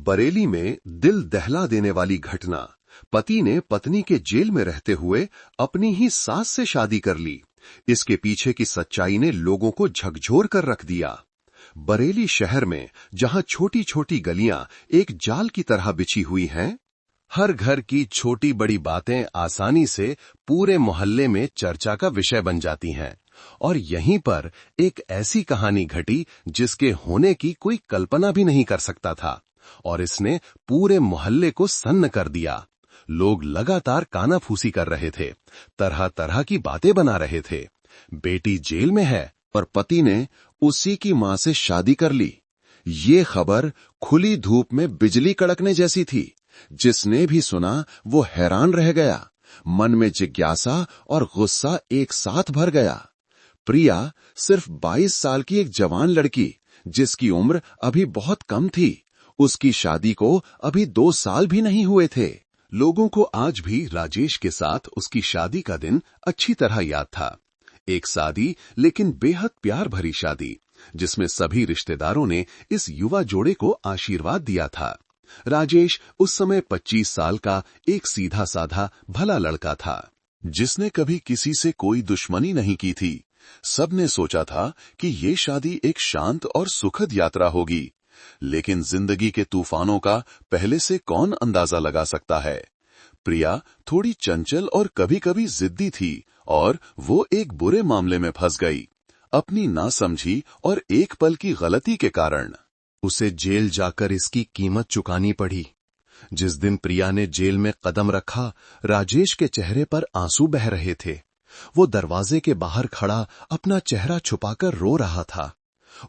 बरेली में दिल दहला देने वाली घटना। पति ने पत्नी के जेल में रहते हुए अपनी ही सास से शादी कर ली। इसके पीछे की सच्चाई ने लोगों को झकझोर कर रख दिया। बरेली शहर में जहां छोटी छोटी गलियां एक जाल की तरह बिछी हुई हैं, हर घर की छोटी बड़ी बातें आसानी से पूरे मोहल्ले में चर्चा का विषय बन जाती हैं। और यहीं पर एक ऐसी कहानी घटी जिसके होने की कोई कल्पना भी नहीं कर सकता था, और इसने पूरे मोहल्ले को सन्न कर दिया। लोग लगातार कानाफूसी कर रहे थे, तरह तरह की बातें बना रहे थे। बेटी जेल में है और पति ने उसी की मां से शादी कर ली। ये खबर खुली धूप में बिजली कड़कने जैसी थी। जिसने भी सुना वो हैरान रह गया। मन में जिज्ञासा और गुस्सा एक साथ भर गया। प्रिया सिर्फ 22 साल की एक जवान लड़की, जिसकी उम्र अभी बहुत कम थी। उसकी शादी को अभी 2 साल भी नहीं हुए थे। लोगों को आज भी राजेश के साथ उसकी शादी का दिन अच्छी तरह याद था। एक सादी लेकिन बेहद प्यार भरी शादी, जिसमें सभी रिश्तेदारों ने इस युवा जोड़े को आशीर्वाद दिया था। राजेश उस समय 25 साल का एक सीधा साधा भला लड़का था, जिसने कभी किसी से कोई दुश्मनी नहीं की थी। सबने सोचा था कि ये शादी एक शांत और सुखद यात्रा होगी, लेकिन जिंदगी के तूफानों का पहले से कौन अंदाजा लगा सकता है। प्रिया थोड़ी चंचल और कभी-कभी जिद्दी थी, और वो एक बुरे मामले में फंस गई। अपनी नासमझी और एक पल की गलती के कारण उसे जेल जाकर इसकी कीमत चुकानी पड़ी। जिस दिन प्रिया ने जेल में कदम रखा, राजेश के चेहरे पर आंसू बह रहे थे। वो दरवाजे के बाहर खड़ा अपना चेहरा छुपाकर रो रहा था।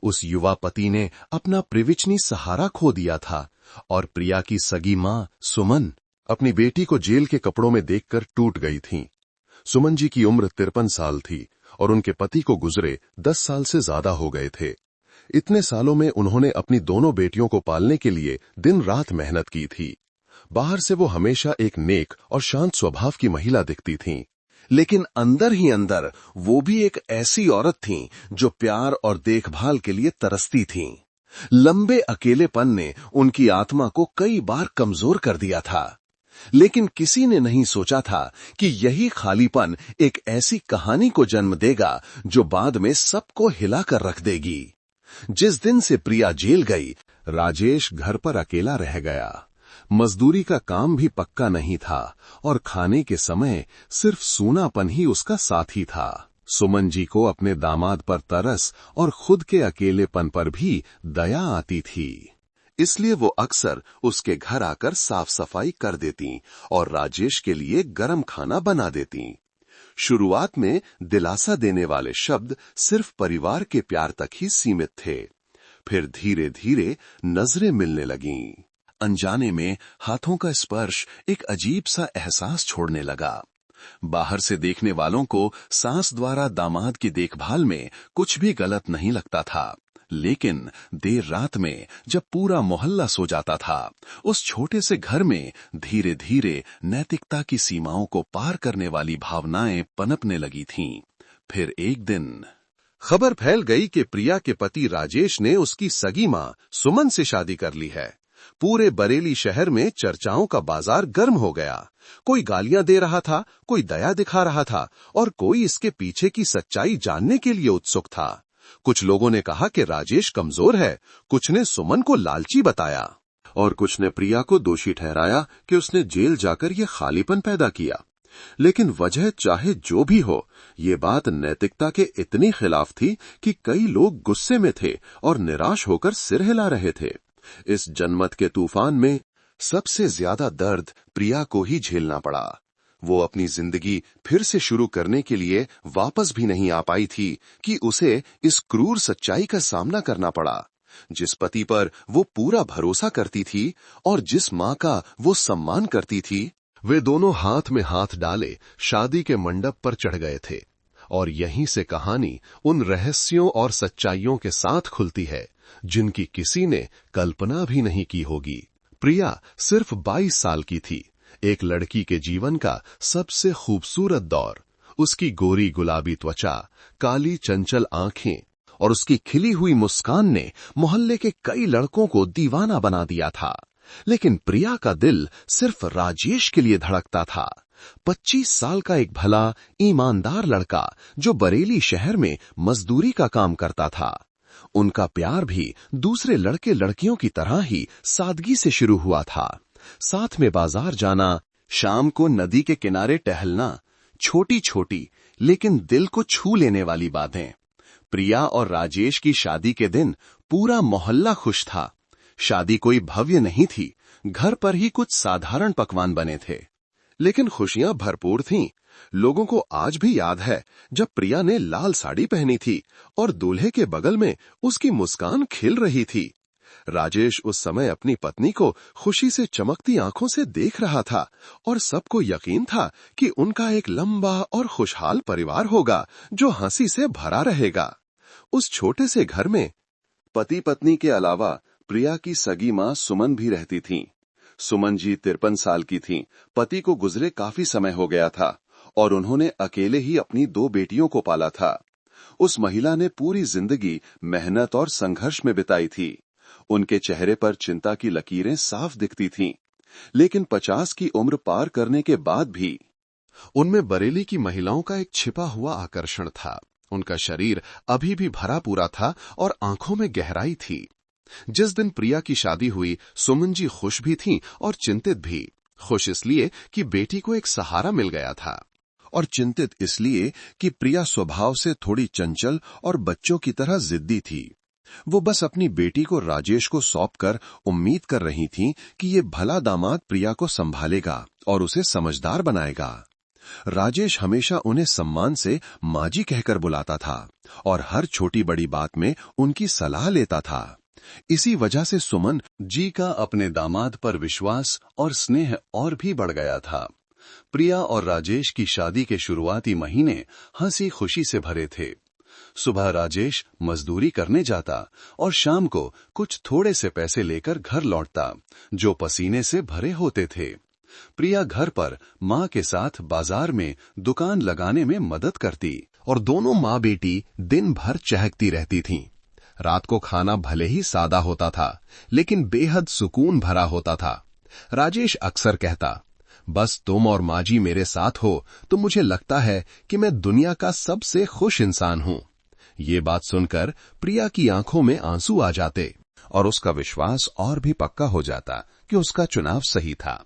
उस युवा पति ने अपना प्रिविचनी सहारा खो दिया था, और प्रिया की सगी मां सुमन अपनी बेटी को जेल के कपड़ों में देखकर टूट गई थीं। सुमन जी की उम्र 53 साल थी और उनके पति को गुजरे 10 साल से ज्यादा हो गए थे। इतने सालों में उन्होंने अपनी दोनों बेटियों को पालने के लिए दिन रात मेहनत की थी। बाहर से वो हमेशा एक नेक और शांत स्वभाव की महिला दिखती थीं, लेकिन अंदर ही अंदर वो भी एक ऐसी औरत थीं जो प्यार और देखभाल के लिए तरसती थीं। लंबे अकेलेपन ने उनकी आत्मा को कई बार कमजोर कर दिया था, लेकिन किसी ने नहीं सोचा था कि यही खालीपन एक ऐसी कहानी को जन्म देगा जो बाद में सबको हिलाकर रख देगी। जिस दिन से प्रिया जेल गई, राजेश घर पर अकेला रह गया। मजदूरी का काम भी पक्का नहीं था, और खाने के समय सिर्फ सूनापन ही उसका साथी था। सुमन जी को अपने दामाद पर तरस और खुद के अकेलेपन पर भी दया आती थी। इसलिए वो अक्सर उसके घर आकर साफ सफाई कर देती और राजेश के लिए गरम खाना बना देती। शुरुआत में दिलासा देने वाले शब्द सिर्फ परिवार के प्यार तक ही सीमित थे। फिर धीरे धीरे नजरें मिलने लगीं। अनजाने में हाथों का स्पर्श एक अजीब सा एहसास छोड़ने लगा। बाहर से देखने वालों को सास द्वारा दामाद की देखभाल में कुछ भी गलत नहीं लगता था, लेकिन देर रात में जब पूरा मोहल्ला सो जाता था, उस छोटे से घर में धीरे धीरे नैतिकता की सीमाओं को पार करने वाली भावनाएं पनपने लगी थीं। फिर एक दिन खबर फैल गई कि प्रिया के पति राजेश ने उसकी सगी मां सुमन से शादी कर ली है। पूरे बरेली शहर में चर्चाओं का बाजार गर्म हो गया। कोई गालियां दे रहा था, कोई दया दिखा रहा था, और कोई इसके पीछे की सच्चाई जानने के लिए उत्सुक था। कुछ लोगों ने कहा कि राजेश कमजोर है, कुछ ने सुमन को लालची बताया, और कुछ ने प्रिया को दोषी ठहराया कि उसने जेल जाकर ये खालीपन पैदा किया। लेकिन वजह चाहे जो भी हो, ये बात नैतिकता के इतनी खिलाफ थी कि कई लोग गुस्से में थे और निराश होकर सिर हिला रहे थे। इस जनमत के तूफान में सबसे ज्यादा दर्द प्रिया को ही झेलना पड़ा। वो अपनी जिंदगी फिर से शुरू करने के लिए वापस भी नहीं आ पाई थी कि उसे इस क्रूर सच्चाई का सामना करना पड़ा। जिस पति पर वो पूरा भरोसा करती थी और जिस मां का वो सम्मान करती थी, वे दोनों हाथ में हाथ डाले शादी के मंडप पर चढ़ गए थे। और यहीं से कहानी उन रहस्यों और सच्चाइयों के साथ खुलती है जिनकी किसी ने कल्पना भी नहीं की होगी। प्रिया सिर्फ 22 साल की थी, एक लड़की के जीवन का सबसे खूबसूरत दौर। उसकी गोरी गुलाबी त्वचा, काली चंचल आंखें और उसकी खिली हुई मुस्कान ने मोहल्ले के कई लड़कों को दीवाना बना दिया था। लेकिन प्रिया का दिल सिर्फ राजेश के लिए धड़कता था। 25 साल का एक भला, ईमानदार लड़का जो बरेली शहर में मजदूरी का काम करता था। उनका प्यार भी दूसरे लड़के लड़कियों की तरह ही सादगी से शुरू हुआ था। साथ में बाजार जाना, शाम को नदी के किनारे टहलना, छोटी छोटी लेकिन दिल को छू लेने वाली बातें। प्रिया और राजेश की शादी के दिन पूरा मोहल्ला खुश था। शादी कोई भव्य नहीं थी, घर पर ही कुछ साधारण पकवान बने थे, लेकिन खुशियां भरपूर थीं। लोगों को आज भी याद है जब प्रिया ने लाल साड़ी पहनी थी और दूल्हे के बगल में उसकी मुस्कान खिल रही थी। राजेश उस समय अपनी पत्नी को खुशी से चमकती आंखों से देख रहा था और सबको यकीन था कि उनका एक लंबा और खुशहाल परिवार होगा जो हंसी से भरा रहेगा। उस छोटे से घर में पति पत्नी के अलावा प्रिया की सगी मां सुमन भी रहती थीं। सुमन जी 53 साल की थीं। पति को गुजरे काफी समय हो गया था और उन्होंने अकेले ही अपनी 2 बेटियों को पाला था। उस महिला ने पूरी जिंदगी मेहनत और संघर्ष में बिताई थी। उनके चेहरे पर चिंता की लकीरें साफ दिखती थीं, लेकिन 50 की उम्र पार करने के बाद भी उनमें बरेली की महिलाओं का एक छिपा हुआ आकर्षण था। उनका शरीर अभी भी भरा पूरा था और आंखों में गहराई थी। जिस दिन प्रिया की शादी हुई, सुमन जी खुश भी थीं और चिंतित भी। खुश इसलिए कि बेटी को एक सहारा मिल गया था, और चिंतित इसलिए कि प्रिया स्वभाव से थोड़ी चंचल और बच्चों की तरह जिद्दी थी। वो बस अपनी बेटी को राजेश को सौंपकर उम्मीद कर रही थीं कि ये भला दामाद प्रिया को संभालेगा और उसे समझदार बनाएगा। राजेश हमेशा उन्हें सम्मान से माजी कहकर बुलाता था और हर छोटी बड़ी बात में उनकी सलाह लेता था। इसी वजह से सुमन जी का अपने दामाद पर विश्वास और स्नेह और भी बढ़ गया था। प्रिया और राजेश की शादी के शुरुआती महीने हंसी खुशी से भरे थे। सुबह राजेश मजदूरी करने जाता और शाम को कुछ थोड़े से पैसे लेकर घर लौटता, जो पसीने से भरे होते थे। प्रिया घर पर मां के साथ बाजार में दुकान लगाने में मदद करती और दोनों मां बेटी दिन भर चहकती रहती थीं। रात को खाना भले ही सादा होता था, लेकिन बेहद सुकून भरा होता था। राजेश अक्सर कहता, बस तुम और माँ जी मेरे साथ हो तो मुझे लगता है कि मैं दुनिया का सबसे खुश इंसान हूं। ये बात सुनकर प्रिया की आंखों में आंसू आ जाते और उसका विश्वास और भी पक्का हो जाता कि उसका चुनाव सही था।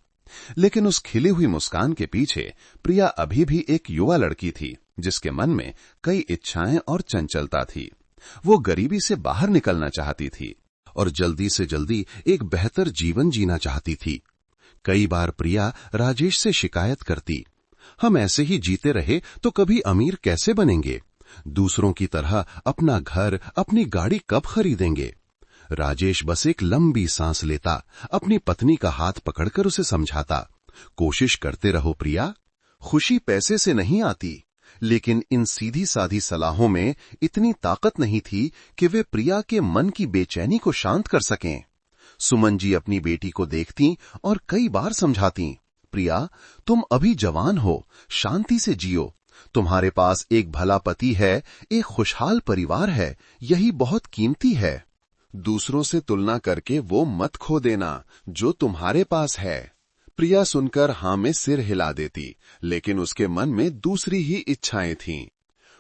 लेकिन उस खिली हुई मुस्कान के पीछे प्रिया अभी भी एक युवा लड़की थी, जिसके मन में कई इच्छाएं और चंचलता थी। वो गरीबी से बाहर निकलना चाहती थी और जल्दी से जल्दी एक बेहतर जीवन जीना चाहती थी। कई बार प्रिया राजेश से शिकायत करती, हम ऐसे ही जीते रहे तो कभी अमीर कैसे बनेंगे? दूसरों की तरह अपना घर, अपनी गाड़ी कब खरीदेंगे? राजेश बस एक लंबी सांस लेता, अपनी पत्नी का हाथ पकड़कर उसे समझाता, कोशिश करते रहो प्रिया, खुशी पैसे से नहीं आती। लेकिन इन सीधी साधी सलाहों में इतनी ताकत नहीं थी कि वे प्रिया के मन की बेचैनी को शांत कर सकें। सुमन जी अपनी बेटी को देखती और कई बार समझाती, प्रिया तुम अभी जवान हो, शांति से जियो। तुम्हारे पास एक भला पति है, एक खुशहाल परिवार है, यही बहुत कीमती है। दूसरों से तुलना करके वो मत खो देना जो तुम्हारे पास है। प्रिया सुनकर हां में सिर हिला देती, लेकिन उसके मन में दूसरी ही इच्छाएं थीं।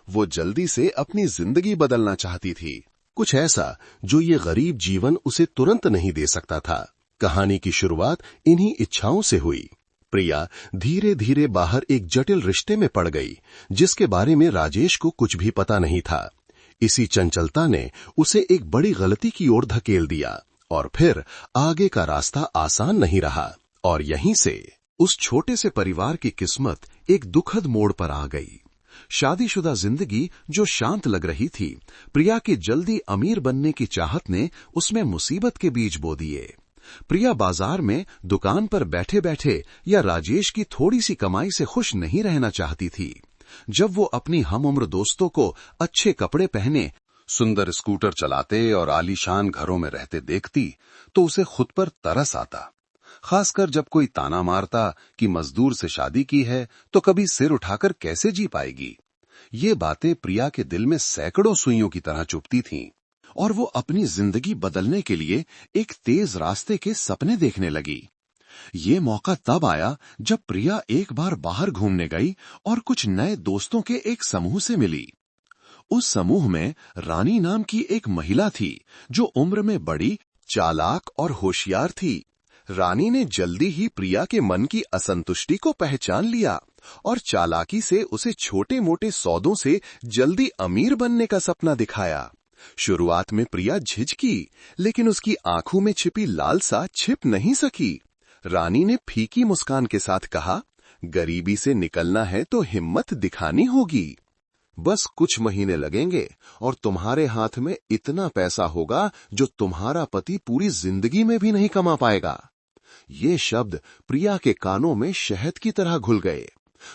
वो जल्दी से अपनी जिंदगी बदलना चाहती थी, कुछ ऐसा जो ये गरीब जीवन उसे तुरंत नहीं दे सकता था। कहानी की शुरुआत इन्हीं इच्छाओं से हुई। प्रिया धीरे धीरे बाहर एक जटिल रिश्ते में पड़ गई, जिसके बारे में राजेश को कुछ भी पता नहीं था। इसी चंचलता ने उसे एक बड़ी गलती की ओर धकेल दिया और फिर आगे का रास्ता आसान नहीं रहा। और यहीं से उस छोटे से परिवार की किस्मत एक दुखद मोड़ पर आ गई। शादीशुदा जिंदगी जो शांत लग रही थी, प्रिया के जल्दी अमीर बनने की चाहत ने उसमें मुसीबत के बीज बो दिए। प्रिया बाजार में दुकान पर बैठे बैठे या राजेश की थोड़ी सी कमाई से खुश नहीं रहना चाहती थी। जब वो अपनी हम उम्र दोस्तों को अच्छे कपड़े पहने, सुंदर स्कूटर चलाते और आलीशान घरों में रहते देखती, तो उसे खुद पर तरस आता। खासकर जब कोई ताना मारता कि मजदूर से शादी की है तो कभी सिर उठाकर कैसे जी पाएगी। ये बातें प्रिया के दिल में सैकड़ों सुइयों की तरह चुभती थीं। और वो अपनी जिंदगी बदलने के लिए एक तेज रास्ते के सपने देखने लगी। ये मौका तब आया जब प्रिया एक बार बाहर घूमने गई और कुछ नए दोस्तों के एक समूह से मिली। उस समूह में रानी नाम की एक महिला थी जो उम्र में बड़ी, चालाक और होशियार थी। रानी ने जल्दी ही प्रिया के मन की असंतुष्टि को पहचान लिया और चालाकी से उसे छोटे मोटे सौदों से जल्दी अमीर बनने का सपना दिखाया। शुरुआत में प्रिया झिझकी, लेकिन उसकी आंखों में छिपी लालसा छिप नहीं सकी। रानी ने फीकी मुस्कान के साथ कहा, गरीबी से निकलना है तो हिम्मत दिखानी होगी। बस कुछ महीने लगेंगे और तुम्हारे हाथ में इतना पैसा होगा जो तुम्हारा पति पूरी जिंदगी में भी नहीं कमा पाएगा। ये शब्द प्रिया के कानों में शहद की तरह घुल गए।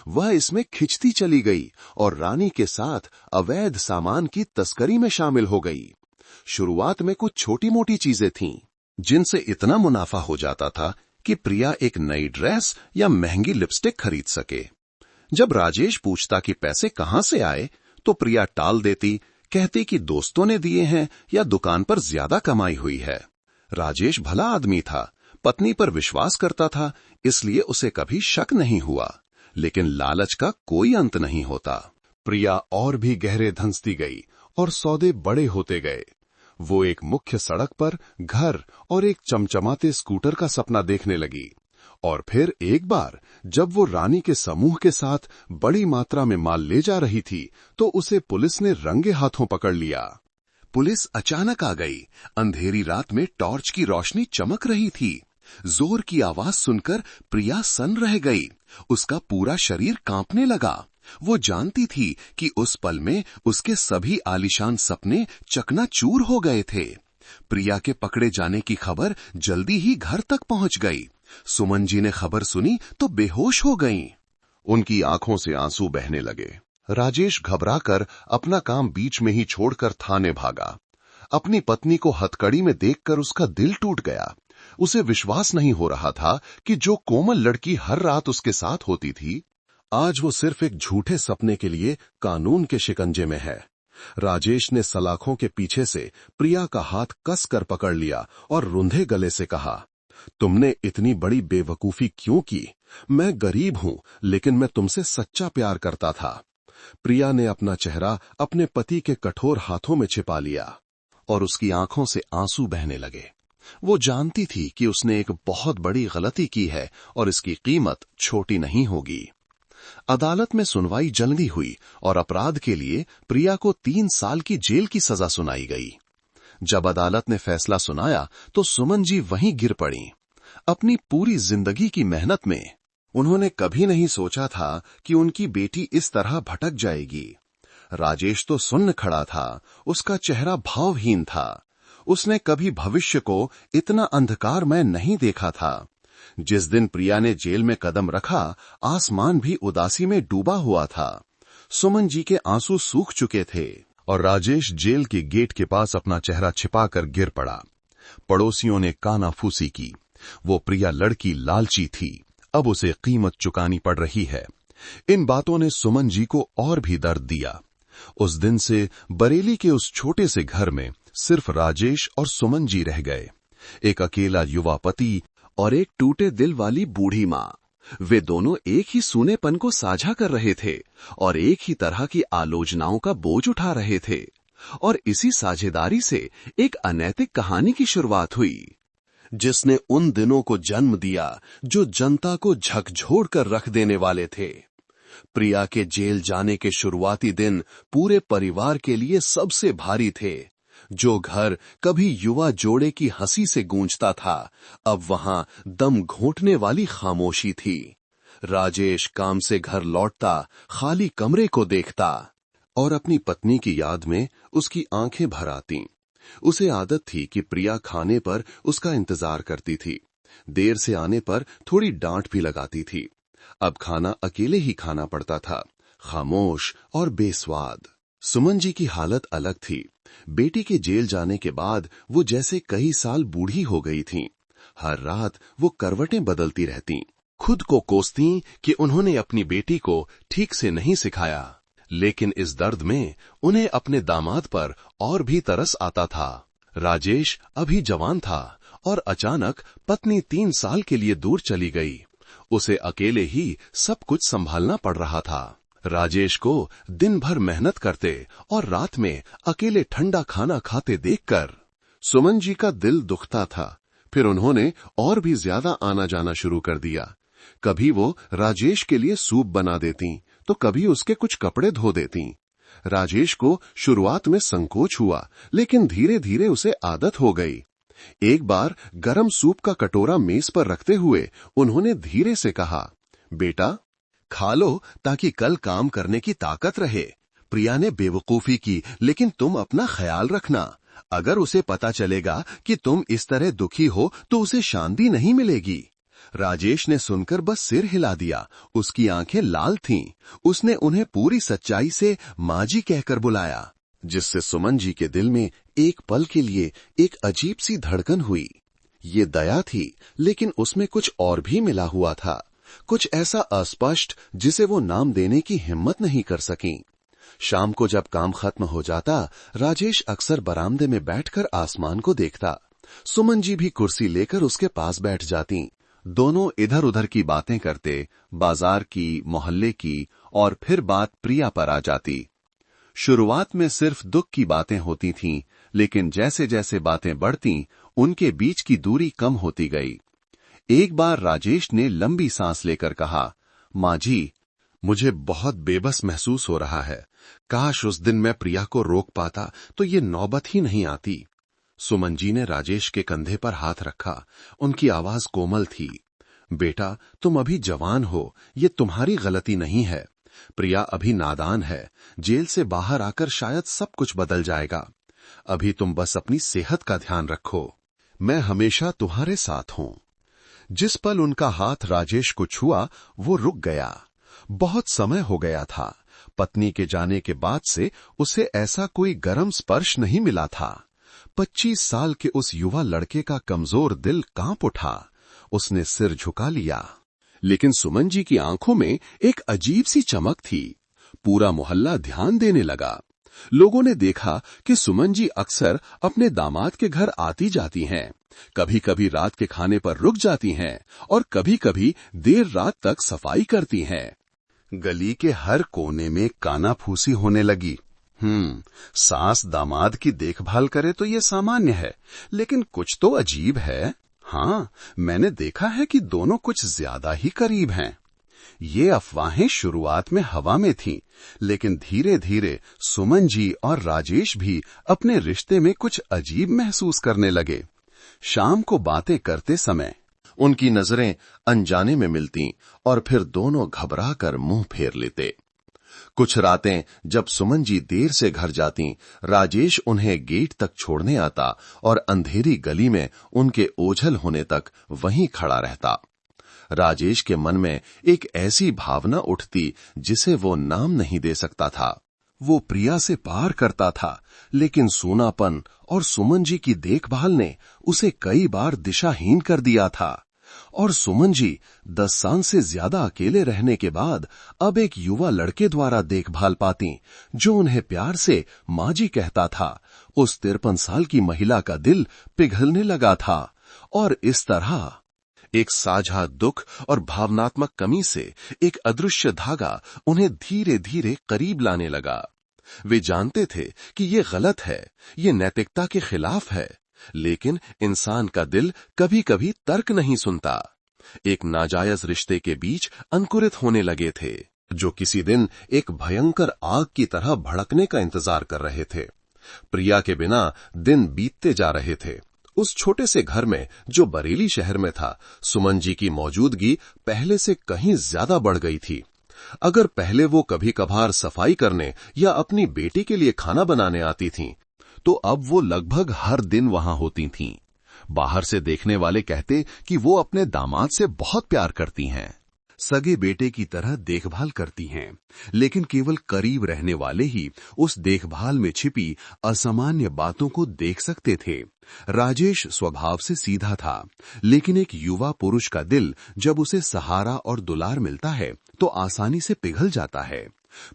वह इसमें खिंचती चली गई और रानी के साथ अवैध सामान की तस्करी में शामिल हो गई। शुरुआत में कुछ छोटी मोटी चीजें थीं, जिनसे इतना मुनाफा हो जाता था कि प्रिया एक नई ड्रेस या महंगी लिपस्टिक खरीद सके। जब राजेश पूछता कि पैसे कहां से आए, तो प्रिया टाल देती, कहती कि दोस्तों ने दिए हैं या दुकान पर ज्यादा कमाई हुई है। राजेश भला आदमी था, पत्नी पर विश्वास करता था, इसलिए उसे कभी शक नहीं हुआ। लेकिन लालच का कोई अंत नहीं होता। प्रिया और भी गहरे धंसती गई और सौदे बड़े होते गए। वो एक मुख्य सड़क पर घर और एक चमचमाते स्कूटर का सपना देखने लगी। और फिर एक बार जब वो रानी के समूह के साथ बड़ी मात्रा में माल ले जा रही थी, तो उसे पुलिस ने रंगे हाथों पकड़ लिया। पुलिस अचानक आ गई। अंधेरी रात में टॉर्च की रोशनी चमक रही थी। जोर की आवाज सुनकर प्रिया सन रह गई। उसका पूरा शरीर कांपने लगा। वो जानती थी कि उस पल में उसके सभी आलीशान सपने चकनाचूर हो गए थे। प्रिया के पकड़े जाने की खबर जल्दी ही घर तक पहुंच गई। सुमन जी ने खबर सुनी तो बेहोश हो गईं। उनकी आंखों से आंसू बहने लगे। राजेश घबराकर अपना काम बीच में ही छोड़कर थाने भागा। अपनी पत्नी को हथकड़ी में देखकर उसका दिल टूट गया। उसे विश्वास नहीं हो रहा था कि जो कोमल लड़की हर रात उसके साथ होती थी, आज वो सिर्फ एक झूठे सपने के लिए कानून के शिकंजे में है। राजेश ने सलाखों के पीछे से प्रिया का हाथ कसकर पकड़ लिया और रुंधे गले से कहा, तुमने इतनी बड़ी बेवकूफी क्यों की? मैं गरीब हूं, लेकिन मैं तुमसे सच्चा प्यार करता था। प्रिया ने अपना चेहरा अपने पति के कठोर हाथों में छिपा लिया और उसकी आंखों से आंसू बहने लगे। वो जानती थी कि उसने एक बहुत बड़ी गलती की है और इसकी कीमत छोटी नहीं होगी। अदालत में सुनवाई जल्दी हुई और अपराध के लिए प्रिया को 3 साल की जेल की सजा सुनाई गई। जब अदालत ने फैसला सुनाया तो सुमन जी वहीं गिर पड़ी। अपनी पूरी जिंदगी की मेहनत में उन्होंने कभी नहीं सोचा था कि उनकी बेटी इस तरह भटक जाएगी। राजेश तो सुन्न खड़ा था, उसका चेहरा भावहीन था। उसने कभी भविष्य को इतना अंधकारमय नहीं देखा था। जिस दिन प्रिया ने जेल में कदम रखा, आसमान भी उदासी में डूबा हुआ था। सुमन जी के आंसू सूख चुके थे और राजेश जेल के गेट के पास अपना चेहरा छिपाकर गिर पड़ा। पड़ोसियों ने कानाफूसी की। वो प्रिया लड़की लालची थी, अब उसे कीमत चुकानी पड़ रही है। इन बातों ने सुमन जी को और भी दर्द दिया। उस दिन से बरेली के उस छोटे से घर में सिर्फ राजेश और सुमन जी रह गए। एक अकेला युवा पति और एक टूटे दिल वाली बूढ़ी माँ। वे दोनों एक ही सूनेपन को साझा कर रहे थे और एक ही तरह की आलोचनाओं का बोझ उठा रहे थे। और इसी साझेदारी से एक अनैतिक कहानी की शुरुआत हुई, जिसने उन दिनों को जन्म दिया जो जनता को झकझोर कर रख देने वाले थे। प्रिया के जेल जाने के शुरुआती दिन पूरे परिवार के लिए सबसे भारी थे। जो घर कभी युवा जोड़े की हंसी से गूंजता था, अब वहां दम घोंटने वाली खामोशी थी। राजेश काम से घर लौटता, खाली कमरे को देखता और अपनी पत्नी की याद में उसकी आंखें भर आतीं। उसे आदत थी कि प्रिया खाने पर उसका इंतजार करती थी। देर से आने पर थोड़ी डांट भी लगाती थी। अब खाना अकेले ही खाना पड़ता था, खामोश और बेस्वाद। सुमन जी की हालत अलग थी। बेटी के जेल जाने के बाद वो जैसे कई साल बूढ़ी हो गई थीं। हर रात वो करवटें बदलती रहतीं। खुद को कोसतीं कि उन्होंने अपनी बेटी को ठीक से नहीं सिखाया। लेकिन इस दर्द में उन्हें अपने दामाद पर और भी तरस आता था। राजेश अभी जवान था और अचानक पत्नी 3 साल के लिए दूर चली गई। उसे अकेले ही सब कुछ संभालना पड़ रहा था। राजेश को दिन भर मेहनत करते और रात में अकेले ठंडा खाना खाते देखकर सुमन जी का दिल दुखता था। फिर उन्होंने और भी ज्यादा आना जाना शुरू कर दिया। कभी वो राजेश के लिए सूप बना देती तो कभी उसके कुछ कपड़े धो देती। राजेश को शुरुआत में संकोच हुआ, लेकिन धीरे धीरे उसे आदत हो गई। एक बार गरम सूप का कटोरा मेज पर रखते हुए उन्होंने धीरे से कहा, बेटा खा लो ताकि कल काम करने की ताकत रहे। प्रिया ने बेवकूफी की, लेकिन तुम अपना ख्याल रखना। अगर उसे पता चलेगा कि तुम इस तरह दुखी हो तो उसे शांति नहीं मिलेगी। राजेश ने सुनकर बस सिर हिला दिया। उसकी आंखें लाल थीं। उसने उन्हें पूरी सच्चाई से माँ जी कहकर बुलाया, जिससे सुमन जी के दिल में एक पल के लिए एक अजीब सी धड़कन हुई। ये दया थी, लेकिन उसमें कुछ और भी मिला हुआ था, कुछ ऐसा अस्पष्ट जिसे वो नाम देने की हिम्मत नहीं कर सकीं। शाम को जब काम खत्म हो जाता, राजेश अक्सर बरामदे में बैठकर आसमान को देखता। सुमन जी भी कुर्सी लेकर उसके पास बैठ जाती। दोनों इधर उधर की बातें करते, बाजार की, मोहल्ले की, और फिर बात प्रिया पर आ जाती। शुरुआत में सिर्फ दुख की बातें होती थीं, लेकिन जैसे जैसे बातें बढ़तीं, उनके बीच की दूरी कम होती गई। एक बार राजेश ने लंबी सांस लेकर कहा, माँ जी, मुझे बहुत बेबस महसूस हो रहा है। काश उस दिन मैं प्रिया को रोक पाता तो ये नौबत ही नहीं आती। सुमन जी ने राजेश के कंधे पर हाथ रखा। उनकी आवाज कोमल थी। बेटा, तुम अभी जवान हो, ये तुम्हारी गलती नहीं है। प्रिया अभी नादान है। जेल से बाहर आकर शायद सब कुछ बदल जाएगा। अभी तुम बस अपनी सेहत का ध्यान रखो। मैं हमेशा तुम्हारे साथ हूं। जिस पल उनका हाथ राजेश को छुआ, वो रुक गया। बहुत समय हो गया था। पत्नी के जाने के बाद से उसे ऐसा कोई गर्म स्पर्श नहीं मिला था। 25 साल के उस युवा लड़के का कमजोर दिल कांप उठा। उसने सिर झुका लिया, लेकिन सुमन जी की आंखों में एक अजीब सी चमक थी। पूरा मोहल्ला ध्यान देने लगा। लोगों ने देखा कि सुमन जी अक्सर अपने दामाद के घर आती जाती हैं। कभी कभी रात के खाने पर रुक जाती हैं और कभी कभी देर रात तक सफाई करती हैं। गली के हर कोने में कानाफूसी होने लगी। सास दामाद की देखभाल करे तो ये सामान्य है, लेकिन कुछ तो अजीब है। हाँ, मैंने देखा है कि दोनों कुछ ज्यादा ही करीब हैं। ये अफवाहें शुरुआत में हवा में थीं, लेकिन धीरे धीरे सुमन जी और राजेश भी अपने रिश्ते में कुछ अजीब महसूस करने लगे। शाम को बातें करते समय उनकी नजरें अनजाने में मिलती और फिर दोनों घबरा कर मुंह फेर लेते। कुछ रातें जब सुमन जी देर से घर जाती, राजेश उन्हें गेट तक छोड़ने आता और अंधेरी गली में उनके ओझल होने तक वहीं खड़ा रहता। राजेश के मन में एक ऐसी भावना उठती जिसे वो नाम नहीं दे सकता था। वो प्रिया से प्यार करता था, लेकिन सूनापन और सुमन जी की देखभाल ने उसे कई बार दिशाहीन कर दिया था। और सुमन जी 10 साल से ज्यादा अकेले रहने के बाद अब एक युवा लड़के द्वारा देखभाल पाती, जो उन्हें प्यार से माँ जी कहता था। उस 53 साल की महिला का दिल पिघलने लगा था और इस तरह एक साझा दुख और भावनात्मक कमी से एक अदृश्य धागा उन्हें धीरे धीरे करीब लाने लगा। वे जानते थे कि ये गलत है, ये नैतिकता के खिलाफ है, लेकिन इंसान का दिल कभी कभी तर्क नहीं सुनता। एक नाजायज रिश्ते के बीच अंकुरित होने लगे थे, जो किसी दिन एक भयंकर आग की तरह भड़कने का इंतजार कर रहे थे। प्रिया के बिना दिन बीतते जा रहे थे। उस छोटे से घर में जो बरेली शहर में था, सुमन जी की मौजूदगी पहले से कहीं ज्यादा बढ़ गई थी। अगर पहले वो कभी कभार सफाई करने या अपनी बेटी के लिए खाना बनाने आती थीं, तो अब वो लगभग हर दिन वहां होती थीं। बाहर से देखने वाले कहते कि वो अपने दामाद से बहुत प्यार करती हैं, सगे बेटे की तरह देखभाल करती हैं, लेकिन केवल करीब रहने वाले ही उस देखभाल में छिपी असामान्य बातों को देख सकते थे। राजेश स्वभाव से सीधा था, लेकिन एक युवा पुरुष का दिल जब उसे सहारा और दुलार मिलता है तो आसानी से पिघल जाता है।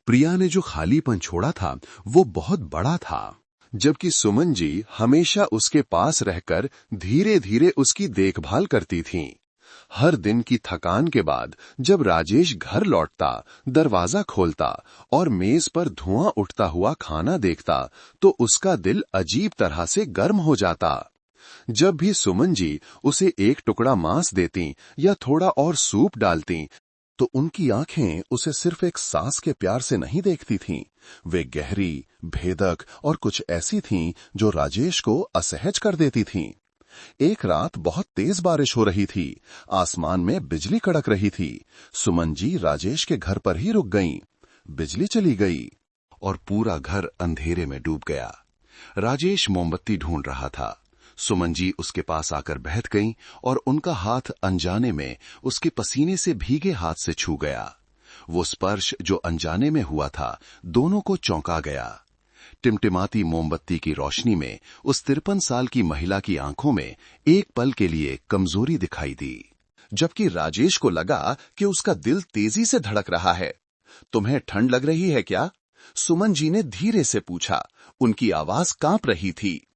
प्रिया ने जो खालीपन छोड़ा था वो बहुत बड़ा था, जबकि सुमन जी हमेशा उसके पास रहकर धीरे धीरे उसकी देखभाल करती थीं। हर दिन की थकान के बाद जब राजेश घर लौटता, दरवाजा खोलता और मेज पर धुआं उठता हुआ खाना देखता तो उसका दिल अजीब तरह से गर्म हो जाता। जब भी सुमन जी उसे एक टुकड़ा मांस देती या थोड़ा और सूप डालती तो उनकी आंखें उसे सिर्फ एक सास के प्यार से नहीं देखती थीं, वे गहरी, भेदक और कुछ ऐसी थीं जो राजेश को असहज कर देती थीं। एक रात बहुत तेज बारिश हो रही थी, आसमान में बिजली कड़क रही थी। सुमन जी राजेश के घर पर ही रुक गईं। बिजली चली गई और पूरा घर अंधेरे में डूब गया। राजेश मोमबत्ती ढूंढ रहा था। सुमन जी उसके पास आकर बैठ गईं और उनका हाथ अनजाने में उसके पसीने से भीगे हाथ से छू गया। वो स्पर्श जो अनजाने में हुआ था दोनों को चौंका गया। टिमटिमाती मोमबत्ती की रोशनी में उस 53 साल की महिला की आंखों में एक पल के लिए कमजोरी दिखाई दी, जबकि राजेश को लगा कि उसका दिल तेजी से धड़क रहा है। तुम्हें ठंड लग रही है क्या? सुमन जी ने धीरे से पूछा। उनकी आवाज कांप रही थी।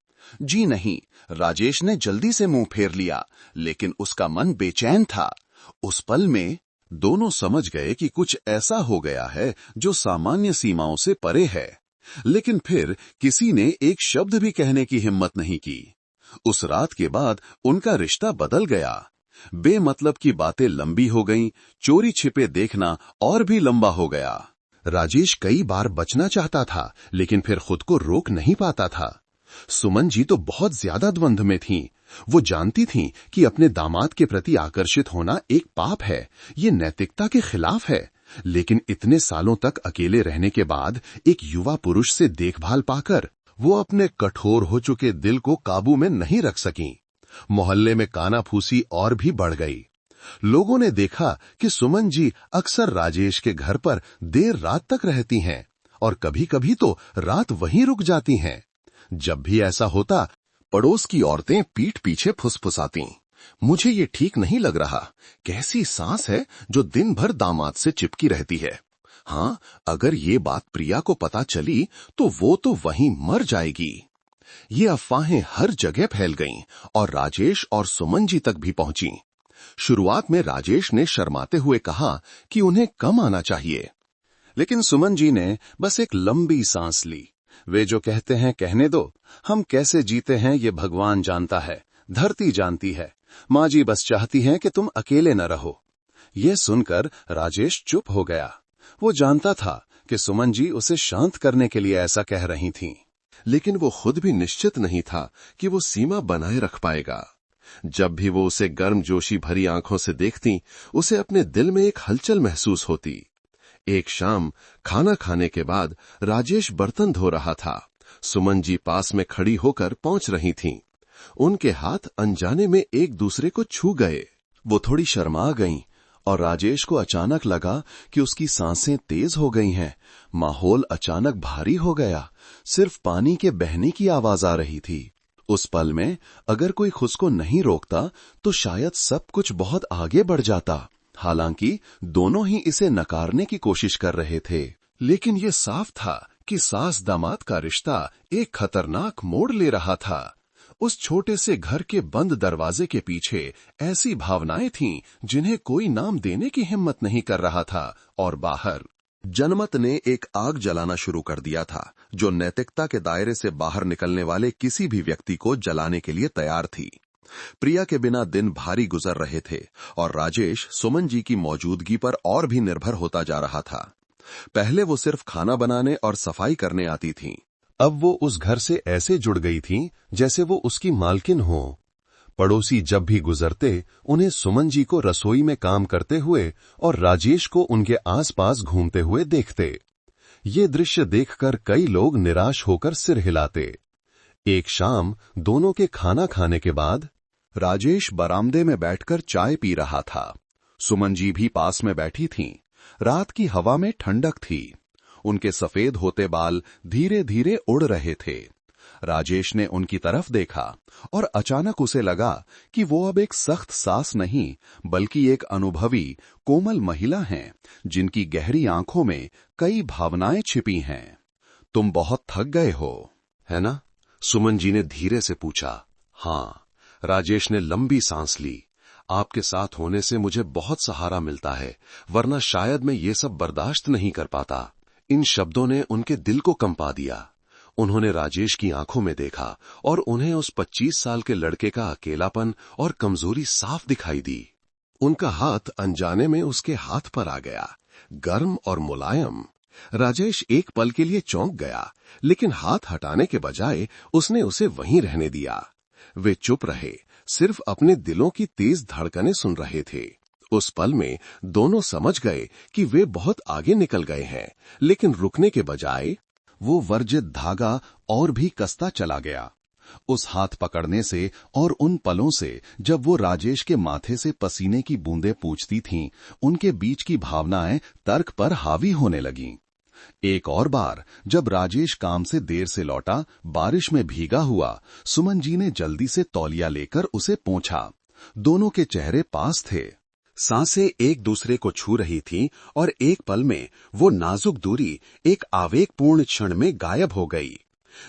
जी नहीं, राजेश ने जल्दी से मुंह फेर लिया, लेकिन उसका मन बेचैन था। उस पल में दोनों समझ गए कि कुछ ऐसा हो गया है जो सामान्य सीमाओं से परे है, लेकिन फिर किसी ने एक शब्द भी कहने की हिम्मत नहीं की। उस रात के बाद उनका रिश्ता बदल गया। बेमतलब की बातें लंबी हो गईं, चोरी छिपे देखना और भी लंबा हो गया। राजेश कई बार बचना चाहता था, लेकिन फिर खुद को रोक नहीं पाता था। सुमन जी तो बहुत ज्यादा द्वंद्व में थीं। वो जानती थीं कि अपने दामाद के प्रति आकर्षित होना एक पाप है, ये नैतिकता के खिलाफ है, लेकिन इतने सालों तक अकेले रहने के बाद एक युवा पुरुष से देखभाल पाकर वो अपने कठोर हो चुके दिल को काबू में नहीं रख सकीं। मोहल्ले में कानाफूसी और भी बढ़ गई। लोगों ने देखा कि सुमन जी अक्सर राजेश के घर पर देर रात तक रहती हैं और कभी-कभी तो रात वहीं रुक जाती हैं। जब भी ऐसा होता, पड़ोस की औरतें पीठ पीछे फुसफुसातीं। मुझे ये ठीक नहीं लग रहा। कैसी सांस है जो दिन भर दामाद से चिपकी रहती है। हाँ, अगर ये बात प्रिया को पता चली तो वो तो वहीं मर जाएगी। ये अफवाहें हर जगह फैल गईं और राजेश और सुमन जी तक भी पहुंची। शुरुआत में राजेश ने शर्माते हुए कहा कि उन्हें कम आना चाहिए, लेकिन सुमन जी ने बस एक लंबी सांस ली। वे जो कहते हैं कहने दो, हम कैसे जीते हैं ये भगवान जानता है, धरती जानती है। माँ जी बस चाहती हैं कि तुम अकेले न रहो। ये सुनकर राजेश चुप हो गया। वो जानता था कि सुमन जी उसे शांत करने के लिए ऐसा कह रही थीं, लेकिन वो खुद भी निश्चित नहीं था कि वो सीमा बनाए रख पाएगा। जब भी वो उसे गर्मजोशी भरी आंखों से देखती, उसे अपने दिल में एक हलचल महसूस होती। एक शाम खाना खाने के बाद राजेश बर्तन धो रहा था। सुमन जी पास में खड़ी होकर पहुंच रही थीं। उनके हाथ अनजाने में एक दूसरे को छू गए। वो थोड़ी शर्मा गईं और राजेश को अचानक लगा कि उसकी सांसें तेज हो गई हैं। माहौल अचानक भारी हो गया। सिर्फ पानी के बहने की आवाज आ रही थी। उस पल में अगर कोई खुद को नहीं रोकता तो शायद सब कुछ बहुत आगे बढ़ जाता। हालांकि दोनों ही इसे नकारने की कोशिश कर रहे थे, लेकिन ये साफ था कि सास दामाद का रिश्ता एक खतरनाक मोड़ ले रहा था। उस छोटे से घर के बंद दरवाजे के पीछे ऐसी भावनाएं थीं जिन्हें कोई नाम देने की हिम्मत नहीं कर रहा था। और बाहर जनमत ने एक आग जलाना शुरू कर दिया था, जो नैतिकता के दायरे से बाहर निकलने वाले किसी भी व्यक्ति को जलाने के लिए तैयार थी। प्रिया के बिना दिन भारी गुजर रहे थे और राजेश सुमन जी की मौजूदगी पर और भी निर्भर होता जा रहा था। पहले वो सिर्फ खाना बनाने और सफाई करने आती थीं। अब वो उस घर से ऐसे जुड़ गई थीं जैसे वो उसकी मालकिन हो। पड़ोसी जब भी गुजरते उन्हें सुमन जी को रसोई में काम करते हुए और राजेश को उनके आसपास घूमते हुए देखते। ये दृश्य देखकर कई लोग निराश होकर सिर हिलाते। एक शाम दोनों के खाना खाने के बाद राजेश बरामदे में बैठकर चाय पी रहा था। सुमन जी भी पास में बैठी थीं। रात की हवा में ठंडक थी। उनके सफेद होते बाल धीरे धीरे उड़ रहे थे। राजेश ने उनकी तरफ देखा और अचानक उसे लगा कि वो अब एक सख्त सास नहीं बल्कि एक अनुभवी कोमल महिला हैं जिनकी गहरी आंखों में कई भावनाएं छिपी हैं। तुम बहुत थक गए हो, है ना? सुमन जी ने धीरे से पूछा। हाँ, राजेश ने लंबी सांस ली। आपके साथ होने से मुझे बहुत सहारा मिलता है, वरना शायद मैं ये सब बर्दाश्त नहीं कर पाता। इन शब्दों ने उनके दिल को कंपा दिया। उन्होंने राजेश की आंखों में देखा और उन्हें उस 25 साल के लड़के का अकेलापन और कमजोरी साफ दिखाई दी। उनका हाथ अनजाने में उसके हाथ पर आ गया, गर्म और मुलायम। राजेश एक पल के लिए चौंक गया, लेकिन हाथ हटाने के बजाय उसने उसे वहीं रहने दिया। वे चुप रहे, सिर्फ अपने दिलों की तेज धड़कनें सुन रहे थे। उस पल में दोनों समझ गए कि वे बहुत आगे निकल गए हैं, लेकिन रुकने के बजाय वो वर्जित धागा और भी कसता चला गया। उस हाथ पकड़ने से और उन पलों से जब वो राजेश के माथे से पसीने की बूंदें पूछती थीं, उनके बीच की भावनाएं तर्क पर हावी होने लगीं। एक और बार जब राजेश काम से देर से लौटा, बारिश में भीगा हुआ, सुमन जी ने जल्दी से तौलिया लेकर उसे पोंछा। दोनों के चेहरे पास थे, सांसें एक दूसरे को छू रही थीं और एक पल में वो नाजुक दूरी एक आवेगपूर्ण क्षण में गायब हो गई।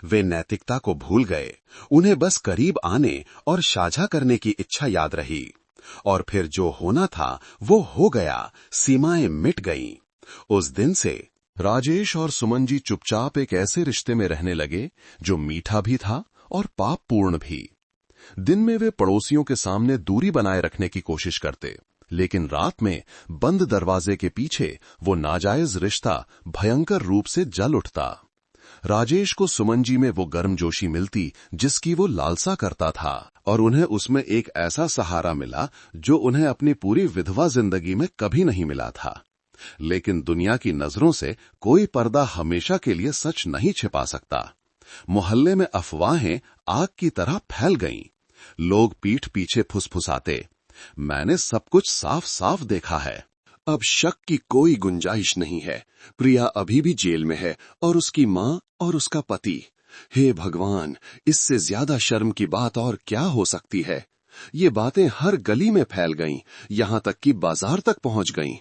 वे नैतिकता को भूल गए, उन्हें बस करीब आने और साझा करने की इच्छा याद रही। और फिर जो होना था वो हो गया, सीमाएं मिट गईं। उस दिन से राजेश और सुमन जी चुपचाप एक ऐसे रिश्ते में रहने लगे जो मीठा भी था और पापपूर्ण भी। दिन में वे पड़ोसियों के सामने दूरी बनाए रखने की कोशिश करते, लेकिन रात में बंद दरवाजे के पीछे वो नाजायज रिश्ता भयंकर रूप से जल उठता। राजेश को सुमन जी में वो गर्मजोशी मिलती जिसकी वो लालसा करता था, और उन्हें उसमें एक ऐसा सहारा मिला जो उन्हें अपनी पूरी विधवा जिंदगी में कभी नहीं मिला था। लेकिन दुनिया की नजरों से कोई पर्दा हमेशा के लिए सच नहीं छिपा सकता। मोहल्ले में अफवाहें आग की तरह फैल गईं। लोग पीठ पीछे फुसफुसाते, मैंने सब कुछ साफ साफ देखा है, अब शक की कोई गुंजाइश नहीं है, प्रिया अभी भी जेल में है और उसकी माँ और उसका पति। हे भगवान, इससे ज्यादा शर्म की बात और क्या हो सकती है। ये बातें हर गली में फैल गईं, यहाँ तक कि बाजार तक पहुंच गईं।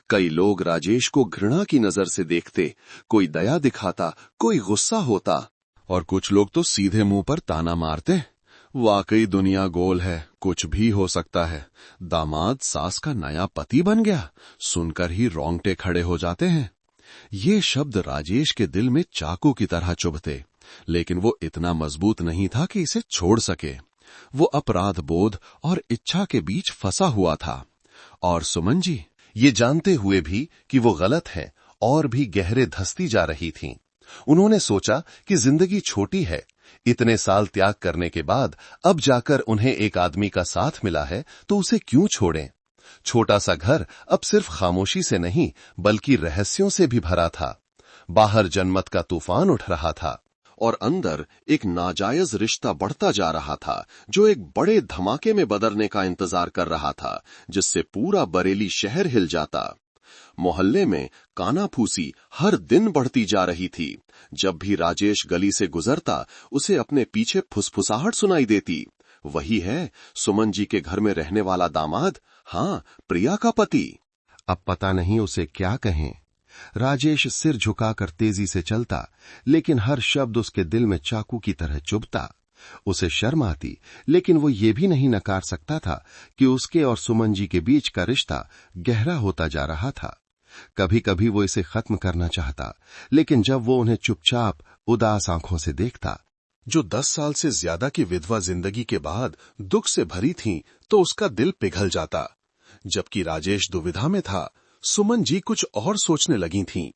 कई लोग राजेश को घृणा की नजर से देखते, कोई दया दिखाता, कोई गुस्सा होता, और कुछ लोग तो सीधे मुंह पर ताना मारते, वाकई दुनिया गोल है, कुछ भी हो सकता है। दामाद सास का नया पति बन गया, सुनकर ही रोंगटे खड़े हो जाते हैं। ये शब्द राजेश के दिल में चाकू की तरह चुभते, लेकिन वो इतना मजबूत नहीं था कि इसे छोड़ सके। वो अपराध बोध और इच्छा के बीच फंसा हुआ था, और सुमन जी ये जानते हुए भी कि वो गलत है और भी गहरे धंसती जा रही थीं। उन्होंने सोचा कि जिंदगी छोटी है, इतने साल त्याग करने के बाद अब जाकर उन्हें एक आदमी का साथ मिला है तो उसे क्यों छोड़ें। छोटा सा घर अब सिर्फ खामोशी से नहीं बल्कि रहस्यों से भी भरा था। बाहर जनमत का तूफान उठ रहा था और अंदर एक नाजायज रिश्ता बढ़ता जा रहा था जो एक बड़े धमाके में बदलने का इंतजार कर रहा था, जिससे पूरा बरेली शहर हिल जाता। मोहल्ले में कानाफूसी हर दिन बढ़ती जा रही थी। जब भी राजेश गली से गुजरता, उसे अपने पीछे फुसफुसाहट सुनाई देती, वही है सुमन जी के घर में रहने वाला दामाद, हाँ, प्रिया का पति। अब पता नहीं उसे क्या कहें। राजेश सिर झुकाकर तेजी से चलता, लेकिन हर शब्द उसके दिल में चाकू की तरह चुभता। उसे शर्म आती, लेकिन वो ये भी नहीं नकार सकता था कि उसके और सुमन जी के बीच का रिश्ता गहरा होता जा रहा था। कभी कभी वो इसे खत्म करना चाहता, लेकिन जब वो उन्हें चुपचाप उदास आंखों से देखता, जो 10 साल से ज्यादा की विधवा जिंदगी के बाद दुख से भरी थीं, तो उसका दिल पिघल जाता। जबकि राजेश दुविधा में था, सुमन जी कुछ और सोचने लगी थीं।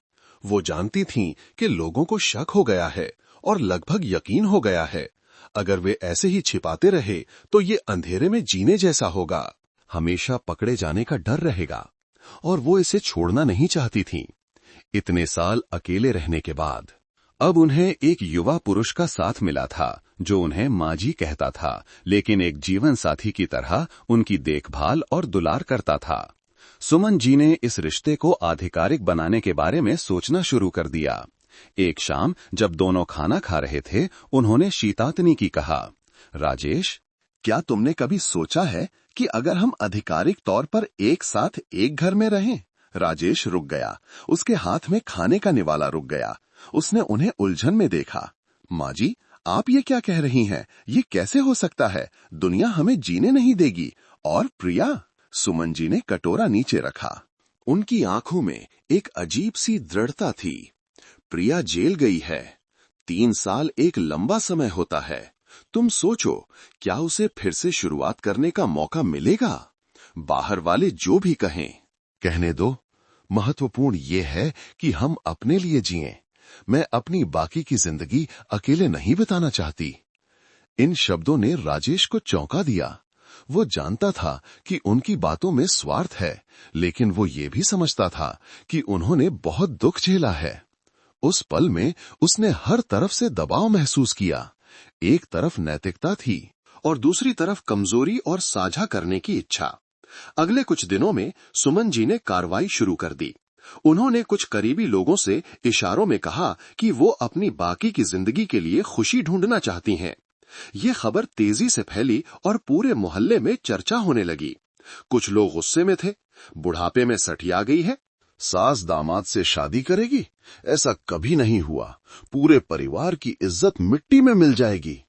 वो जानती थीं कि लोगों को शक हो गया है और लगभग यकीन हो गया है। अगर वे ऐसे ही छिपाते रहे तो ये अंधेरे में जीने जैसा होगा, हमेशा पकड़े जाने का डर रहेगा, और वो इसे छोड़ना नहीं चाहती थीं। इतने साल अकेले रहने के बाद अब उन्हें एक युवा पुरुष का साथ मिला था जो उन्हें माजी कहता था, लेकिन एक जीवन साथी की तरह उनकी देखभाल और दुलार करता था। सुमन जी ने इस रिश्ते को आधिकारिक बनाने के बारे में सोचना शुरू कर दिया। एक शाम जब दोनों खाना खा रहे थे, उन्होंने शीतातनी की कहा, राजेश, क्या तुमने कभी सोचा है कि अगर हम आधिकारिक तौर पर एक साथ एक घर में रहें? राजेश रुक गया। उसके हाथ में खाने का निवाला रुक गया। उसने उन्हें उलझन में देखा। माँ जी, आप ये क्या कह रही हैं? ये कैसे हो सकता है? दुनिया हमें जीने नहीं देगी। और प्रिया? सुमन जी ने कटोरा नीचे रखा। उनकी आंखों में एक अजीब सी दृढ़ता थी। प्रिया जेल गई है। 3 साल एक लंबा समय होता है। तुम सोचो, क्या उसे फिर से शुरुआत करने का मौका मिलेगा? बाहर वाले जो भी कहें, कहने दो। महत्वपूर्ण ये है कि हम अपने लिए जिएं। मैं अपनी बाकी की जिंदगी अकेले नहीं बिताना चाहती। इन शब्दों ने राजेश को चौंका दिया। वो जानता था कि उनकी बातों में स्वार्थ है, लेकिन वो ये भी समझता था कि उन्होंने बहुत दुख झेला है। उस पल में उसने हर तरफ से दबाव महसूस किया। एक तरफ नैतिकता थी और दूसरी तरफ कमजोरी और साझा करने की इच्छा। अगले कुछ दिनों में सुमन जी ने कार्रवाई शुरू कर दी। उन्होंने कुछ करीबी लोगों से इशारों में कहा कि वो अपनी बाकी की जिंदगी के लिए खुशी ढूंढना चाहती हैं। ये खबर तेजी से फैली और पूरे मोहल्ले में चर्चा होने लगी। कुछ लोग गुस्से में थे। बुढ़ापे में सठिया गई है, सास दामाद से शादी करेगी, ऐसा कभी नहीं हुआ, पूरे परिवार की इज्जत मिट्टी में मिल जाएगी।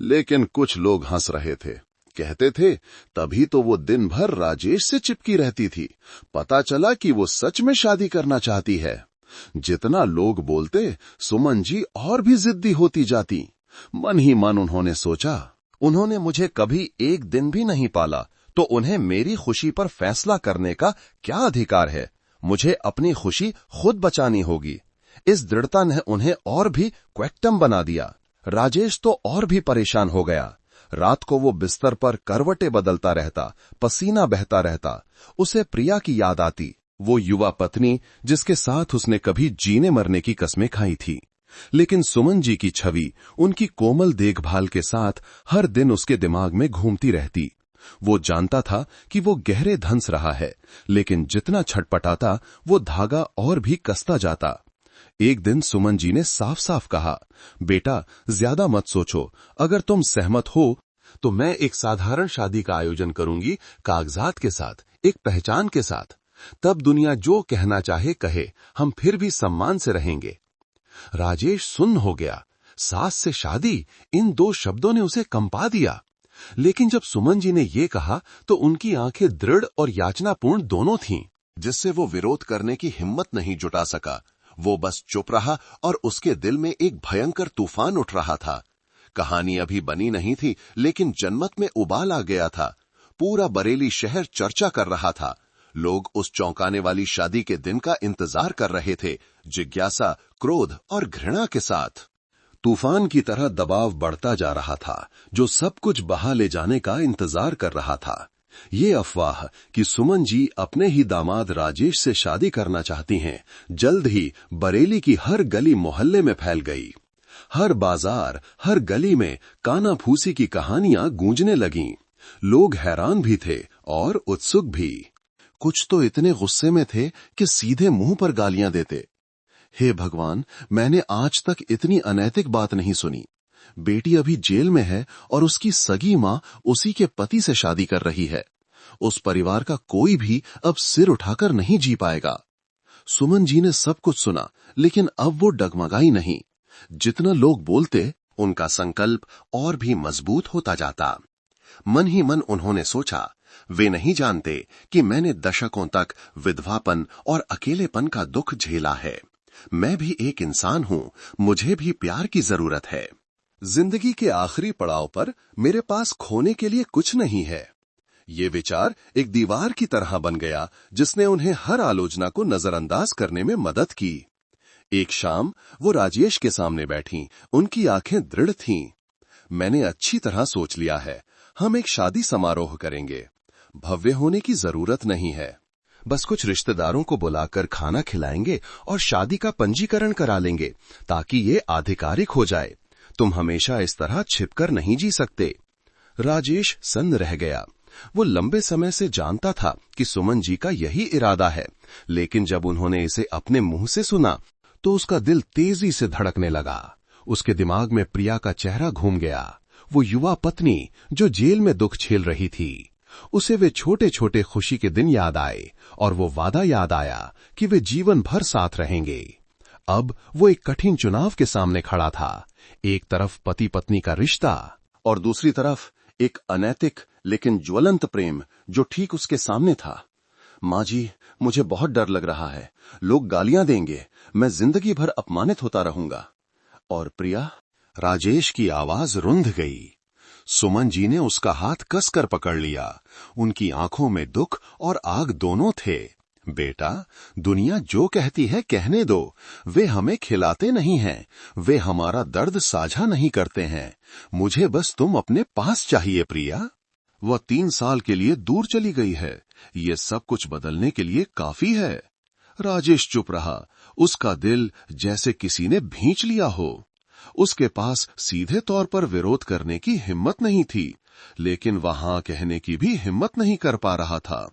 लेकिन कुछ लोग हंस रहे थे। कहते थे, तभी तो वो दिन भर राजेश से चिपकी रहती थी। पता चला कि वो सच में शादी करना चाहती है। जितना लोग बोलते, सुमन जी और भी जिद्दी होती जाती। मन ही मन उन्होंने सोचा, उन्होंने मुझे कभी एक दिन भी नहीं पाला, तो उन्हें मेरी खुशी पर फैसला करने का क्या अधिकार है? मुझे अपनी खुशी खुद बचानी होगी। इस दृढ़ता ने उन्हें और भी क्वेक्टम बना दिया। राजेश तो और भी परेशान हो गया। रात को वो बिस्तर पर करवटें बदलता रहता, पसीना बहता रहता। उसे प्रिया की याद आती, वो युवा पत्नी जिसके साथ उसने कभी जीने मरने की कस्में खाई थी। लेकिन सुमन जी की छवि उनकी कोमल देखभाल के साथ हर दिन उसके दिमाग में घूमती रहती। वो जानता था कि वो गहरे धंस रहा है, लेकिन जितना छटपटाता वो धागा और भी कसता जाता। एक दिन सुमन जी ने साफ साफ कहा, बेटा, ज्यादा मत सोचो। अगर तुम सहमत हो तो मैं एक साधारण शादी का आयोजन करूंगी, कागजात के साथ, एक पहचान के साथ। तब दुनिया जो कहना चाहे कहे, हम फिर भी सम्मान से रहेंगे। राजेश सुन्न हो गया। सास से शादी, इन 2 शब्दों ने उसे कंपा दिया। लेकिन जब सुमन जी ने ये कहा तो उनकी आंखें दृढ़ और याचनापूर्ण दोनों थीं, जिससे वो विरोध करने की हिम्मत नहीं जुटा सका। वो बस चुप रहा और उसके दिल में एक भयंकर तूफान उठ रहा था। कहानी अभी बनी नहीं थी, लेकिन जनमत में उबाल आ गया था। पूरा बरेली शहर चर्चा कर रहा था। लोग उस चौंकाने वाली शादी के दिन का इंतजार कर रहे थे, जिज्ञासा, क्रोध और घृणा के साथ। तूफान की तरह दबाव बढ़ता जा रहा था, जो सब कुछ बहा ले जाने का इंतजार कर रहा था। ये अफवाह कि सुमन जी अपने ही दामाद राजेश से शादी करना चाहती हैं, जल्द ही बरेली की हर गली मोहल्ले में फैल गई। हर बाजार, हर गली में काना फूसी की कहानियां गूंजने लगीं। लोग हैरान भी थे और उत्सुक भी। कुछ तो इतने गुस्से में थे कि सीधे मुंह पर गालियां देते। हे भगवान, मैंने आज तक इतनी अनैतिक बात नहीं सुनी। बेटी अभी जेल में है और उसकी सगी मां उसी के पति से शादी कर रही है। उस परिवार का कोई भी अब सिर उठाकर नहीं जी पाएगा। सुमन जी ने सब कुछ सुना, लेकिन अब वो डगमगाई नहीं। जितना लोग बोलते, उनका संकल्प और भी मजबूत होता जाता। मन ही मन उन्होंने सोचा, वे नहीं जानते कि मैंने दशकों तक विधवापन और अकेलेपन का दुख झेला है। मैं भी एक इंसान हूं, मुझे भी प्यार की जरूरत है। जिंदगी के आखिरी पड़ाव पर मेरे पास खोने के लिए कुछ नहीं है। ये विचार एक दीवार की तरह बन गया, जिसने उन्हें हर आलोचना को नजरअंदाज करने में मदद की। एक शाम वो राजेश के सामने बैठी। उनकी आंखें दृढ़ थीं। मैंने अच्छी तरह सोच लिया है, हम एक शादी समारोह करेंगे। भव्य होने की जरूरत नहीं है, बस कुछ रिश्तेदारों को बुलाकर खाना खिलाएंगे और शादी का पंजीकरण करा लेंगे, ताकि ये आधिकारिक हो जाए। तुम हमेशा इस तरह छिपकर नहीं जी सकते। राजेश सन्न रह गया। वो लंबे समय से जानता था कि सुमन जी का यही इरादा है, लेकिन जब उन्होंने इसे अपने मुंह से सुना तो उसका दिल तेजी से धड़कने लगा। उसके दिमाग में प्रिया का चेहरा घूम गया, वो युवा पत्नी जो जेल में दुख झेल रही थी। उसे वे छोटे छोटे खुशी के दिन याद आए और वो वादा याद आया कि वे जीवन भर साथ रहेंगे। अब वो एक कठिन चुनाव के सामने खड़ा था। एक तरफ पति पत्नी का रिश्ता और दूसरी तरफ एक अनैतिक लेकिन ज्वलंत प्रेम जो ठीक उसके सामने था। माँ जी, मुझे बहुत डर लग रहा है, लोग गालियां देंगे, मैं जिंदगी भर अपमानित होता रहूंगा। और प्रिया? राजेश की आवाज रुंध गई। सुमन जी ने उसका हाथ कसकर पकड़ लिया। उनकी आंखों में दुख और आग दोनों थे। बेटा, दुनिया जो कहती है कहने दो, वे हमें खिलाते नहीं हैं, वे हमारा दर्द साझा नहीं करते हैं। मुझे बस तुम अपने पास चाहिए प्रिया। वह 3 साल के लिए दूर चली गई है, ये सब कुछ बदलने के लिए काफी है। राजेश चुप रहा, उसका दिल जैसे किसी ने भींच लिया हो। उसके पास सीधे तौर पर विरोध करने की हिम्मत नहीं थी, लेकिन वहां कहने की भी हिम्मत नहीं कर पा रहा था।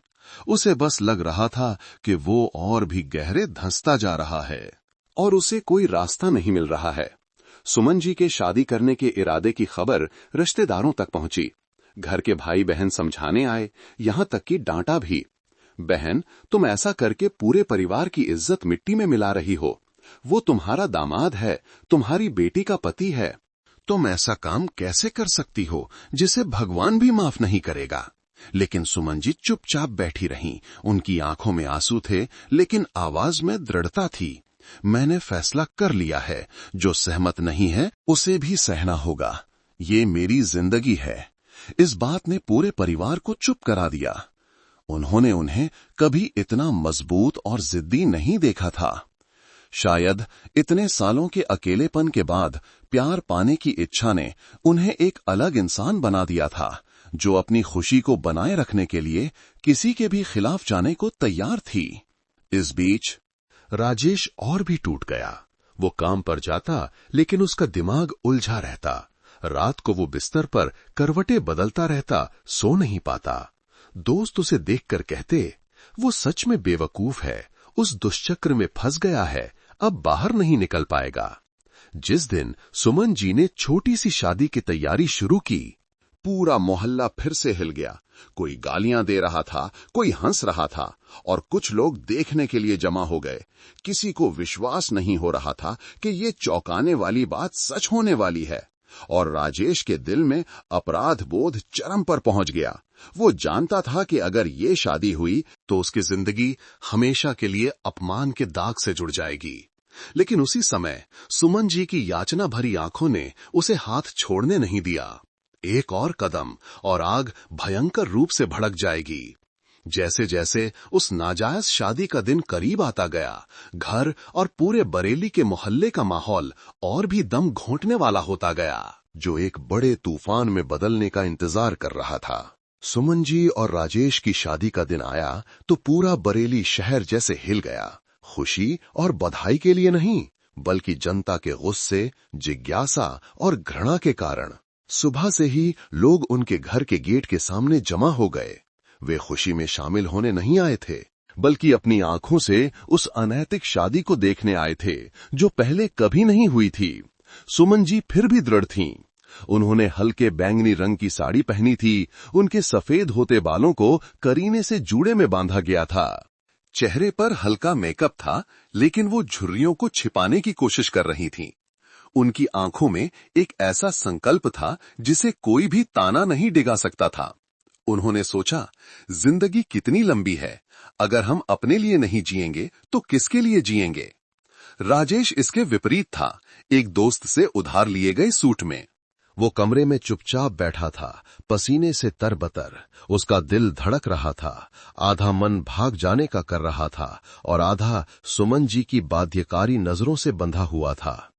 उसे बस लग रहा था कि वो और भी गहरे धंसता जा रहा है और उसे कोई रास्ता नहीं मिल रहा है। सुमन जी के शादी करने के इरादे की खबर रिश्तेदारों तक पहुंची। घर के भाई बहन समझाने आए, यहां तक कि डांटा भी। बहन, तुम ऐसा करके पूरे परिवार की इज्जत मिट्टी में मिला रही हो। वो तुम्हारा दामाद है, तुम्हारी बेटी का पति है। तुम ऐसा काम कैसे कर सकती हो जिसे भगवान भी माफ नहीं करेगा? लेकिन सुमन जी चुपचाप बैठी रहीं। उनकी आंखों में आंसू थे, लेकिन आवाज में दृढ़ता थी। मैंने फैसला कर लिया है, जो सहमत नहीं है उसे भी सहना होगा। ये मेरी जिंदगी है। इस बात ने पूरे परिवार को चुप करा दिया। उन्होंने उन्हें कभी इतना मजबूत और जिद्दी नहीं देखा था। शायद इतने सालों के अकेलेपन के बाद प्यार पाने की इच्छा ने उन्हें एक अलग इंसान बना दिया था, जो अपनी खुशी को बनाए रखने के लिए किसी के भी खिलाफ जाने को तैयार थी। इस बीच राजेश और भी टूट गया। वो काम पर जाता, लेकिन उसका दिमाग उलझा रहता। रात को वो बिस्तर पर करवटें बदलता रहता, सो नहीं पाता। दोस्त उसे देखकर कहते, वो सच में बेवकूफ है, उस दुष्चक्र में फंस गया है, अब बाहर नहीं निकल पाएगा। जिस दिन सुमन जी ने छोटी सी शादी की तैयारी शुरू की, पूरा मोहल्ला फिर से हिल गया। कोई गालियां दे रहा था, कोई हंस रहा था और कुछ लोग देखने के लिए जमा हो गए। किसी को विश्वास नहीं हो रहा था कि ये चौंकाने वाली बात सच होने वाली है। और राजेश के दिल में अपराध बोध चरम पर पहुंच गया। वो जानता था कि अगर ये शादी हुई तो उसकी जिंदगी हमेशा के लिए अपमान के दाग से जुड़ जाएगी। लेकिन उसी समय सुमन जी की याचना भरी आंखों ने उसे हाथ छोड़ने नहीं दिया। एक और कदम और आग भयंकर रूप से भड़क जाएगी। जैसे जैसे उस नाजायज शादी का दिन करीब आता गया, घर और पूरे बरेली के मोहल्ले का माहौल और भी दम घोंटने वाला होता गया, जो एक बड़े तूफान में बदलने का इंतजार कर रहा था। सुमन जी और राजेश की शादी का दिन आया तो पूरा बरेली शहर जैसे हिल गया। खुशी और बधाई के लिए नहीं, बल्कि जनता के गुस्से, जिज्ञासा और घृणा के कारण। सुबह से ही लोग उनके घर के गेट के सामने जमा हो गए। वे खुशी में शामिल होने नहीं आए थे, बल्कि अपनी आंखों से उस अनैतिक शादी को देखने आए थे, जो पहले कभी नहीं हुई थी। सुमन जी फिर भी दृढ़ थीं। उन्होंने हल्के बैंगनी रंग की साड़ी पहनी थी। उनके सफेद होते बालों को करीने से जूड़े में बांधा गया था। चेहरे पर हल्का मेकअप था, लेकिन वो झुर्रियों को छिपाने की कोशिश कर रही थीं। उनकी आंखों में एक ऐसा संकल्प था जिसे कोई भी ताना नहीं डिगा सकता था। उन्होंने सोचा, जिंदगी कितनी लंबी है, अगर हम अपने लिए नहीं जिएंगे तो किसके लिए जिएंगे। राजेश इसके विपरीत था, एक दोस्त से उधार लिए गए सूट में। वो कमरे में चुपचाप बैठा था, पसीने से तरबतर। उसका दिल धड़क रहा था, आधा मन भाग जाने का कर रहा था और आधा सुमन जी की बाध्यकारी नजरों से बंधा हुआ था।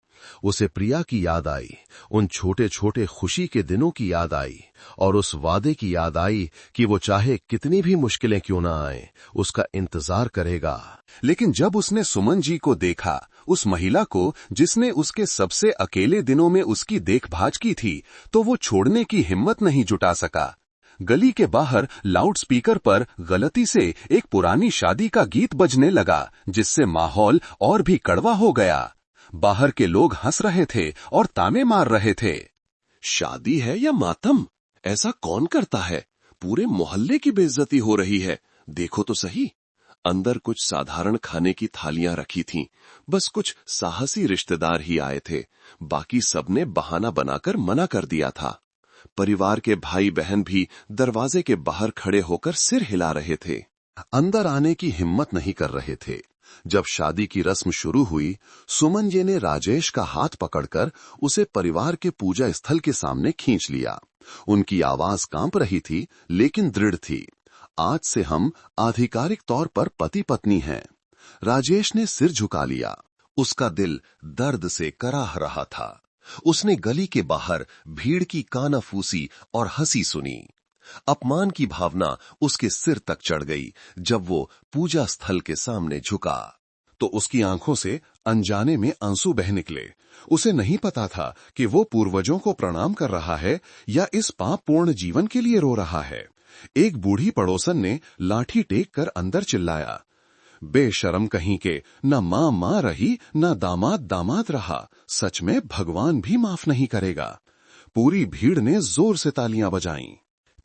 उसे प्रिया की याद आई, उन छोटे छोटे खुशी के दिनों की याद आई और उस वादे की याद आई कि वो चाहे कितनी भी मुश्किलें क्यों ना आए, उसका इंतजार करेगा। लेकिन जब उसने सुमन जी को देखा, उस महिला को जिसने उसके सबसे अकेले दिनों में उसकी देखभाल की थी, तो वो छोड़ने की हिम्मत नहीं जुटा सका। गली के बाहर लाउडस्पीकर पर गलती से एक पुरानी शादी का गीत बजने लगा, जिससे माहौल और भी कड़वा हो गया। बाहर के लोग हंस रहे थे और ताने मार रहे थे। शादी है या मातम? ऐसा कौन करता है? पूरे मोहल्ले की बेइज्जती हो रही है, देखो तो सही। अंदर कुछ साधारण खाने की थालियां रखी थीं, बस कुछ साहसी रिश्तेदार ही आए थे, बाकी सबने बहाना बनाकर मना कर दिया था। परिवार के भाई बहन भी दरवाजे के बाहर खड़े होकर सिर हिला रहे थे, अंदर आने की हिम्मत नहीं कर रहे थे। जब शादी की रस्म शुरू हुई, सुमन जी ने राजेश का हाथ पकड़कर उसे परिवार के पूजा स्थल के सामने खींच लिया। उनकी आवाज कांप रही थी, लेकिन दृढ़ थी। आज से हम आधिकारिक तौर पर पति पत्नी हैं। राजेश ने सिर झुका लिया। उसका दिल दर्द से कराह रहा था। उसने गली के बाहर भीड़ की कानाफूसी और हंसी सुनी। अपमान की भावना उसके सिर तक चढ़ गई। जब वो पूजा स्थल के सामने झुका तो उसकी आंखों से अनजाने में आंसू बह निकले। उसे नहीं पता था कि वो पूर्वजों को प्रणाम कर रहा है या इस पापपूर्ण जीवन के लिए रो रहा है। एक बूढ़ी पड़ोसन ने लाठी टेक कर अंदर चिल्लाया, बेशरम कहीं के, न मां रही न दामाद दामाद रहा, सच में भगवान भी माफ नहीं करेगा। पूरी भीड़ ने जोर से तालियां बजाईं।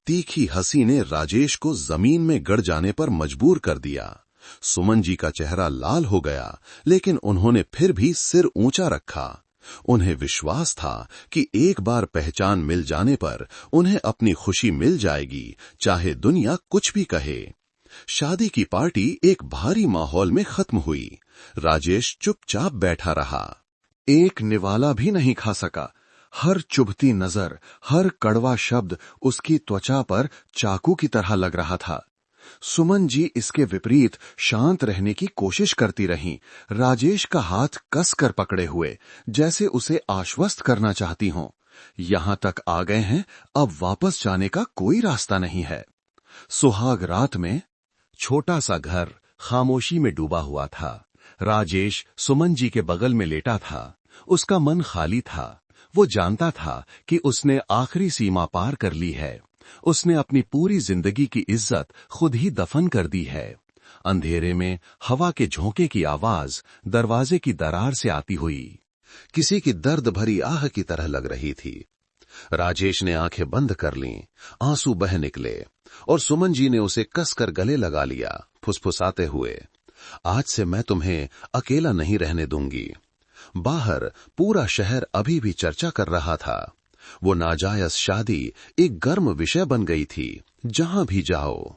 तीखी हंसी ने राजेश को जमीन में गड़ जाने पर मजबूर कर दिया। सुमन जी का चेहरा लाल हो गया, लेकिन उन्होंने फिर भी सिर ऊंचा रखा। उन्हें विश्वास था कि एक बार पहचान मिल जाने पर उन्हें अपनी खुशी मिल जाएगी, चाहे दुनिया कुछ भी कहे। शादी की पार्टी एक भारी माहौल में खत्म हुई। राजेश चुपचाप बैठा रहा। एक निवाला भी नहीं खा सका। हर चुभती नजर, हर कड़वा शब्द उसकी त्वचा पर चाकू की तरह लग रहा था। सुमन जी इसके विपरीत शांत रहने की कोशिश करती रहीं, राजेश का हाथ कसकर पकड़े हुए, जैसे उसे आश्वस्त करना चाहती हों। यहां तक आ गए हैं, अब वापस जाने का कोई रास्ता नहीं है। सुहाग रात में छोटा सा घर खामोशी में डूबा हुआ था। राजेश सुमन जी के बगल में लेटा था। उसका मन खाली था। वो जानता था कि उसने आखिरी सीमा पार कर ली है। उसने अपनी पूरी जिंदगी की इज्जत खुद ही दफन कर दी है। अंधेरे में हवा के झोंके की आवाज दरवाजे की दरार से आती हुई किसी की दर्द भरी आह की तरह लग रही थी। राजेश ने आंखें बंद कर लीं, आंसू बह निकले और सुमन जी ने उसे कसकर गले लगा लिया, फुसफुसाते हुए, आज से मैं तुम्हें अकेला नहीं रहने दूंगी। बाहर पूरा शहर अभी भी चर्चा कर रहा था। वो नाजायज शादी एक गर्म विषय बन गई थी। जहां भी जाओ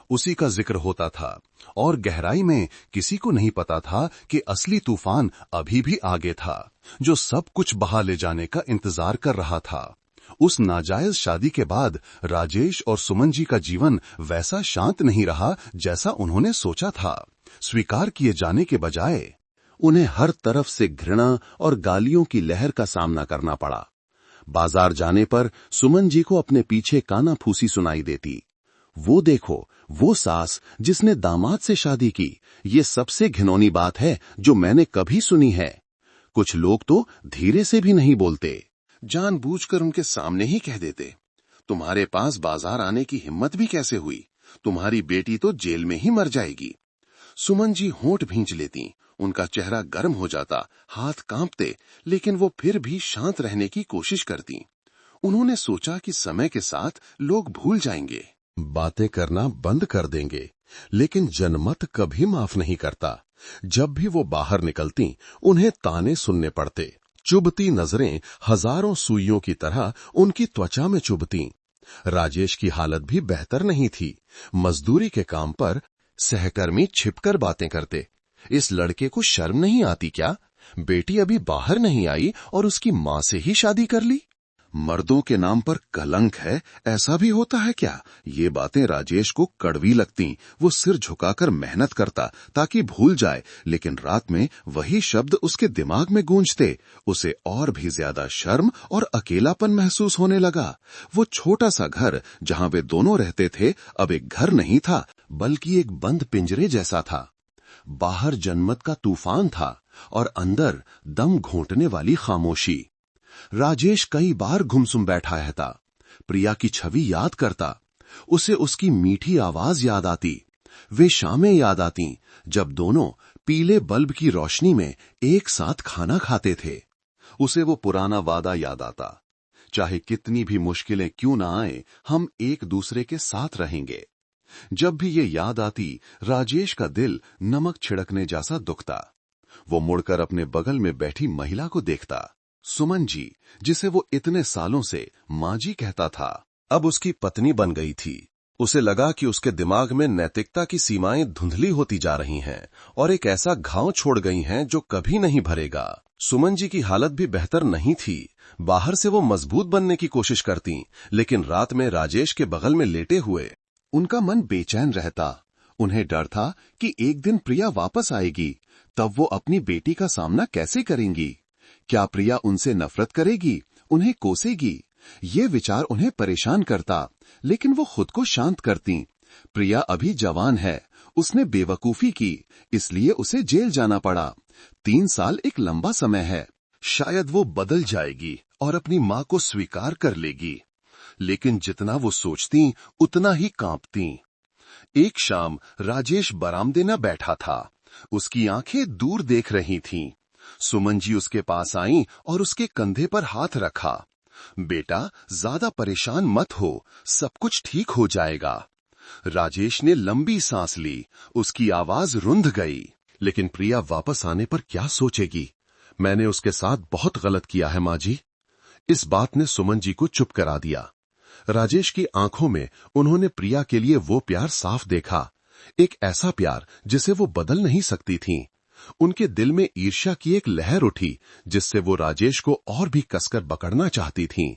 उसी का जिक्र होता था और गहराई में किसी को नहीं पता था कि असली तूफान अभी भी आगे था, जो सब कुछ बहा ले जाने का इंतजार कर रहा था। उस नाजायज शादी के बाद राजेश और सुमन जी का जीवन वैसा शांत नहीं रहा जैसा उन्होंने सोचा था। स्वीकार किए जाने के बजाय उन्हें हर तरफ से घृणा और गालियों की लहर का सामना करना पड़ा। बाजार जाने पर सुमन जी को अपने पीछे कानाफूसी सुनाई देती। वो देखो, वो सास जिसने दामाद से शादी की, ये सबसे घिनौनी बात है जो मैंने कभी सुनी है। कुछ लोग तो धीरे से भी नहीं बोलते, जानबूझकर उनके सामने ही कह देते, तुम्हारे पास बाजार आने की हिम्मत भी कैसे हुई? तुम्हारी बेटी तो जेल में ही मर जाएगी। सुमन जी होंठ भींच लेती, उनका चेहरा गर्म हो जाता, हाथ कांपते, लेकिन वो फिर भी शांत रहने की कोशिश करती। उन्होंने सोचा कि समय के साथ लोग भूल जाएंगे, बातें करना बंद कर देंगे, लेकिन जनमत कभी माफ नहीं करता। जब भी वो बाहर निकलती, उन्हें ताने सुनने पड़ते। चुभती नजरें हजारों सुइयों की तरह उनकी त्वचा में चुभती। राजेश की हालत भी बेहतर नहीं थी। मजदूरी के काम पर सहकर्मी छिपकर बातें करते। इस लड़के को शर्म नहीं आती क्या? बेटी अभी बाहर नहीं आई और उसकी मां से ही शादी कर ली। मर्दों के नाम पर कलंक है, ऐसा भी होता है क्या? ये बातें राजेश को कड़वी लगती। वो सिर झुकाकर मेहनत करता ताकि भूल जाए, लेकिन रात में वही शब्द उसके दिमाग में गूंजते। उसे और भी ज्यादा शर्म और अकेलापन महसूस होने लगा। वो छोटा सा घर जहां वे दोनों रहते थे, अब एक घर नहीं था, बल्कि एक बंद पिंजरे जैसा था। बाहर जनमत का तूफान था और अंदर दम घोंटने वाली खामोशी। राजेश कई बार गुमसुम बैठा रहता, प्रिया की छवि याद करता, उसे उसकी मीठी आवाज याद आती, वे शामें याद आती जब दोनों पीले बल्ब की रोशनी में एक साथ खाना खाते थे। उसे वो पुराना वादा याद आता, चाहे कितनी भी मुश्किलें क्यों ना आए, हम एक दूसरे के साथ रहेंगे। जब भी ये याद आती, राजेश का दिल नमक छिड़कने जैसा दुखता। वो मुड़कर अपने बगल में बैठी महिला को देखता, सुमन जी, जिसे वो इतने सालों से माँ जी कहता था, अब उसकी पत्नी बन गई थी। उसे लगा कि उसके दिमाग में नैतिकता की सीमाएं धुंधली होती जा रही हैं और एक ऐसा घाव छोड़ गई हैं जो कभी नहीं भरेगा। सुमन जी की हालत भी बेहतर नहीं थी। बाहर से वो मजबूत बनने की कोशिश करती, लेकिन रात में राजेश के बगल में लेटे हुए उनका मन बेचैन रहता। उन्हें डर था कि एक दिन प्रिया वापस आएगी, तब वो अपनी बेटी का सामना कैसे करेंगी। क्या प्रिया उनसे नफरत करेगी, उन्हें कोसेगी? ये विचार उन्हें परेशान करता, लेकिन वो खुद को शांत करती। प्रिया अभी जवान है, उसने बेवकूफी की, इसलिए उसे जेल जाना पड़ा। 3 साल एक लंबा समय है, शायद वो बदल जाएगी और अपनी माँ को स्वीकार कर लेगी। लेकिन जितना वो सोचती, उतना ही कांपती। एक शाम राजेश बरामदे न बैठा था, उसकी आंखें दूर देख रही थीं। सुमन जी उसके पास आईं और उसके कंधे पर हाथ रखा। बेटा, ज्यादा परेशान मत हो, सब कुछ ठीक हो जाएगा। राजेश ने लंबी सांस ली, उसकी आवाज रुंध गई। लेकिन प्रिया वापस आने पर क्या सोचेगी? मैंने उसके साथ बहुत गलत किया है माँ जी। इस बात ने सुमन जी को चुप करा दिया। राजेश की आंखों में उन्होंने प्रिया के लिए वो प्यार साफ देखा, एक ऐसा प्यार जिसे वो बदल नहीं सकती थीं। उनके दिल में ईर्ष्या की एक लहर उठी, जिससे वो राजेश को और भी कसकर पकड़ना चाहती थीं।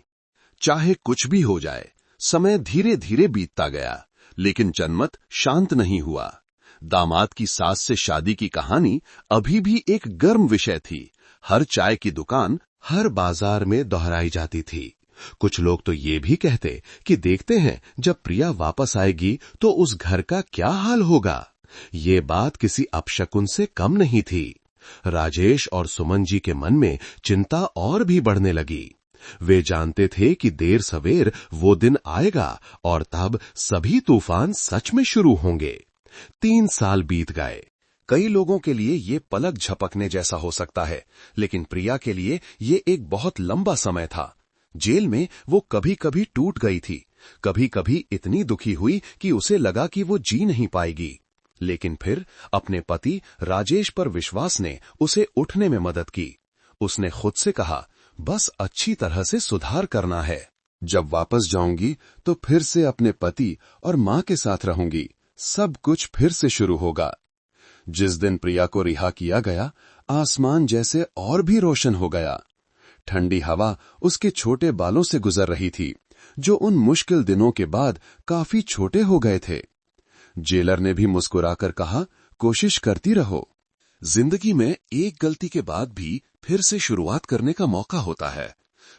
चाहे कुछ भी हो जाए, समय धीरे धीरे बीतता गया, लेकिन जनमत शांत नहीं हुआ। दामाद की सास से शादी की कहानी अभी भी एक गर्म विषय थी। हर चाय की दुकान, हर बाजार में दोहराई जाती थी। कुछ लोग तो ये भी कहते कि देखते हैं जब प्रिया वापस आएगी तो उस घर का क्या हाल होगा। ये बात किसी अपशकुन से कम नहीं थी। राजेश और सुमन जी के मन में चिंता और भी बढ़ने लगी। वे जानते थे कि देर सवेर वो दिन आएगा और तब सभी तूफान सच में शुरू होंगे। 3 साल बीत गए। कई लोगों के लिए ये पलक झपकने जैसा हो सकता है, लेकिन प्रिया के लिए ये एक बहुत लंबा समय था। जेल में वो कभी कभी टूट गई थी, कभी कभी इतनी दुखी हुई कि उसे लगा कि वो जी नहीं पाएगी। लेकिन फिर अपने पति राजेश पर विश्वास ने उसे उठने में मदद की। उसने खुद से कहा, बस अच्छी तरह से सुधार करना है। जब वापस जाऊंगी तो फिर से अपने पति और मां के साथ रहूंगी, सब कुछ फिर से शुरू होगा। जिस दिन प्रिया को रिहा किया गया, आसमान जैसे और भी रोशन हो गया। ठंडी हवा उसके छोटे बालों से गुजर रही थी, जो उन मुश्किल दिनों के बाद काफी छोटे हो गए थे। जेलर ने भी मुस्कुराकर कहा, कोशिश करती रहो। जिंदगी में एक गलती के बाद भी फिर से शुरुआत करने का मौका होता है।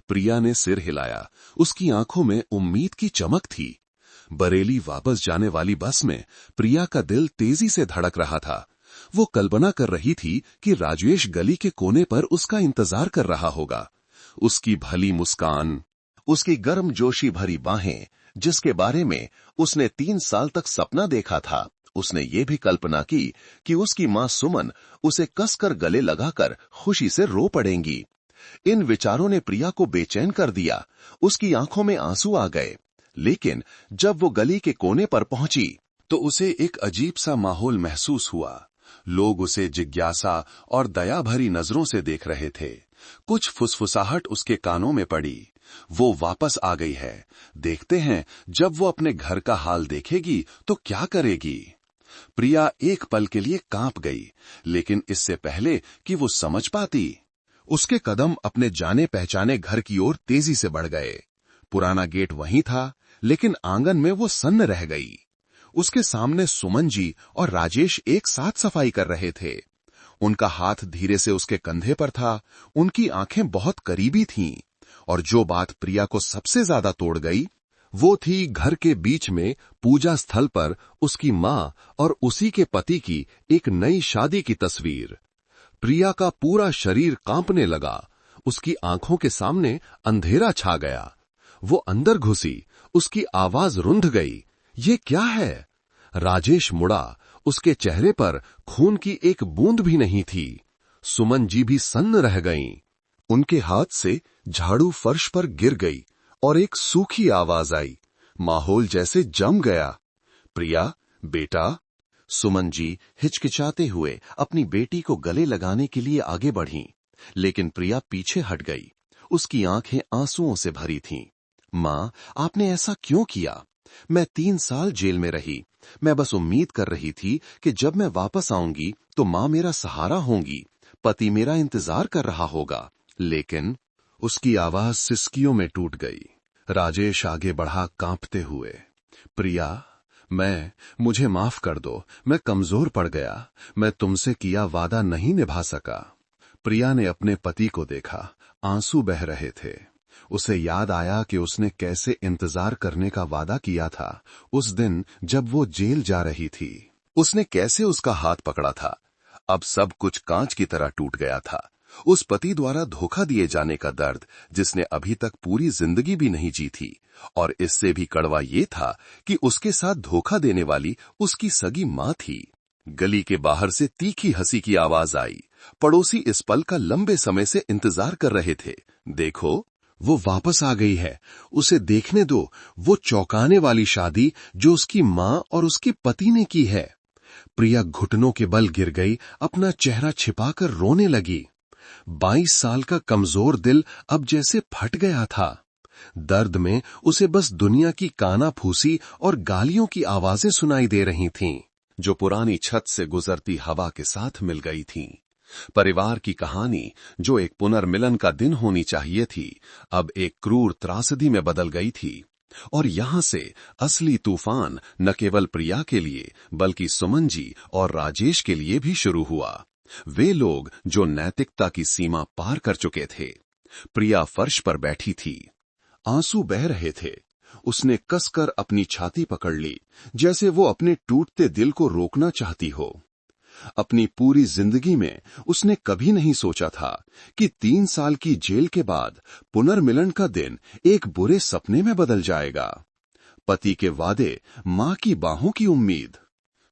प्रिया ने सिर हिलाया, उसकी आंखों में उम्मीद की चमक थी। बरेली वापस जाने वाली बस में प्रिया का दिल तेजी से धड़क रहा था। वो कल्पना कर रही थी कि राजेश गली के कोने पर उसका इंतजार कर रहा होगा। उसकी भली मुस्कान, उसकी गर्मजोशी भरी बाहें, जिसके बारे में उसने 3 साल तक सपना देखा था। उसने ये भी कल्पना की कि उसकी मां सुमन उसे कसकर गले लगाकर खुशी से रो पड़ेंगी। इन विचारों ने प्रिया को बेचैन कर दिया। उसकी आंखों में आंसू आ गए। लेकिन जब वो गली के कोने पर पहुंची तो उसे एक अजीब सा माहौल महसूस हुआ। लोग उसे जिज्ञासा और दया भरी नजरों से देख रहे थे। कुछ फुसफुसाहट उसके कानों में पड़ी, वो वापस आ गई है। देखते हैं जब वो अपने घर का हाल देखेगी तो क्या करेगी। प्रिया एक पल के लिए कांप गई, लेकिन इससे पहले कि वो समझ पाती, उसके कदम अपने जाने पहचाने घर की ओर तेजी से बढ़ गए। पुराना गेट वहीं था, लेकिन आंगन में वो सन्न रह गई। उसके सामने सुमन जी और राजेश एक साथ सफाई कर रहे थे। उनका हाथ धीरे से उसके कंधे पर था, उनकी आंखें बहुत करीबी थीं, और जो बात प्रिया को सबसे ज्यादा तोड़ गई, वो थी घर के बीच में पूजा स्थल पर उसकी मां और उसी के पति की एक नई शादी की तस्वीर। प्रिया का पूरा शरीर कांपने लगा, उसकी आंखों के सामने अंधेरा छा गया। वो अंदर घुसी, उसकी आवाज रुंध गई। ये क्या है? राजेश मुड़ा। उसके चेहरे पर खून की एक बूंद भी नहीं थी। सुमन जी भी सन्न रह गईं। उनके हाथ से झाड़ू फर्श पर गिर गई और एक सूखी आवाज आई। माहौल जैसे जम गया। प्रिया, बेटा। सुमन जी हिचकिचाते हुए अपनी बेटी को गले लगाने के लिए आगे बढ़ीं, लेकिन प्रिया पीछे हट गई। उसकी आंखें आंसुओं से भरी थीं। मां, आपने ऐसा क्यों किया? मैं 3 साल जेल में रही। मैं बस उम्मीद कर रही थी कि जब मैं वापस आऊंगी तो मां मेरा सहारा होंगी, पति मेरा इंतजार कर रहा होगा। लेकिन उसकी आवाज सिसकियों में टूट गई। राजेश आगे बढ़ा कांपते हुए। प्रिया, मुझे माफ कर दो। मैं कमजोर पड़ गया। मैं तुमसे किया वादा नहीं निभा सका। प्रिया ने अपने पति को देखा। आंसू बह रहे थे। उसे याद आया कि उसने कैसे इंतजार करने का वादा किया था उस दिन जब वो जेल जा रही थी। उसने कैसे उसका हाथ पकड़ा था। अब सब कुछ कांच की तरह टूट गया था। उस पति द्वारा धोखा दिए जाने का दर्द जिसने अभी तक पूरी जिंदगी भी नहीं जी थी, और इससे भी कड़वा ये था कि उसके साथ धोखा देने वाली उसकी सगी मां थी। गली के बाहर से तीखी हंसी की आवाज आई। पड़ोसी इस पल का लंबे समय से इंतजार कर रहे थे। देखो, वो वापस आ गई है। उसे देखने दो, वो चौंकाने वाली शादी जो उसकी मां और उसके पति ने की है। प्रिया घुटनों के बल गिर गई, अपना चेहरा छिपाकर रोने लगी। 22 साल का कमजोर दिल अब जैसे फट गया था। दर्द में उसे बस दुनिया की काना फूसी और गालियों की आवाजें सुनाई दे रही थीं, जो पुरानी छत से गुजरती हवा के साथ मिल गई थीं। परिवार की कहानी, जो एक पुनर्मिलन का दिन होनी चाहिए थी, अब एक क्रूर त्रासदी में बदल गई थी। और यहां से असली तूफान न केवल प्रिया के लिए बल्कि सुमन जी और राजेश के लिए भी शुरू हुआ। वे लोग जो नैतिकता की सीमा पार कर चुके थे। प्रिया फर्श पर बैठी थी। आंसू बह रहे थे। उसने कसकर अपनी छाती पकड़ ली, जैसे वो अपने टूटते दिल को रोकना चाहती हो। अपनी पूरी जिंदगी में उसने कभी नहीं सोचा था कि 3 साल की जेल के बाद पुनर्मिलन का दिन एक बुरे सपने में बदल जाएगा। पति के वादे, मां की बाहों की उम्मीद,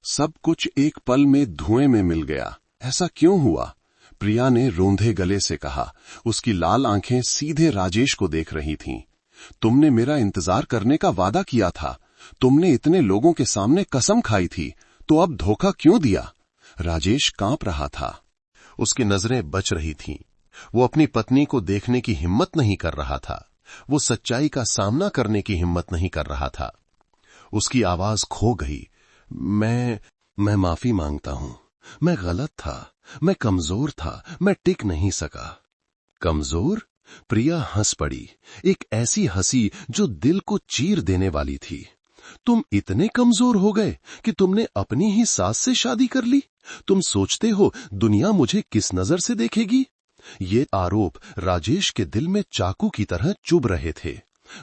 सब कुछ एक पल में धुएं में मिल गया। ऐसा क्यों हुआ? प्रिया ने रोंधे गले से कहा। उसकी लाल आंखें सीधे राजेश को देख रही थीं। तुमने मेरा इंतजार करने का वादा किया था। तुमने इतने लोगों के सामने कसम खाई थी, तो अब धोखा क्यों दिया? राजेश कांप रहा था। उसकी नजरें बच रही थीं। वो अपनी पत्नी को देखने की हिम्मत नहीं कर रहा था। वो सच्चाई का सामना करने की हिम्मत नहीं कर रहा था। उसकी आवाज खो गई। मैं माफी मांगता हूं। मैं गलत था। मैं कमजोर था। मैं टिक नहीं सका। कमजोर? प्रिया हंस पड़ी, एक ऐसी हंसी जो दिल को चीर देने वाली थी। तुम इतने कमजोर हो गए कि तुमने अपनी ही सास से शादी कर ली? तुम सोचते हो दुनिया मुझे किस नजर से देखेगी? ये आरोप राजेश के दिल में चाकू की तरह चुभ रहे थे।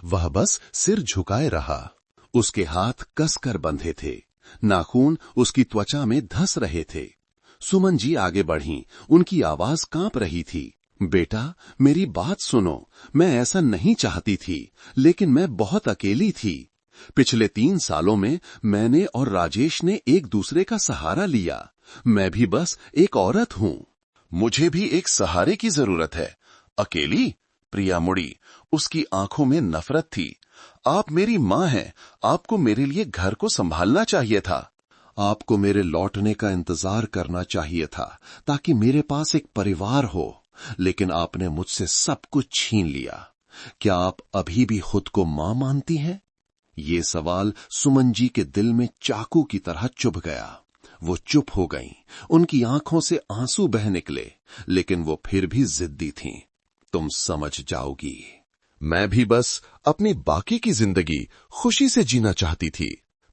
वह बस सिर झुकाए रहा। उसके हाथ कसकर बंधे थे। नाखून उसकी त्वचा में धंस रहे थे। सुमन जी आगे बढ़ीं। उनकी आवाज कांप रही थी। बेटा, मेरी बात सुनो। मैं ऐसा नहीं चाहती थी, लेकिन मैं बहुत अकेली थी। पिछले 3 सालों में मैंने और राजेश ने एक दूसरे का सहारा लिया। मैं भी बस एक औरत हूं। मुझे भी एक सहारे की जरूरत है। अकेली? प्रिया मुड़ी। उसकी आंखों में नफरत थी। आप मेरी मां हैं। आपको मेरे लिए घर को संभालना चाहिए था। आपको मेरे लौटने का इंतजार करना चाहिए था, ताकि मेरे पास एक परिवार हो। लेकिन आपने मुझसे सब कुछ छीन लिया। क्या आप अभी भी खुद को मां मानती हैं? ये सवाल सुमन जी के दिल में चाकू की तरह चुभ गया। वो चुप हो गईं। उनकी आंखों से आंसू बह निकले, लेकिन वो फिर भी जिद्दी थीं। तुम समझ जाओगी। मैं भी बस अपनी बाकी की जिंदगी खुशी से जीना चाहती थी।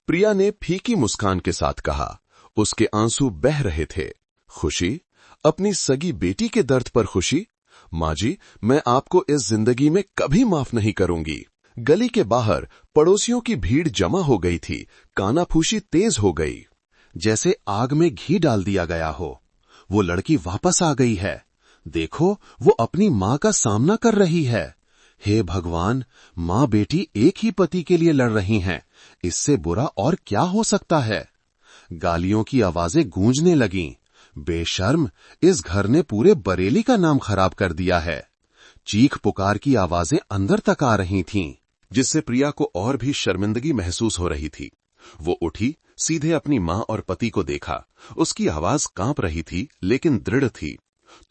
प्रिया ने फीकी मुस्कान के साथ कहा। उसके आंसू बह रहे थे। खुशी? अपनी सगी बेटी के दर्द पर खुशी? माँ जी, मैं आपको इस जिंदगी में कभी माफ नहीं करूंगी। गली के बाहर पड़ोसियों की भीड़ जमा हो गई थी। कानाफूसी तेज हो गई, जैसे आग में घी डाल दिया गया हो। वो लड़की वापस आ गई है। देखो, वो अपनी मां का सामना कर रही है। हे भगवान, माँ बेटी एक ही पति के लिए लड़ रही हैं, इससे बुरा और क्या हो सकता है। गालियों की आवाजें गूंजने लगीं। बेशर्म, इस घर ने पूरे बरेली का नाम खराब कर दिया है। चीख पुकार की आवाजें अंदर तक आ रही थीं, जिससे प्रिया को और भी शर्मिंदगी महसूस हो रही थी। वो उठी, सीधे अपनी माँ और पति को देखा। उसकी आवाज कांप रही थी, लेकिन दृढ़ थी।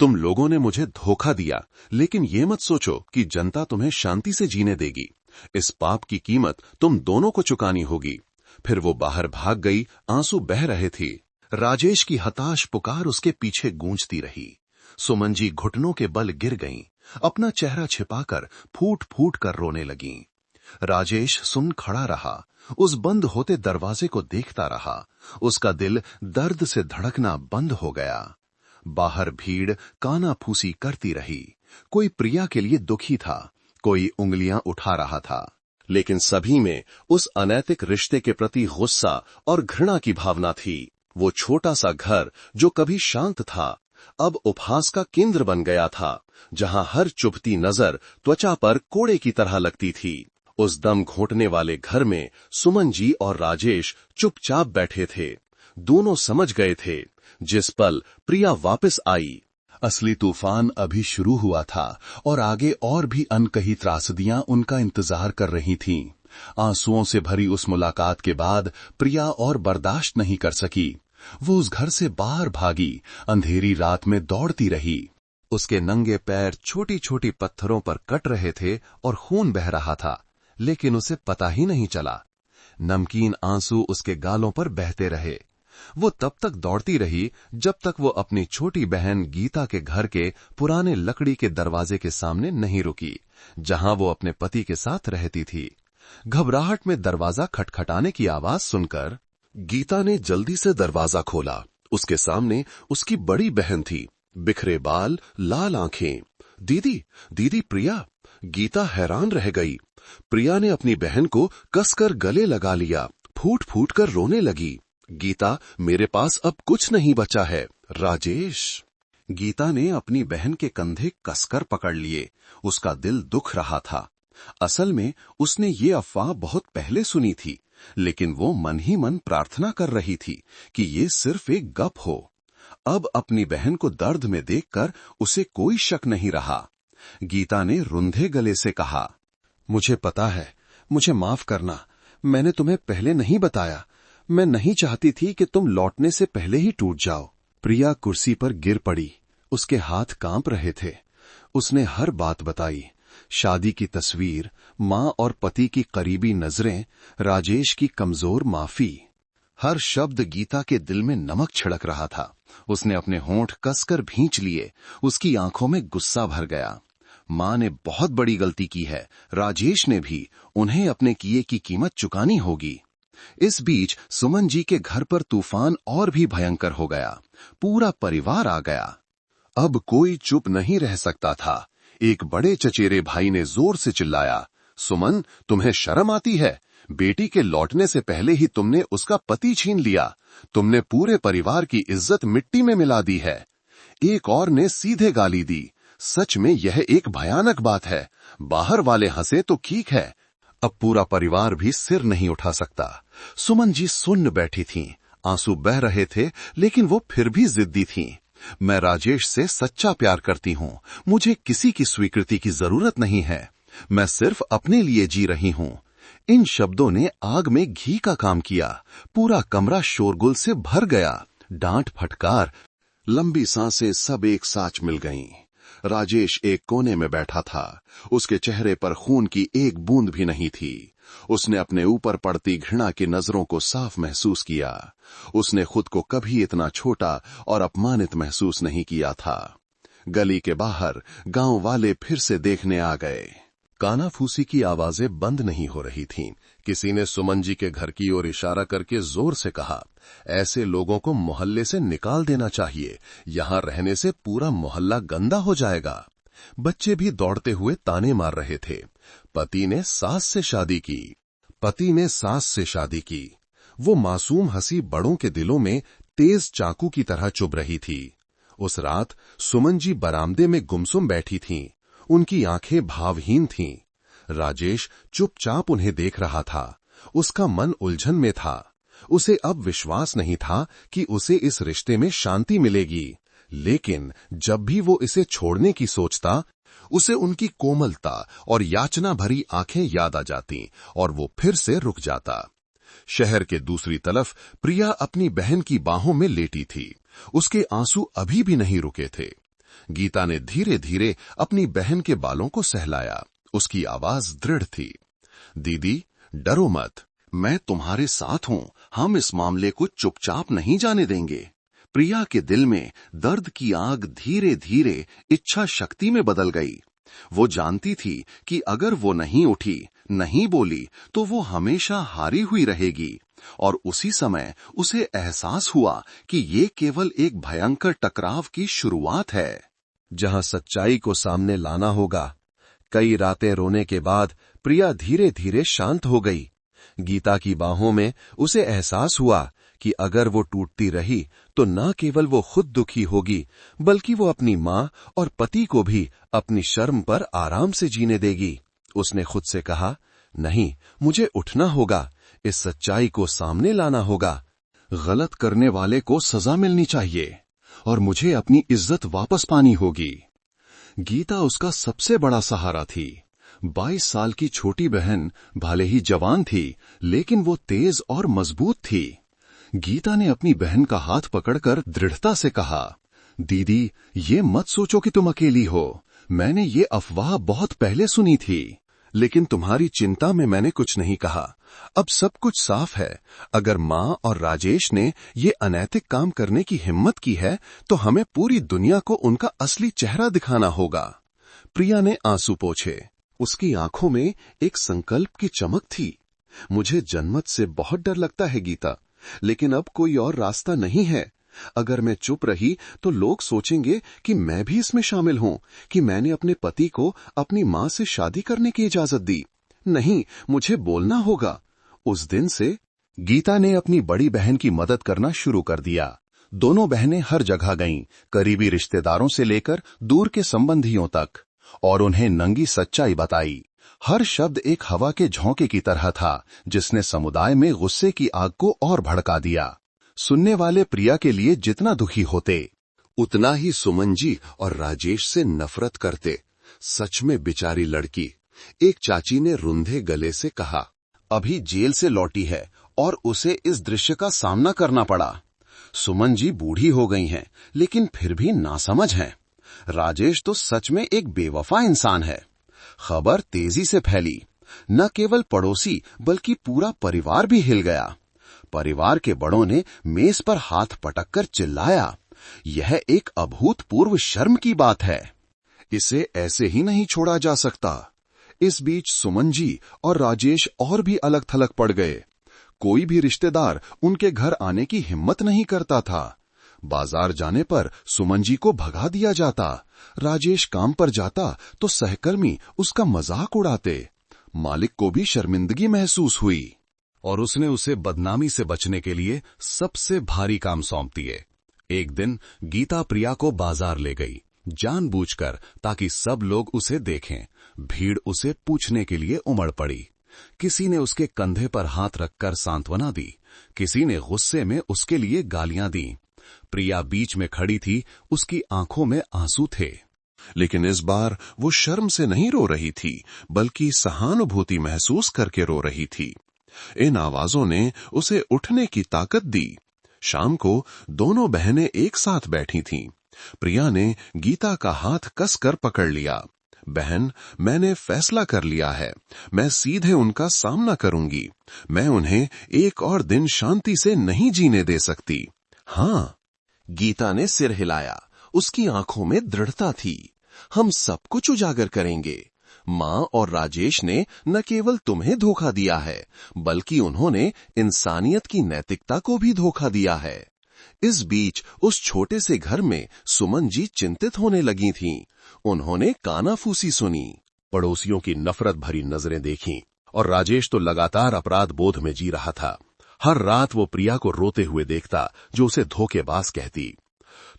तुम लोगों ने मुझे धोखा दिया, लेकिन ये मत सोचो कि जनता तुम्हें शांति से जीने देगी। इस पाप की कीमत तुम दोनों को चुकानी होगी। फिर वो बाहर भाग गई, आंसू बह रहे थे। राजेश की हताश पुकार उसके पीछे गूंजती रही। सुमन जी घुटनों के बल गिर गईं, अपना चेहरा छिपाकर फूट फूट कर रोने लगीं। राजेश सुन खड़ा रहा, उस बंद होते दरवाजे को देखता रहा। उसका दिल दर्द से धड़कना बंद हो गया। बाहर भीड़ कानाफूसी करती रही। कोई प्रिया के लिए दुखी था, कोई उंगलियां उठा रहा था, लेकिन सभी में उस अनैतिक रिश्ते के प्रति गुस्सा और घृणा की भावना थी। वो छोटा सा घर जो कभी शांत था, अब उपहास का केंद्र बन गया था, जहां हर चुभती नजर त्वचा पर कोड़े की तरह लगती थी। उस दम घोंटने वाले घर में सुमन जी और राजेश चुपचाप बैठे थे। दोनों समझ गए थे, जिस पल प्रिया वापस आई, असली तूफान अभी शुरू हुआ था और आगे और भी अनकही त्रासदियां उनका इंतजार कर रही थीं। आंसुओं से भरी उस मुलाकात के बाद प्रिया और बर्दाश्त नहीं कर सकी। वो उस घर से बाहर भागी, अंधेरी रात में दौड़ती रही। उसके नंगे पैर छोटी छोटी पत्थरों पर कट रहे थे और खून बह रहा था, लेकिन उसे पता ही नहीं चला। नमकीन आंसू उसके गालों पर बहते रहे। वो तब तक दौड़ती रही जब तक वो अपनी छोटी बहन गीता के घर के पुराने लकड़ी के दरवाजे के सामने नहीं रुकी, जहां वो अपने पति के साथ रहती थी। घबराहट में दरवाजा खटखटाने की आवाज सुनकर गीता ने जल्दी से दरवाजा खोला। उसके सामने उसकी बड़ी बहन थी, बिखरे बाल, लाल आंखें। दीदी, दीदी प्रिया। गीता हैरान रह गई। प्रिया ने अपनी बहन को कसकर गले लगा लिया, फूट फूट कर रोने लगी। गीता, मेरे पास अब कुछ नहीं बचा है। राजेश। गीता ने अपनी बहन के कंधे कसकर पकड़ लिए। उसका दिल दुख रहा था। असल में उसने ये अफवाह बहुत पहले सुनी थी, लेकिन वो मन ही मन प्रार्थना कर रही थी कि ये सिर्फ एक गप हो। अब अपनी बहन को दर्द में देखकर उसे कोई शक नहीं रहा। गीता ने रुंधे गले से कहा, मुझे पता है, मुझे माफ करना। मैंने तुम्हें पहले नहीं बताया। मैं नहीं चाहती थी कि तुम लौटने से पहले ही टूट जाओ। प्रिया कुर्सी पर गिर पड़ी। उसके हाथ कांप रहे थे। उसने हर बात बताई, शादी की तस्वीर, मां और पति की करीबी नजरें, राजेश की कमजोर माफी। हर शब्द गीता के दिल में नमक छिड़क रहा था। उसने अपने होंठ कसकर भींच लिए। उसकी आंखों में गुस्सा भर गया। मां ने बहुत बड़ी गलती की है, राजेश ने भी। उन्हें अपने किए की कीमत चुकानी होगी। इस बीच सुमन जी के घर पर तूफान और भी भयंकर हो गया। पूरा परिवार आ गया। अब कोई चुप नहीं रह सकता था। एक बड़े चचेरे भाई ने जोर से चिल्लाया, सुमन, तुम्हें शर्म आती है? बेटी के लौटने से पहले ही तुमने उसका पति छीन लिया। तुमने पूरे परिवार की इज्जत मिट्टी में मिला दी है। एक और ने सीधे गाली दी, सच में यह एक भयानक बात है। बाहर वाले हंसे तो ठीक है, अब पूरा परिवार भी सिर नहीं उठा सकता। सुमन जी सुन्न बैठी थीं। आंसू बह रहे थे, लेकिन वो फिर भी जिद्दी थीं। मैं राजेश से सच्चा प्यार करती हूं। मुझे किसी की स्वीकृति की जरूरत नहीं है। मैं सिर्फ अपने लिए जी रही हूं। इन शब्दों ने आग में घी का काम किया। पूरा कमरा शोरगुल से भर गया। डांट फटकार, लंबी सांसें सब एक साथ मिल गईं। राजेश एक कोने में बैठा था। उसके चेहरे पर खून की एक बूंद भी नहीं थी। उसने अपने ऊपर पड़ती घृणा की नजरों को साफ महसूस किया। उसने खुद को कभी इतना छोटा और अपमानित महसूस नहीं किया था। गली के बाहर गांव वाले फिर से देखने आ गए। कानाफूसी की आवाजें बंद नहीं हो रही थीं। किसी ने सुमन जी के घर की ओर इशारा करके जोर से कहा, ऐसे लोगों को मोहल्ले से निकाल देना चाहिए। यहां रहने से पूरा मोहल्ला गंदा हो जाएगा। बच्चे भी दौड़ते हुए ताने मार रहे थे। पति ने सास से शादी की। वो मासूम हंसी बड़ों के दिलों में तेज चाकू की तरह चुभ रही थी। उस रात सुमन जी बरामदे में गुमसुम बैठी थीं। उनकी आंखें भावहीन थीं। राजेश चुपचाप उन्हें देख रहा था। उसका मन उलझन में था। उसे अब विश्वास नहीं था कि उसे इस रिश्ते में शांति मिलेगी, लेकिन जब भी वो इसे छोड़ने की सोचता, उसे उनकी कोमलता और याचना भरी आंखें याद आ जाती और वो फिर से रुक जाता। शहर के दूसरी तरफ प्रिया अपनी बहन की बाहों में लेटी थी। उसके आंसू अभी भी नहीं रुके थे। गीता ने धीरे धीरे अपनी बहन के बालों को सहलाया। उसकी आवाज दृढ़ थी। दीदी, डरो मत, मैं तुम्हारे साथ हूं। हम इस मामले को चुपचाप नहीं जाने देंगे। प्रिया के दिल में दर्द की आग धीरे धीरे इच्छा शक्ति में बदल गई। वो जानती थी कि अगर वो नहीं उठी, नहीं बोली, तो वो हमेशा हारी हुई रहेगी। और उसी समय उसे एहसास हुआ कि ये केवल एक भयंकर टकराव की शुरुआत है, जहां सच्चाई को सामने लाना होगा। कई रातें रोने के बाद प्रिया धीरे धीरे शांत हो गई। गीता की बाहों में उसे एहसास हुआ कि अगर वो टूटती रही तो न केवल वो खुद दुखी होगी, बल्कि वो अपनी मां और पति को भी अपनी शर्म पर आराम से जीने देगी। उसने खुद से कहा, नहीं, मुझे उठना होगा, इस सच्चाई को सामने लाना होगा। गलत करने वाले को सजा मिलनी चाहिए और मुझे अपनी इज्जत वापस पानी होगी। गीता उसका सबसे बड़ा सहारा थी। 22 साल की छोटी बहन भले ही जवान थी, लेकिन वो तेज और मजबूत थी। गीता ने अपनी बहन का हाथ पकड़कर दृढ़ता से कहा, दीदी, ये मत सोचो कि तुम अकेली हो। मैंने ये अफवाह बहुत पहले सुनी थी, लेकिन तुम्हारी चिंता में मैंने कुछ नहीं कहा। अब सब कुछ साफ है। अगर मां और राजेश ने ये अनैतिक काम करने की हिम्मत की है, तो हमें पूरी दुनिया को उनका असली चेहरा दिखाना होगा। प्रिया ने आंसू पोंछे। उसकी आंखों में एक संकल्प की चमक थी। मुझे जन्मत से बहुत डर लगता है गीता, लेकिन अब कोई और रास्ता नहीं है। अगर मैं चुप रही तो लोग सोचेंगे कि मैं भी इसमें शामिल हूं, कि मैंने अपने पति को अपनी मां से शादी करने की इजाजत दी। नहीं, मुझे बोलना होगा। उस दिन से गीता ने अपनी बड़ी बहन की मदद करना शुरू कर दिया। दोनों बहनें हर जगह गईं, करीबी रिश्तेदारों से लेकर दूर के संबंधियों तक, और उन्हें नंगी सच्चाई बताई। हर शब्द एक हवा के झोंके की तरह था, जिसने समुदाय में गुस्से की आग को और भड़का दिया। सुनने वाले प्रिया के लिए जितना दुखी होते, उतना ही सुमन जी और राजेश से नफरत करते। सच में बेचारी लड़की, एक चाची ने रुंधे गले से कहा। अभी जेल से लौटी है और उसे इस दृश्य का सामना करना पड़ा। सुमन जी बूढ़ी हो गई हैं, लेकिन फिर भी नासमझ हैं। राजेश तो सच में एक बेवफा इंसान है। खबर तेजी से फैली। न केवल पड़ोसी बल्कि पूरा परिवार भी हिल गया। परिवार के बड़ों ने मेज पर हाथ पटककर चिल्लाया, यह एक अभूतपूर्व शर्म की बात है। इसे ऐसे ही नहीं छोड़ा जा सकता। इस बीच सुमन जी और राजेश और भी अलग थलग पड़ गए। कोई भी रिश्तेदार उनके घर आने की हिम्मत नहीं करता था। बाजार जाने पर सुमन जी को भगा दिया जाता। राजेश काम पर जाता तो सहकर्मी उसका मजाक उड़ाते। मालिक को भी शर्मिंदगी महसूस हुई और उसने उसे बदनामी से बचने के लिए सबसे भारी काम सौंप दिए। एक दिन गीता प्रिया को बाजार ले गई, जानबूझकर, ताकि सब लोग उसे देखें। भीड़ उसे पूछने के लिए उमड़ पड़ी। किसी ने उसके कंधे पर हाथ रखकर सांत्वना दी, किसी ने गुस्से में उसके लिए गालियां दी। प्रिया बीच में खड़ी थी, उसकी आंखों में आंसू थे, लेकिन इस बार वो शर्म से नहीं रो रही थी, बल्कि सहानुभूति महसूस करके रो रही थी। इन आवाजों ने उसे उठने की ताकत दी। शाम को दोनों बहनें एक साथ बैठी थीं। प्रिया ने गीता का हाथ कसकर पकड़ लिया। बहन, मैंने फैसला कर लिया है। मैं सीधे उनका सामना करूंगी। मैं उन्हें एक और दिन शांति से नहीं जीने दे सकती। हाँ, गीता ने सिर हिलाया। उसकी आंखों में दृढ़ता थी। हम सब कुछ उजागर करेंगे। मां और राजेश ने न केवल तुम्हें धोखा दिया है, बल्कि उन्होंने इंसानियत की नैतिकता को भी धोखा दिया है। इस बीच उस छोटे से घर में सुमन जी चिंतित होने लगी थीं। उन्होंने कानाफूसी सुनी, पड़ोसियों की नफरत भरी नजरें देखीं, और राजेश तो लगातार अपराध बोध में जी रहा था। हर रात वो प्रिया को रोते हुए देखता, जो उसे धोखेबाज कहती।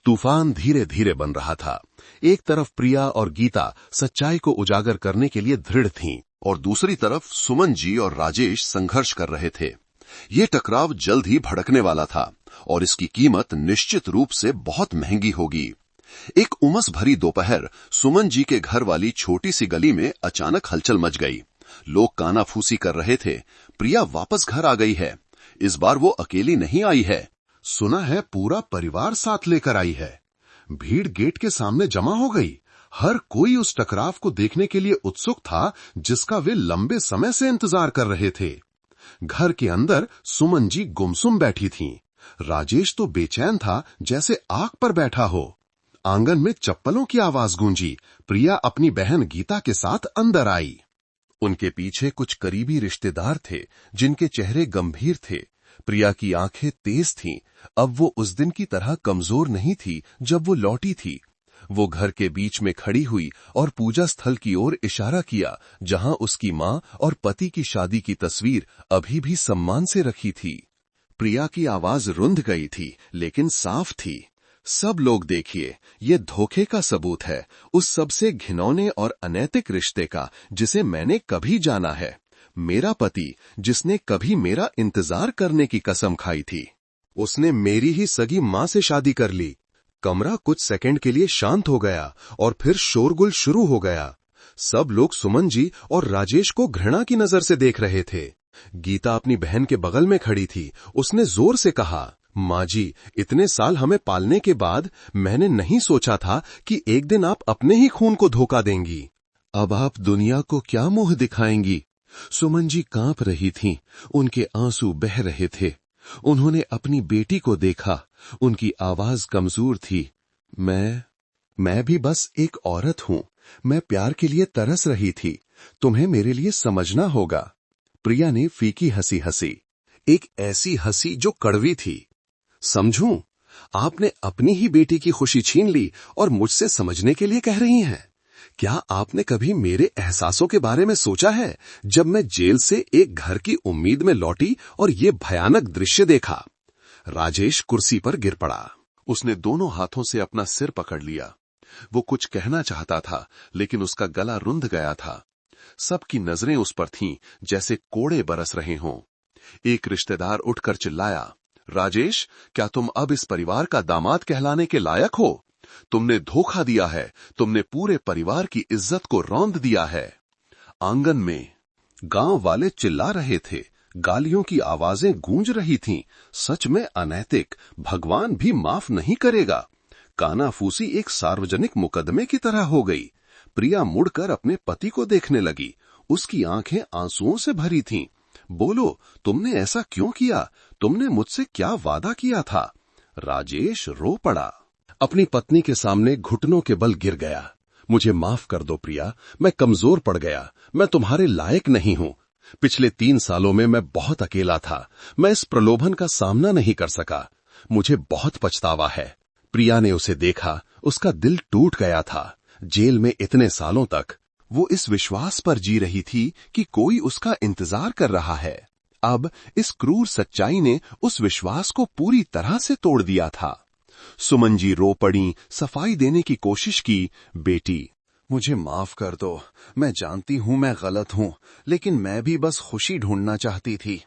तूफान धीरे धीरे बन रहा था। एक तरफ प्रिया और गीता सच्चाई को उजागर करने के लिए दृढ़ थीं, और दूसरी तरफ सुमन जी और राजेश संघर्ष कर रहे थे। ये टकराव जल्द ही भड़कने वाला था और इसकी कीमत निश्चित रूप से बहुत महंगी होगी। एक उमस भरी दोपहर सुमन जी के घर वाली छोटी सी गली में अचानक हलचल मच गई। लोग कानाफूसी कर रहे थे। प्रिया वापस घर आ गई है। इस बार वो अकेली नहीं आई है। सुना है पूरा परिवार साथ लेकर आई है। भीड़ गेट के सामने जमा हो गई। हर कोई उस टकराव को देखने के लिए उत्सुक था जिसका वे लंबे समय से इंतजार कर रहे थे। घर के अंदर सुमन जी गुमसुम बैठी थीं। राजेश तो बेचैन था जैसे आग पर बैठा हो। आंगन में चप्पलों की आवाज गूंजी। प्रिया अपनी बहन गीता के साथ अंदर आई। उनके पीछे कुछ करीबी रिश्तेदार थे जिनके चेहरे गंभीर थे। प्रिया की आंखें तेज थीं। अब वो उस दिन की तरह कमजोर नहीं थी जब वो लौटी थी। वो घर के बीच में खड़ी हुई और पूजा स्थल की ओर इशारा किया जहां उसकी मां और पति की शादी की तस्वीर अभी भी सम्मान से रखी थी। प्रिया की आवाज रुंध गई थी लेकिन साफ थी। सब लोग देखिए, ये धोखे का सबूत है, उस सबसे घिनौने और अनैतिक रिश्ते का जिसे मैंने कभी जाना है। मेरा पति जिसने कभी मेरा इंतजार करने की कसम खाई थी, उसने मेरी ही सगी मां से शादी कर ली। कमरा कुछ सेकंड के लिए शांत हो गया और फिर शोरगुल शुरू हो गया। सब लोग सुमन जी और राजेश को घृणा की नजर से देख रहे थे। गीता अपनी बहन के बगल में खड़ी थी। उसने जोर से कहा, माँ जी, इतने साल हमें पालने के बाद मैंने नहीं सोचा था कि एक दिन आप अपने ही खून को धोखा देंगी। अब आप दुनिया को क्या मुंह दिखाएंगी? सुमन जी कांप रही थीं। उनके आंसू बह रहे थे। उन्होंने अपनी बेटी को देखा। उनकी आवाज कमजोर थी। मैं भी बस एक औरत हूं। मैं प्यार के लिए तरस रही थी। तुम्हें मेरे लिए समझना होगा। प्रिया ने फीकी हंसी हंसी, एक ऐसी हंसी जो कड़वी थी। समझूं? आपने अपनी ही बेटी की खुशी छीन ली और मुझसे समझने के लिए कह रही हैं। क्या आपने कभी मेरे एहसासों के बारे में सोचा है जब मैं जेल से एक घर की उम्मीद में लौटी और ये भयानक दृश्य देखा? राजेश कुर्सी पर गिर पड़ा। उसने दोनों हाथों से अपना सिर पकड़ लिया। वो कुछ कहना चाहता था लेकिन उसका गला रुंध गया था। सबकी नजरें उस पर थीं जैसे कोड़े बरस रहे हों। एक रिश्तेदार उठकर चिल्लाया, राजेश, क्या तुम अब इस परिवार का दामाद कहलाने के लायक हो? तुमने धोखा दिया है। तुमने पूरे परिवार की इज्जत को रौंद दिया है। आंगन में गांव वाले चिल्ला रहे थे। गालियों की आवाजें गूंज रही थीं। सच में अनैतिक। भगवान भी माफ नहीं करेगा। कानाफूसी एक सार्वजनिक मुकदमे की तरह हो गई। प्रिया मुड़कर अपने पति को देखने लगी। उसकी आंखें आंसुओं से भरी थीं। बोलो, तुमने ऐसा क्यों किया? तुमने मुझसे क्या वादा किया था? राजेश रो पड़ा। अपनी पत्नी के सामने घुटनों के बल गिर गया। मुझे माफ कर दो प्रिया, मैं कमजोर पड़ गया। मैं तुम्हारे लायक नहीं हूं। पिछले 3 सालों में मैं बहुत अकेला था। मैं इस प्रलोभन का सामना नहीं कर सका। मुझे बहुत पछतावा है। प्रिया ने उसे देखा। उसका दिल टूट गया था। जेल में इतने सालों तक वो इस विश्वास पर जी रही थी कि कोई उसका इंतजार कर रहा है। अब इस क्रूर सच्चाई ने उस विश्वास को पूरी तरह से तोड़ दिया था। सुमन जी रो पड़ी, सफाई देने की कोशिश की। बेटी, मुझे माफ कर दो। मैं जानती हूं मैं गलत हूं, लेकिन मैं भी बस खुशी ढूंढना चाहती थी।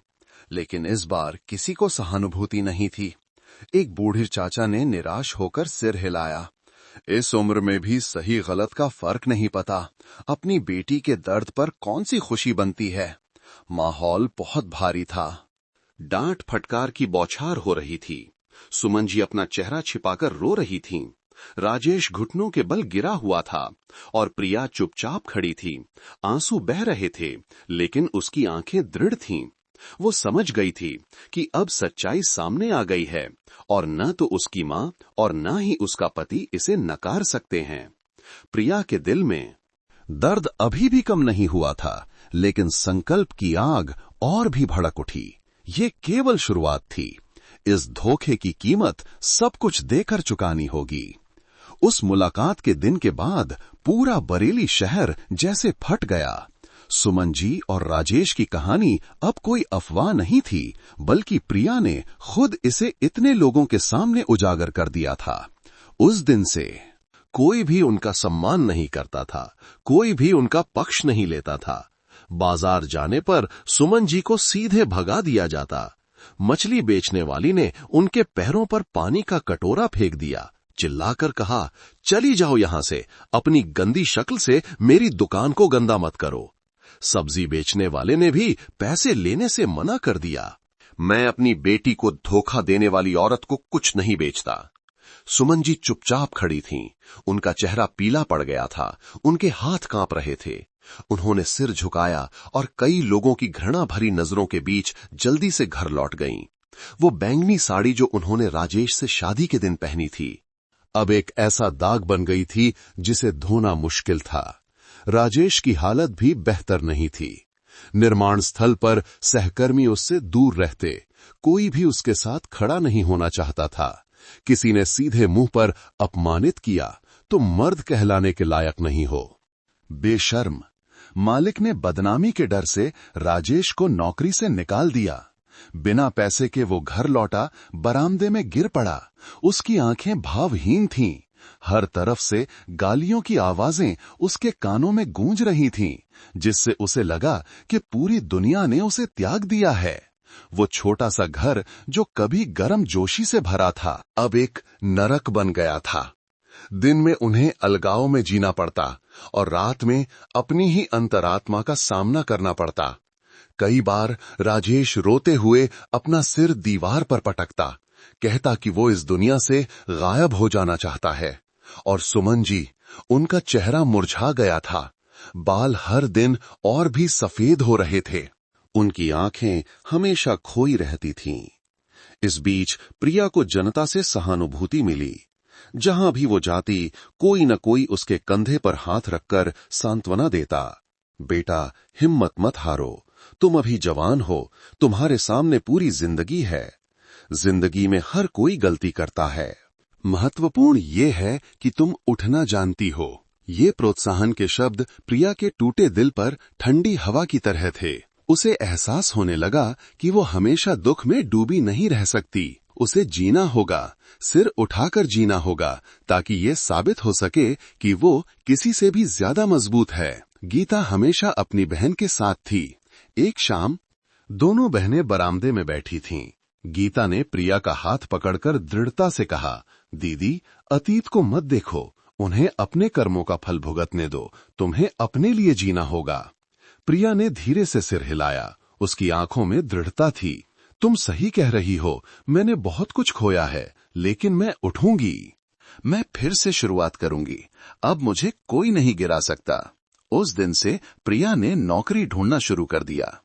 लेकिन इस बार किसी को सहानुभूति नहीं थी। एक बूढ़े चाचा ने निराश होकर सिर हिलाया। इस उम्र में भी सही गलत का फर्क नहीं पता। अपनी बेटी के दर्द पर कौन सी खुशी बनती है? माहौल बहुत भारी था। डांट फटकार की बौछार हो रही थी। सुमन जी अपना चेहरा छिपाकर रो रही थीं। राजेश घुटनों के बल गिरा हुआ था और प्रिया चुपचाप खड़ी थी। आंसू बह रहे थे लेकिन उसकी आंखें दृढ़ थीं। वो समझ गई थी कि अब सच्चाई सामने आ गई है और न तो उसकी मां और न ही उसका पति इसे नकार सकते हैं। प्रिया के दिल में दर्द अभी भी कम नहीं हुआ था, लेकिन संकल्प की आग और भी भड़क उठी। ये केवल शुरुआत थी। इस धोखे की कीमत सब कुछ देकर चुकानी होगी। उस मुलाकात के दिन के बाद पूरा बरेली शहर जैसे फट गया। सुमन जी और राजेश की कहानी अब कोई अफवाह नहीं थी, बल्कि प्रिया ने खुद इसे इतने लोगों के सामने उजागर कर दिया था। उस दिन से कोई भी उनका सम्मान नहीं करता था। कोई भी उनका पक्ष नहीं लेता था। बाजार जाने पर सुमन जी को सीधे भगा दिया जाता। मछली बेचने वाली ने उनके पैरों पर पानी का कटोरा फेंक दिया, चिल्लाकर कहा, चली जाओ यहां से, अपनी गंदी शक्ल से मेरी दुकान को गंदा मत करो। सब्जी बेचने वाले ने भी पैसे लेने से मना कर दिया। मैं अपनी बेटी को धोखा देने वाली औरत को कुछ नहीं बेचता। सुमन जी चुपचाप खड़ी थीं। उनका चेहरा पीला पड़ गया था, उनके हाथ कांप रहे थे। उन्होंने सिर झुकाया और कई लोगों की घृणा भरी नजरों के बीच जल्दी से घर लौट गईं। वो बैंगनी साड़ी जो उन्होंने राजेश से शादी के दिन पहनी थी, अब एक ऐसा दाग बन गई थी जिसे धोना मुश्किल था। राजेश की हालत भी बेहतर नहीं थी। निर्माण स्थल पर सहकर्मी उससे दूर रहते, कोई भी उसके साथ खड़ा नहीं होना चाहता था। किसी ने सीधे मुंह पर अपमानित किया तो मर्द कहलाने के लायक नहीं हो। बेशर्म, मालिक ने बदनामी के डर से राजेश को नौकरी से निकाल दिया। बिना पैसे के वो घर लौटा, बरामदे में गिर पड़ा। उसकी आंखें भावहीन थीं। हर तरफ से गालियों की आवाजें उसके कानों में गूंज रही थीं, जिससे उसे लगा कि पूरी दुनिया ने उसे त्याग दिया है। वो छोटा सा घर जो कभी गर्म जोशी से भरा था, अब एक नरक बन गया था। दिन में उन्हें अलगाव में जीना पड़ता और रात में अपनी ही अंतरात्मा का सामना करना पड़ता। कई बार राजेश रोते हुए अपना सिर दीवार पर पटकता, कहता कि वो इस दुनिया से गायब हो जाना चाहता है। और सुमन जी, उनका चेहरा मुरझा गया था, बाल हर दिन और भी सफेद हो रहे थे, उनकी आंखें हमेशा खोई रहती थीं। इस बीच प्रिया को जनता से सहानुभूति मिली। जहां भी वो जाती, कोई न कोई उसके कंधे पर हाथ रखकर सांत्वना देता। बेटा, हिम्मत मत हारो, तुम अभी जवान हो, तुम्हारे सामने पूरी जिंदगी है। जिंदगी में हर कोई गलती करता है, महत्वपूर्ण ये है कि तुम उठना जानती हो। ये प्रोत्साहन के शब्द प्रिया के टूटे दिल पर ठंडी हवा की तरह थे। उसे एहसास होने लगा कि वो हमेशा दुख में डूबी नहीं रह सकती। उसे जीना होगा, सिर उठाकर जीना होगा, ताकि ये साबित हो सके कि वो किसी से भी ज्यादा मजबूत है। गीता हमेशा अपनी बहन के साथ थी। एक शाम दोनों बहनें बरामदे में बैठी थीं। गीता ने प्रिया का हाथ पकड़कर दृढ़ता से कहा, दीदी, अतीत को मत देखो, उन्हें अपने कर्मों का फल भुगतने दो, तुम्हें अपने लिए जीना होगा। प्रिया ने धीरे से सिर हिलाया, उसकी आंखों में दृढ़ता थी। तुम सही कह रही हो, मैंने बहुत कुछ खोया है, लेकिन मैं उठूंगी। मैं फिर से शुरुआत करूंगी, अब मुझे कोई नहीं गिरा सकता। उस दिन से प्रिया ने नौकरी ढूंढना शुरू कर दिया।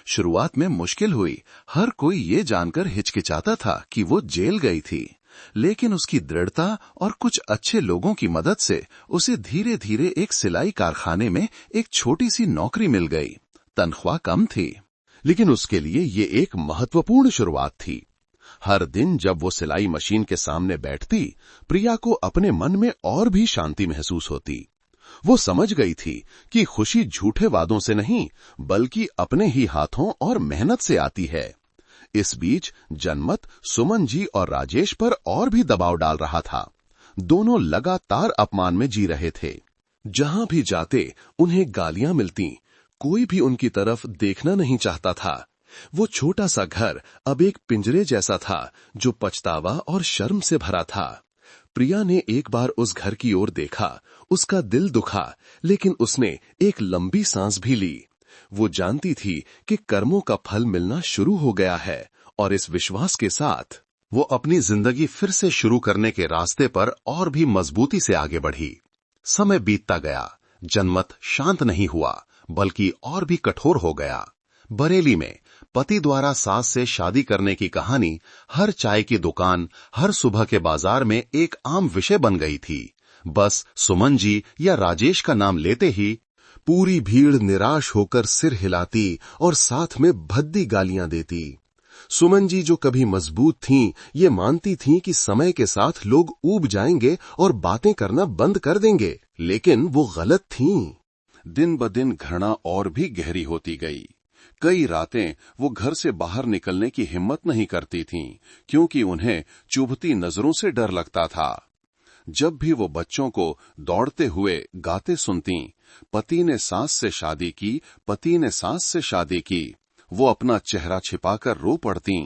शुरुआत में मुश्किल हुई, हर कोई ये जानकर हिचकिचाता था कि वो जेल गई थी, लेकिन उसकी दृढ़ता और कुछ अच्छे लोगों की मदद से उसे धीरे धीरे एक सिलाई कारखाने में एक छोटी सी नौकरी मिल गई। तनख्वाह कम थी, लेकिन उसके लिए ये एक महत्वपूर्ण शुरुआत थी। हर दिन जब वो सिलाई मशीन के सामने बैठती, प्रिया को अपने मन में और भी शांति महसूस होती। वो समझ गई थी कि खुशी झूठे वादों से नहीं, बल्कि अपने ही हाथों और मेहनत से आती है। इस बीच जनमत सुमन जी और राजेश पर और भी दबाव डाल रहा था। दोनों लगातार अपमान में जी रहे थे। जहां भी जाते उन्हें गालियां मिलती, कोई भी उनकी तरफ देखना नहीं चाहता था। वो छोटा सा घर अब एक पिंजरे जैसा था, जो पछतावा और शर्म से भरा था। प्रिया ने एक बार उस घर की ओर देखा, उसका दिल दुखा, लेकिन उसने एक लंबी सांस भी ली। वो जानती थी कि कर्मों का फल मिलना शुरू हो गया है, और इस विश्वास के साथ वो अपनी जिंदगी फिर से शुरू करने के रास्ते पर और भी मजबूती से आगे बढ़ी। समय बीतता गया, जनमत शांत नहीं हुआ, बल्कि और भी कठोर हो गया। बरेली में पति द्वारा सास से शादी करने की कहानी हर चाय की दुकान, हर सुबह के बाजार में एक आम विषय बन गई थी। बस सुमन जी या राजेश का नाम लेते ही पूरी भीड़ निराश होकर सिर हिलाती और साथ में भद्दी गालियां देती। सुमन जी, जो कभी मजबूत थीं, ये मानती थीं कि समय के साथ लोग ऊब जाएंगे और बातें करना बंद कर देंगे, लेकिन वो गलत थीं। दिन ब दिन घृणा और भी गहरी होती गई। कई रातें वो घर से बाहर निकलने की हिम्मत नहीं करती थीं, क्योंकि उन्हें चुभती नजरों से डर लगता था। जब भी वो बच्चों को दौड़ते हुए गाते सुनती, पति ने सास से शादी की, पति ने सास से शादी की, वो अपना चेहरा छिपाकर रो पड़ती।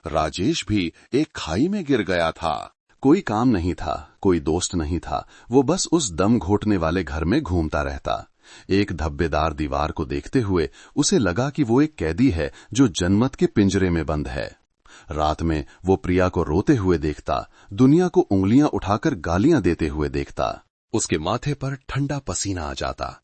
राजेश भी एक खाई में गिर गया था। कोई काम नहीं था, कोई दोस्त नहीं था, वो बस उस दम घोटने वाले घर में घूमता रहता। एक धब्बेदार दीवार को देखते हुए उसे लगा कि वो एक कैदी है जो जनमत के पिंजरे में बंद है। रात में वो प्रिया को रोते हुए देखता, दुनिया को उंगलियां उठाकर गालियां देते हुए देखता। उसके माथे पर ठंडा पसीना आ जाता।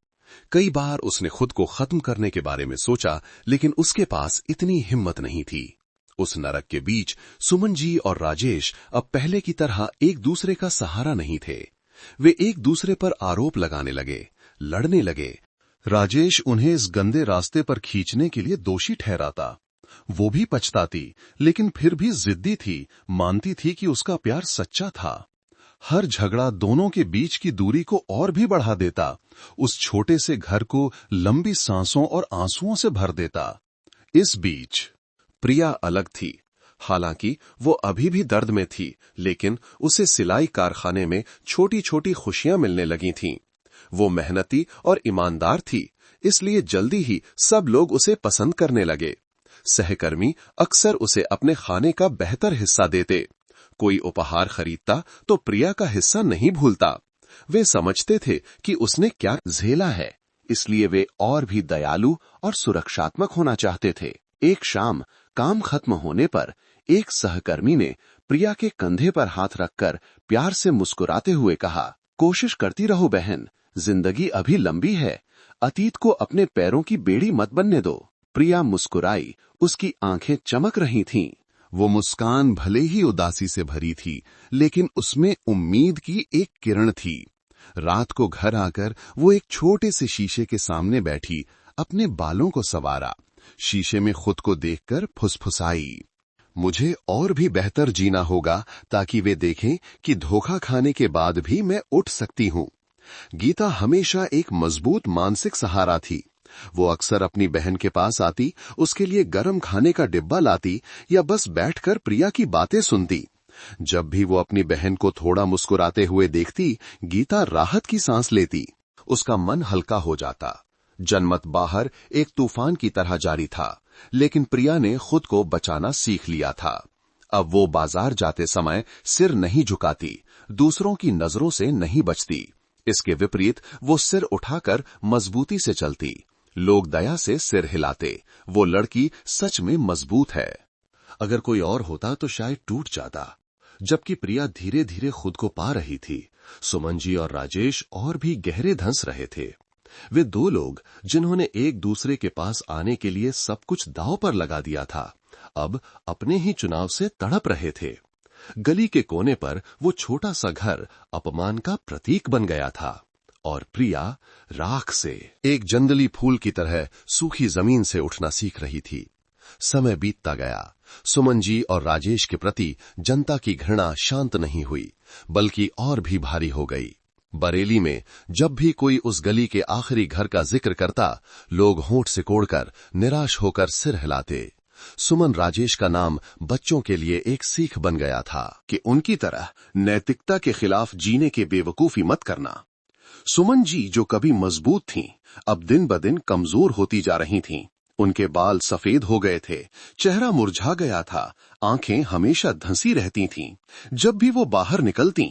कई बार उसने खुद को खत्म करने के बारे में सोचा, लेकिन उसके पास इतनी हिम्मत नहीं थी। उस नरक के बीच सुमन जी और राजेश अब पहले की तरह एक दूसरे का सहारा नहीं थे। वे एक दूसरे पर आरोप लगाने लगे, लड़ने लगे। राजेश उन्हें इस गंदे रास्ते पर खींचने के लिए दोषी ठहराता। वो भी पछताती, लेकिन फिर भी जिद्दी थी, मानती थी कि उसका प्यार सच्चा था। हर झगड़ा दोनों के बीच की दूरी को और भी बढ़ा देता, उस छोटे से घर को लंबी सांसों और आंसुओं से भर देता। इस बीच प्रिया अलग थी। हालांकि वो अभी भी दर्द में थी, लेकिन उसे सिलाई कारखाने में छोटी छोटी खुशियां मिलने लगी थीं। वो मेहनती और ईमानदार थी, इसलिए जल्दी ही सब लोग उसे पसंद करने लगे। सहकर्मी अक्सर उसे अपने खाने का बेहतर हिस्सा देते। कोई उपहार खरीदता तो प्रिया का हिस्सा नहीं भूलता। वे समझते थे कि उसने क्या झेला है, इसलिए वे और भी दयालु और सुरक्षात्मक होना चाहते थे। एक शाम काम खत्म होने पर एक सहकर्मी ने प्रिया के कंधे पर हाथ रखकर प्यार से मुस्कुराते हुए कहा, कोशिश करती रहो बहन, जिंदगी अभी लंबी है, अतीत को अपने पैरों की बेड़ी मत बनने दो। प्रिया मुस्कुराई, उसकी आंखें चमक रही थीं। वो मुस्कान भले ही उदासी से भरी थी, लेकिन उसमें उम्मीद की एक किरण थी। रात को घर आकर वो एक छोटे से शीशे के सामने बैठी, अपने बालों को संवारा। शीशे में खुद को देखकर फुसफुसाई, मुझे और भी बेहतर जीना होगा ताकि वे देखें कि धोखा खाने के बाद भी मैं उठ सकती हूं। गीता हमेशा एक मजबूत मानसिक सहारा थी। वो अक्सर अपनी बहन के पास आती, उसके लिए गर्म खाने का डिब्बा लाती या बस बैठकर प्रिया की बातें सुनती। जब भी वो अपनी बहन को थोड़ा मुस्कुराते हुए देखती, गीता राहत की सांस लेती। उसका मन हल्का हो जाता। जनमत बाहर एक तूफान की तरह जारी था, लेकिन प्रिया ने खुद को बचाना सीख लिया था। अब वो बाजार जाते समय सिर नहीं झुकाती, दूसरों की नजरों से नहीं बचती। इसके विपरीत वो सिर उठाकर मजबूती से चलती। लोग दया से सिर हिलाते। वो लड़की सच में मजबूत है। अगर कोई और होता तो शायद टूट जाता। जबकि प्रिया धीरे धीरे खुद को पा रही थी, सुमन जी और राजेश और भी गहरे धंस रहे थे। वे दो लोग जिन्होंने एक दूसरे के पास आने के लिए सब कुछ दांव पर लगा दिया था, अब अपने ही चुनाव से तड़प रहे थे। गली के कोने पर वो छोटा सा घर अपमान का प्रतीक बन गया था, और प्रिया राख से एक जंगली फूल की तरह सूखी जमीन से उठना सीख रही थी। समय बीतता गया। सुमन जी और राजेश के प्रति जनता की घृणा शांत नहीं हुई, बल्कि और भी भारी हो गई। बरेली में जब भी कोई उस गली के आखिरी घर का जिक्र करता, लोग होंठ सिकोड़कर निराश होकर सिर हिलाते। सुमन राजेश का नाम बच्चों के लिए एक सीख बन गया था कि उनकी तरह नैतिकता के खिलाफ जीने के बेवकूफी मत करना। सुमन जी जो कभी मजबूत थीं, अब दिन ब दिन कमजोर होती जा रही थीं। उनके बाल सफेद हो गए थे, चेहरा मुरझा गया था, आंखें हमेशा धंसी रहती थीं। जब भी वो बाहर निकलती,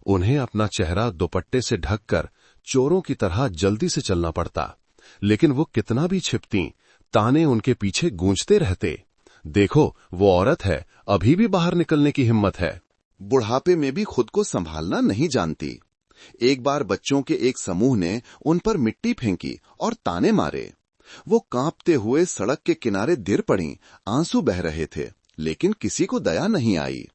उन्हें अपना चेहरा दुपट्टे से ढककर चोरों की तरह जल्दी से चलना पड़ता। लेकिन वो कितना भी छिपती, ताने उनके पीछे गूंजते रहते। देखो, वो औरत है, अभी भी बाहर निकलने की हिम्मत है। बुढ़ापे में भी खुद को संभालना नहीं जानती। एक बार बच्चों के एक समूह ने उन पर मिट्टी फेंकी और ताने मारे। वो कांपते हुए सड़क के किनारे गिर पड़ी, आंसू बह रहे थे, लेकिन किसी को दया नहीं आई।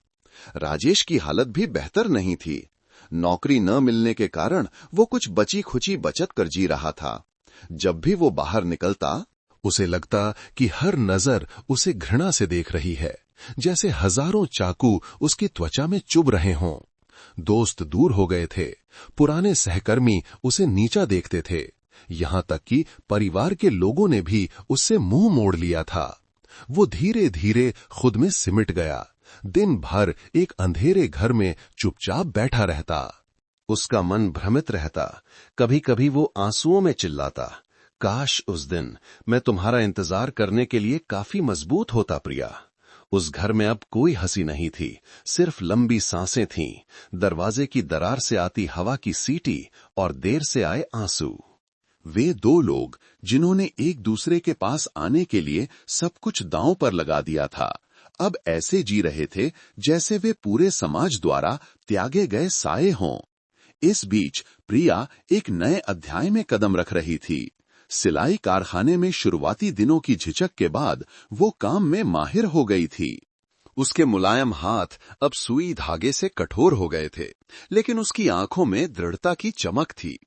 राजेश की हालत भी बेहतर नहीं थी। नौकरी न मिलने के कारण वो कुछ बची खुची बचत कर जी रहा था। जब भी वो बाहर निकलता, उसे लगता कि हर नजर उसे घृणा से देख रही है, जैसे हजारों चाकू उसकी त्वचा में चुभ रहे हों। दोस्त दूर हो गए थे, पुराने सहकर्मी उसे नीचा देखते थे, यहां तक कि परिवार के लोगों ने भी उससे मुंह मोड़ लिया था। वो धीरे धीरे खुद में सिमट गया, दिन भर एक अंधेरे घर में चुपचाप बैठा रहता। उसका मन भ्रमित रहता, कभी कभी वो आंसुओं में चिल्लाता, काश उस दिन मैं तुम्हारा इंतजार करने के लिए काफी मजबूत होता प्रिया। उस घर में अब कोई हंसी नहीं थी, सिर्फ लंबी सांसें थीं, दरवाजे की दरार से आती हवा की सीटी और देर से आए आंसू। वे दो लोग जिन्होंने एक दूसरे के पास आने के लिए सब कुछ दांव पर लगा दिया था, अब ऐसे जी रहे थे जैसे वे पूरे समाज द्वारा त्यागे गए साये हों। इस बीच प्रिया एक नए अध्याय में कदम रख रही थी। सिलाई कारखाने में शुरुआती दिनों की झिझक के बाद वो काम में माहिर हो गई थी। उसके मुलायम हाथ अब सुई धागे से कठोर हो गए थे, लेकिन उसकी आंखों में दृढ़ता की चमक थी।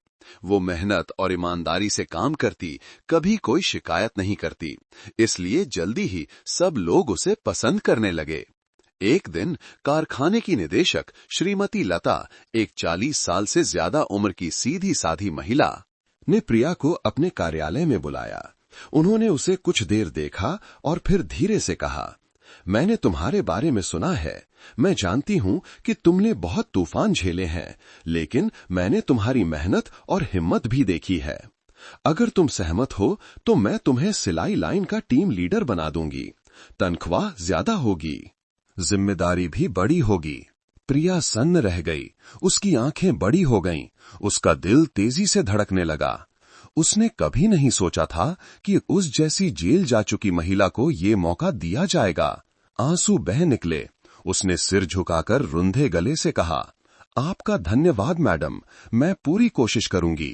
वो मेहनत और ईमानदारी से काम करती, कभी कोई शिकायत नहीं करती, इसलिए जल्दी ही सब लोग उसे पसंद करने लगे। एक दिन कारखाने की निदेशक श्रीमती लता, एक 40 साल से ज्यादा उम्र की सीधी साधी महिला, ने प्रिया को अपने कार्यालय में बुलाया। उन्होंने उसे कुछ देर देखा और फिर धीरे से कहा, मैंने तुम्हारे बारे में सुना है। मैं जानती हूं कि तुमने बहुत तूफान झेले हैं, लेकिन मैंने तुम्हारी मेहनत और हिम्मत भी देखी है। अगर तुम सहमत हो तो मैं तुम्हें सिलाई लाइन का टीम लीडर बना दूंगी। तनख्वाह ज्यादा होगी, जिम्मेदारी भी बड़ी होगी। प्रिया सन्न रह गई, उसकी आंखें बड़ी हो गईं, उसका दिल तेजी से धड़कने लगा। उसने कभी नहीं सोचा था कि उस जैसी जेल जा चुकी महिला को ये मौका दिया जाएगा। आंसू बह निकले। उसने सिर झुकाकर रुंधे गले से कहा, आपका धन्यवाद मैडम, मैं पूरी कोशिश करूंगी,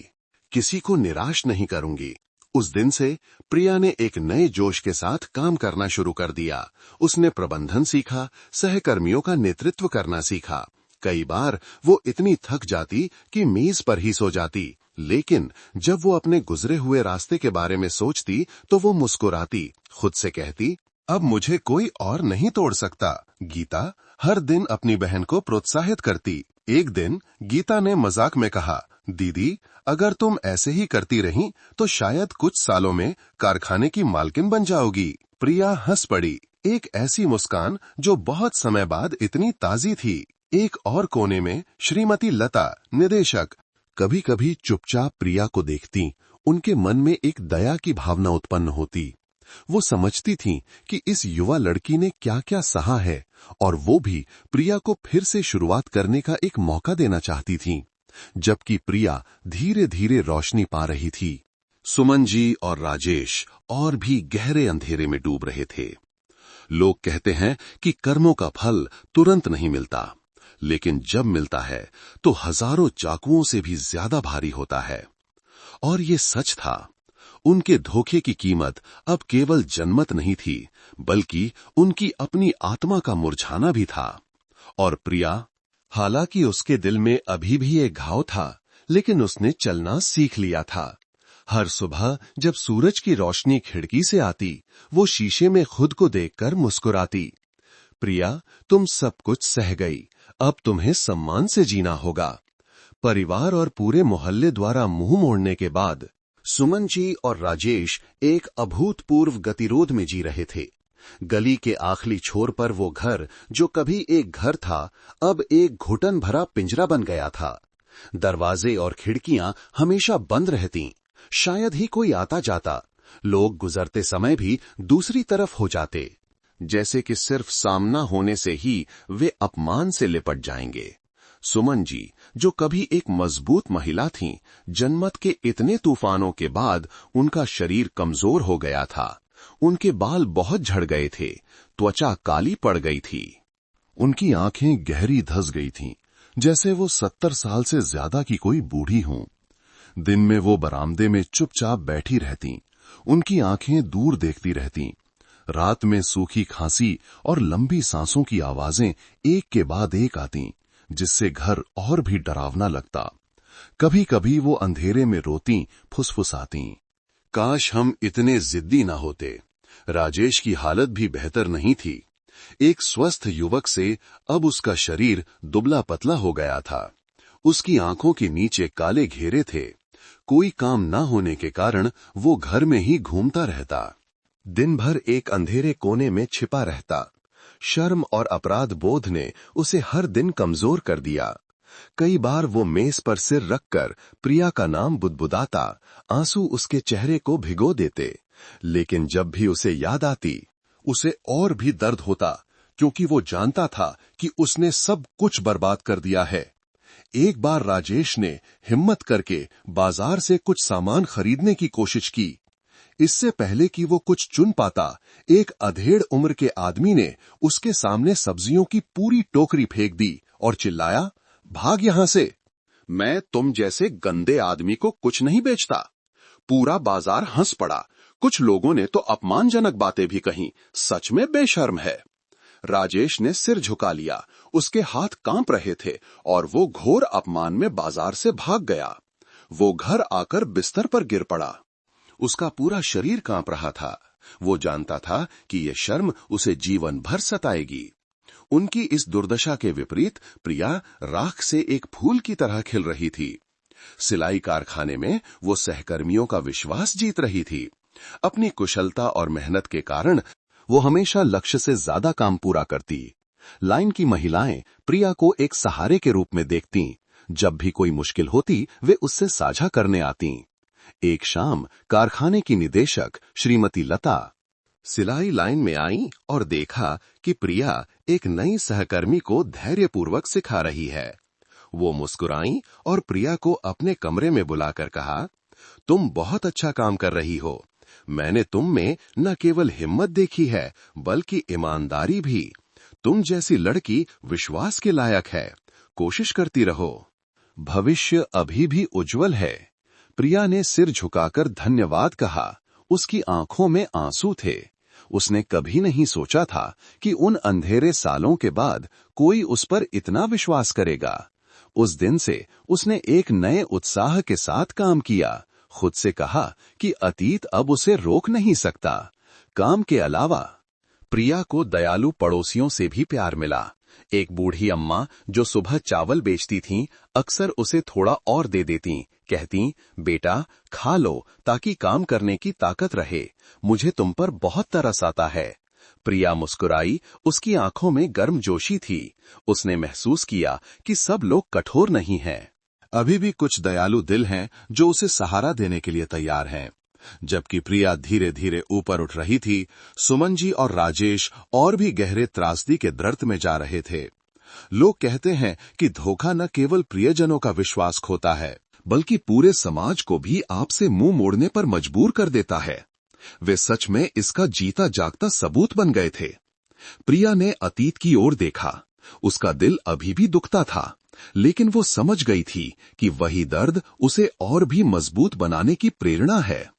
किसी को निराश नहीं करूंगी। उस दिन से प्रिया ने एक नए जोश के साथ काम करना शुरू कर दिया। उसने प्रबंधन सीखा, सहकर्मियों का नेतृत्व करना सीखा। कई बार वो इतनी थक जाती कि मेज पर ही सो जाती, लेकिन जब वो अपने गुजरे हुए रास्ते के बारे में सोचती तो वो मुस्कुराती, खुद से कहती, अब मुझे कोई और नहीं तोड़ सकता। गीता हर दिन अपनी बहन को प्रोत्साहित करती। एक दिन गीता ने मजाक में कहा, दीदी अगर तुम ऐसे ही करती रहीं तो शायद कुछ सालों में कारखाने की मालकिन बन जाओगी। प्रिया हंस पड़ी, एक ऐसी मुस्कान जो बहुत समय बाद इतनी ताजी थी। एक और कोने में श्रीमती लता, निदेशक, कभी कभी चुपचाप प्रिया को देखती। उनके मन में एक दया की भावना उत्पन्न होती। वो समझती थीं कि इस युवा लड़की ने क्या क्या सहा है और वो भी प्रिया को फिर से शुरुआत करने का एक मौका देना चाहती थीं। जबकि प्रिया धीरे धीरे रोशनी पा रही थी, सुमन जी और राजेश और भी गहरे अंधेरे में डूब रहे थे। लोग कहते हैं कि कर्मों का फल तुरंत नहीं मिलता, लेकिन जब मिलता है तो हजारों चाकुओं से भी ज्यादा भारी होता है। और ये सच था। उनके धोखे की कीमत अब केवल जनमत नहीं थी, बल्कि उनकी अपनी आत्मा का मुरझाना भी था। और प्रिया, हालांकि उसके दिल में अभी भी एक घाव था, लेकिन उसने चलना सीख लिया था। हर सुबह जब सूरज की रोशनी खिड़की से आती, वो शीशे में खुद को देखकर मुस्कुराती। प्रिया, तुम सब कुछ सह गई, अब तुम्हें सम्मान से जीना होगा। परिवार और पूरे मोहल्ले द्वारा मुंह मोड़ने के बाद सुमन जी और राजेश एक अभूतपूर्व गतिरोध में जी रहे थे। गली के आखिरी छोर पर वो घर, जो कभी एक घर था, अब एक घुटन भरा पिंजरा बन गया था। दरवाजे और खिड़कियां हमेशा बंद रहती, शायद ही कोई आता जाता। लोग गुजरते समय भी दूसरी तरफ हो जाते, जैसे कि सिर्फ सामना होने से ही वे अपमान से लिपट जाएंगे। सुमन जी, जो कभी एक मजबूत महिला थीं, जनमत के इतने तूफानों के बाद उनका शरीर कमजोर हो गया था। उनके बाल बहुत झड़ गए थे, त्वचा काली पड़ गई थी, उनकी आंखें गहरी धंस गई थीं, जैसे वो 70 साल से ज्यादा की कोई बूढ़ी हों। दिन में वो बरामदे में चुपचाप बैठी रहतीं, उनकी आंखें दूर देखती रहतीं। रात में सूखी खांसी और लंबी सांसों की आवाजें एक के बाद एक आतीं, जिससे घर और भी डरावना लगता। कभी कभी वो अंधेरे में रोतीं, फुसफुसातीं, काश हम इतने जिद्दी ना होते। राजेश की हालत भी बेहतर नहीं थी। एक स्वस्थ युवक से अब उसका शरीर दुबला पतला हो गया था। उसकी आंखों के नीचे काले घेरे थे। कोई काम ना होने के कारण वो घर में ही घूमता रहता, दिन भर एक अंधेरे कोने में छिपा रहता। शर्म और अपराध बोध ने उसे हर दिन कमजोर कर दिया। कई बार वो मेज पर सिर रखकर प्रिया का नाम बुदबुदाता, आंसू उसके चेहरे को भिगो देते। लेकिन जब भी उसे याद आती, उसे और भी दर्द होता, क्योंकि वो जानता था कि उसने सब कुछ बर्बाद कर दिया है। एक बार राजेश ने हिम्मत करके बाजार से कुछ सामान खरीदने की कोशिश की। इससे पहले कि वो कुछ चुन पाता, एक अधेड़ उम्र के आदमी ने उसके सामने सब्जियों की पूरी टोकरी फेंक दी और चिल्लाया, भाग यहां से। मैं तुम जैसे गंदे आदमी को कुछ नहीं बेचता। पूरा बाजार हंस पड़ा। कुछ लोगों ने तो अपमानजनक बातें भी कहीं। सच में बेशर्म है। राजेश ने सिर झुका लिया। उसके हाथ कांप रहे थे और वो घोर अपमान में बाजार से भाग गया। वो घर आकर बिस्तर पर गिर पड़ा। उसका पूरा शरीर कांप रहा था। वो जानता था कि ये शर्म उसे जीवन भर सताएगी। उनकी इस दुर्दशा के विपरीत प्रिया राख से एक फूल की तरह खिल रही थी। सिलाई कारखाने में वो सहकर्मियों का विश्वास जीत रही थी। अपनी कुशलता और मेहनत के कारण वो हमेशा लक्ष्य से ज्यादा काम पूरा करती। लाइन की महिलाएं प्रिया को एक सहारे के रूप में देखतीं। जब भी कोई मुश्किल होती, वे उससे साझा करने आतीं। एक शाम कारखाने की निदेशक श्रीमती लता सिलाई लाइन में आई और देखा कि प्रिया एक नई सहकर्मी को धैर्यपूर्वक सिखा रही है। वो मुस्कुराई और प्रिया को अपने कमरे में बुलाकर कहा, तुम बहुत अच्छा काम कर रही हो। मैंने तुम में न केवल हिम्मत देखी है, बल्कि ईमानदारी भी। तुम जैसी लड़की विश्वास के लायक है। कोशिश करती रहो। भविष्य अभी भी उज्जवल है। प्रिया ने सिर झुकाकर धन्यवाद कहा। उसकी आंखों में आंसू थे। उसने कभी नहीं सोचा था कि उन अंधेरे सालों के बाद कोई उस पर इतना विश्वास करेगा। उस दिन से उसने एक नए उत्साह के साथ काम किया। खुद से कहा कि अतीत अब उसे रोक नहीं सकता। काम के अलावा प्रिया को दयालु पड़ोसियों से भी प्यार मिला। एक बूढ़ी अम्मा जो सुबह चावल बेचती थीं, अक्सर उसे थोड़ा और दे देतीं। कहती, बेटा खा लो ताकि काम करने की ताकत रहे। मुझे तुम पर बहुत तरस आता है। प्रिया मुस्कुराई। उसकी आंखों में गर्मजोशी थी। उसने महसूस किया कि सब लोग कठोर नहीं हैं। अभी भी कुछ दयालु दिल हैं जो उसे सहारा देने के लिए तैयार हैं। जबकि प्रिया धीरे धीरे ऊपर उठ रही थी, सुमन जी और राजेश और भी गहरे त्रासदी के दर्द में जा रहे थे। लोग कहते हैं कि धोखा न केवल प्रियजनों का विश्वास खोता है, बल्कि पूरे समाज को भी आपसे मुंह मोड़ने पर मजबूर कर देता है। वे सच में इसका जीता जागता सबूत बन गए थे। प्रिया ने अतीत की ओर देखा। उसका दिल अभी भी दुखता था, लेकिन वो समझ गई थी कि वही दर्द उसे और भी मजबूत बनाने की प्रेरणा है।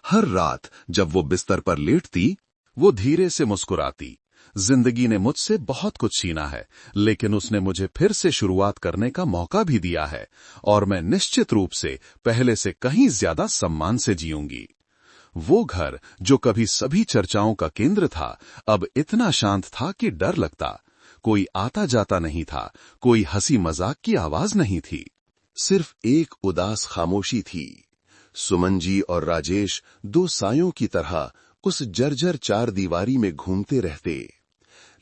हर रात जब वो बिस्तर पर लेटती, वो धीरे से मुस्कुराती। जिंदगी ने मुझसे बहुत कुछ छीना है, लेकिन उसने मुझे फिर से शुरुआत करने का मौका भी दिया है और मैं निश्चित रूप से पहले से कहीं ज्यादा सम्मान से जीऊंगी। वो घर जो कभी सभी चर्चाओं का केंद्र था, अब इतना शांत था कि डर लगता। कोई आता जाता नहीं था, कोई हंसी मजाक की आवाज नहीं थी। सिर्फ एक उदास खामोशी थी। सुमन जी और राजेश दो सायों की तरह उस जर्जर चार दीवारी में घूमते रहते।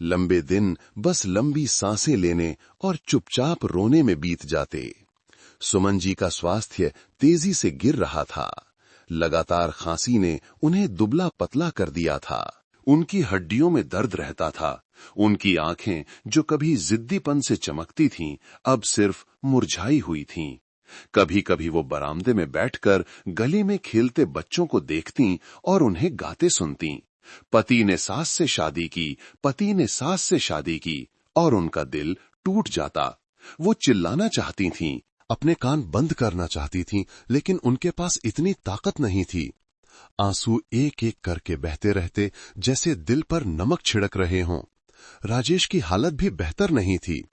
लंबे दिन बस लंबी सांसें लेने और चुपचाप रोने में बीत जाते। सुमन जी का स्वास्थ्य तेजी से गिर रहा था। लगातार खांसी ने उन्हें दुबला पतला कर दिया था। उनकी हड्डियों में दर्द रहता था। उनकी आंखें जो कभी जिद्दीपन से चमकती थीं, अब सिर्फ मुरझाई हुई थीं। कभी कभी वो बरामदे में बैठकर गली में खेलते बच्चों को देखती और उन्हें गाते सुनती। पति ने सास से शादी की, पति ने सास से शादी की, और उनका दिल टूट जाता। वो चिल्लाना चाहती थीं, अपने कान बंद करना चाहती थीं, लेकिन उनके पास इतनी ताकत नहीं थी। आंसू एक एक करके बहते रहते, जैसे दिल पर नमक छिड़क रहे हों। राजेश की हालत भी बेहतर नहीं थी।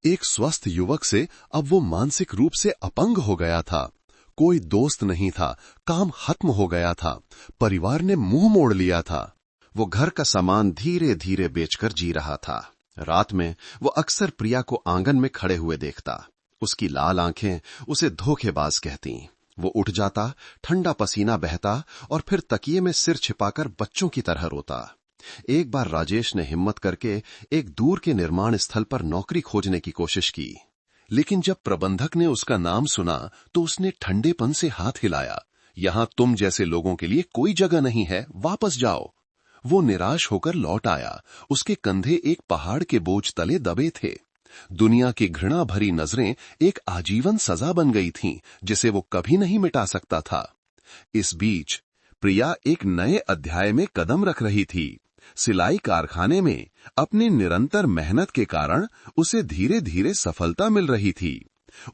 एक स्वस्थ युवक से अब वो मानसिक रूप से अपंग हो गया था। कोई दोस्त नहीं था, काम खत्म हो गया था, परिवार ने मुंह मोड़ लिया था। वो घर का सामान धीरे धीरे बेचकर जी रहा था। रात में वो अक्सर प्रिया को आंगन में खड़े हुए देखता। उसकी लाल आंखें उसे धोखेबाज कहती। वो उठ जाता, ठंडा पसीना बहता और फिर तकिए में सिर छिपाकर बच्चों की तरह रोता। एक बार राजेश ने हिम्मत करके एक दूर के निर्माण स्थल पर नौकरी खोजने की कोशिश की, लेकिन जब प्रबंधक ने उसका नाम सुना तो उसने ठंडेपन से हाथ हिलाया। यहां तुम जैसे लोगों के लिए कोई जगह नहीं है, वापस जाओ। वो निराश होकर लौट आया। उसके कंधे एक पहाड़ के बोझ तले दबे थे। दुनिया की घृणा भरी नजरें एक आजीवन सजा बन गई थीं, जिसे वो कभी नहीं मिटा सकता था। इस बीच प्रिया एक नए अध्याय में कदम रख रही थी। सिलाई कारखाने में अपनी निरंतर मेहनत के कारण उसे धीरे धीरे सफलता मिल रही थी।